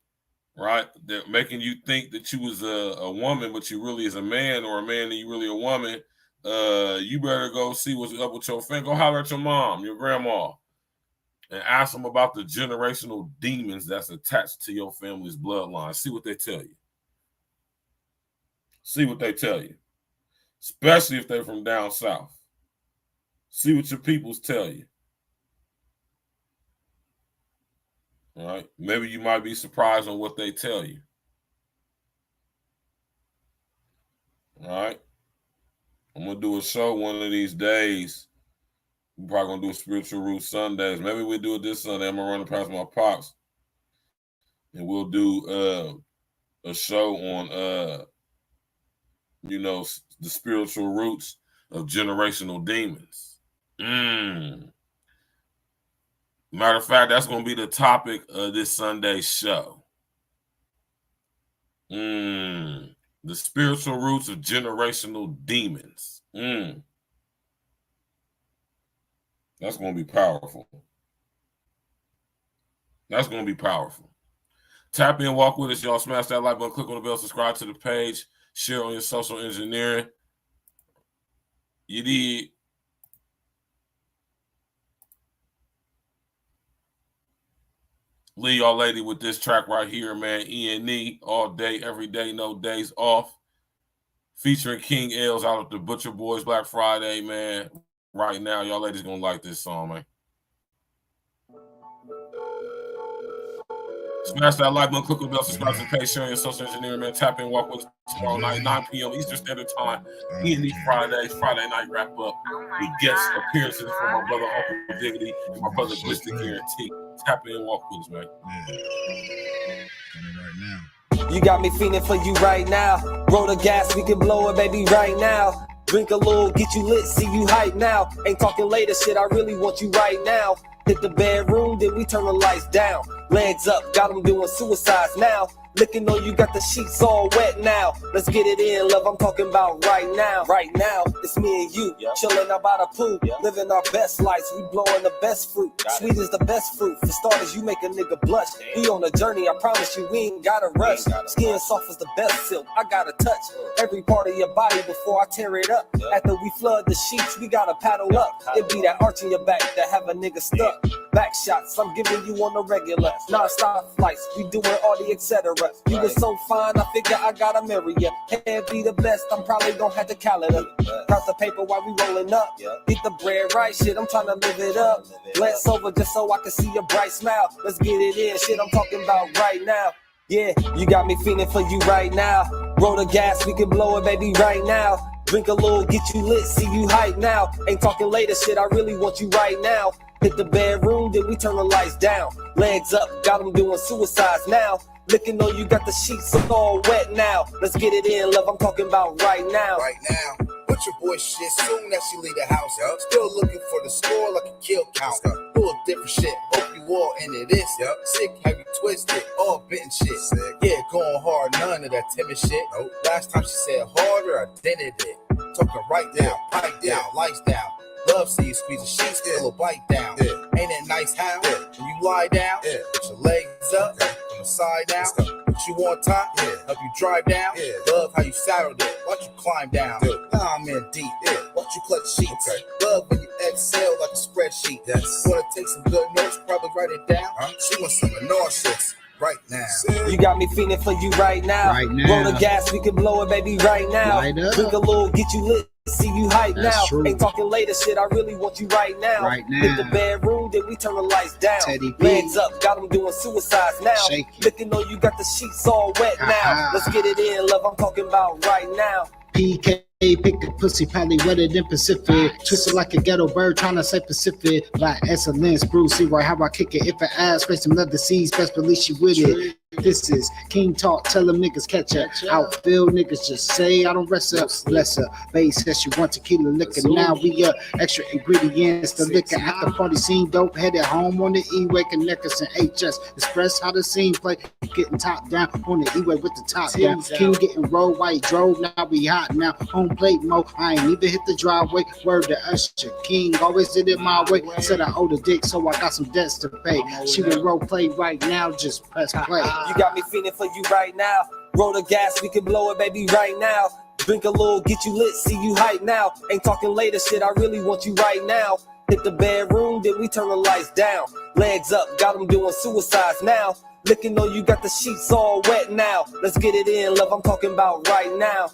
right, that making you think that you was a woman, but you really is a man, or a man and you really a woman. You better go see what's up with your family. Go holler at your mom, your grandma, and ask them about the generational demons that's attached to your family's bloodline. See what they tell you. See what they tell you, especially if they're from down south. See what your peoples tell you. All right. Maybe you might be surprised on what they tell you. All right. I'm going to do a show one of these days. We're probably going to do a Spiritual Roots Sundays. Maybe we'll do it this Sunday. I'm going to run it past my pops. And we'll do a show on, the spiritual roots of generational demons. Matter of fact, that's going to be the topic of this Sunday show. The spiritual roots of generational demons. That's going to be powerful. That's going to be powerful. Tap in, walk with us, y'all. Smash that like button, click on the bell, subscribe to the page, share on your social engineering. You did. Leave y'all lady with this track right here, man. E&E, all day, every day, no days off. Featuring King Els out of the Butcher Boys Black Friday, man. Right now, y'all ladies gonna like this song, man. Smash that like button, click on the bell, subscribe to the page, share your social engineering, man. Tap in, walk with us tomorrow night, 9 p.m. Eastern Standard Time. E&E Fridays, Friday night wrap up. We guest appearances from my brother Uncle Diggity and my brother Glitch Guarantee. Tap in, walk with us, man. You got me feeling for you right now. Roll the gas, we can blow it, baby, right now. Drink a little, get you lit, see you hype now. Ain't talking later, shit, I really want you right now. Hit the bedroom, then we turn the lights down. Legs up, got them doing suicides now. Looking on you, got the sheets all wet now. Let's get it in, love, I'm talking about right now. Right now, it's me and you, chilling out by the pool, living our best lives, we blowing the best fruit. Sweet is the best fruit, for starters, you make a nigga blush. We on a journey, I promise you, we ain't gotta rush. Skin soft as the best silk, I gotta touch every part of your body before I tear it up. After we flood the sheets, we gotta paddle up. It be that arch in your back that have a nigga stuck. Back shots, I'm giving you on the regular. Non-stop flights, we doing all the etc. You was so fine, I figure I gotta marry ya. Can't be the best, I'm probably gonna have to calendar. Count the paper while we rolling up. Get the bread right, shit, I'm trying to live it up. Glance over just so I can see your bright smile. Let's get it in, shit, I'm talking about right now. Yeah, you got me feeling for you right now. Roll the gas, we can blow it, baby, right now. Drink a little, get you lit, see you hype now. Ain't talking later, shit, I really want you right now. Hit the bedroom, then we turn the lights down. Legs up, got them doing suicides now. Looking on you, got the sheets all wet now. Let's get it in, love, I'm talking about right now. Right now, Butcher Boy shit, soon as she leave the house. Still looking for the score like a kill count. Full of different shit, hope you all into this. Sick, heavy, twisted, all bitten shit. Yeah, going hard, none of that timid shit. Last time she said harder, I dented it. Talking right down, pipe down, lights down. Love see you squeeze the sheets, still a bite down. Ain't it nice how when you lie down, put your legs up, from the side down, put you on top, help you drive down. Love how you saddled it, watch you climb down. Now I'm in deep, watch you clutch sheets. Love when you exhale like a spreadsheet. Wanna take some good notes, probably write it down. She wants some nauseous. Right now. You got me feeling for you right now. Roll the gas, we can blow it, baby, right now. Drink a little, get you lit, see you hype now. Ain't talking later, shit, I really want you right now. Hit the bedroom, then we turn the lights down. Legs up, got them doing suicides now. Looking on you, got the sheets all wet now. Let's get it in, love, I'm talking about right now. PK, pick the pussy, probably wetter than Pacific. Twisted like a ghetto bird, trying to say Pacific. Like excellence, Bruce, see right how I kick it. If I ask, face some leather seeds, best believe she with it. This is King Talk, tell them niggas catch up. Outfield niggas just say I don't rest up. Bless her, bass says she want tequila liquor. Now we up, extra ingredients, the liquor. At the party scene, dope, headed home on the E-way. Connectors and HS, express how the scene play. Getting top down on the E-way with the top down. King getting rolled, white drove, now we hot now. Home plate mode, I ain't even hit the driveway. Word to Usher, King always did it my way. Said I owe the dick, so I got some debts to pay. She will role play right now, just press play. You got me feeling for you right now. Roll the gas, we can blow it, baby, right now. Drink a little, get you lit, see you hype now. Ain't talking later, shit, I really want you right now. Hit the bedroom, then we turn the lights down. Legs up, got them doing suicides now. Looking on you, got the sheets all wet now. Let's get it in, love, I'm talking about right now.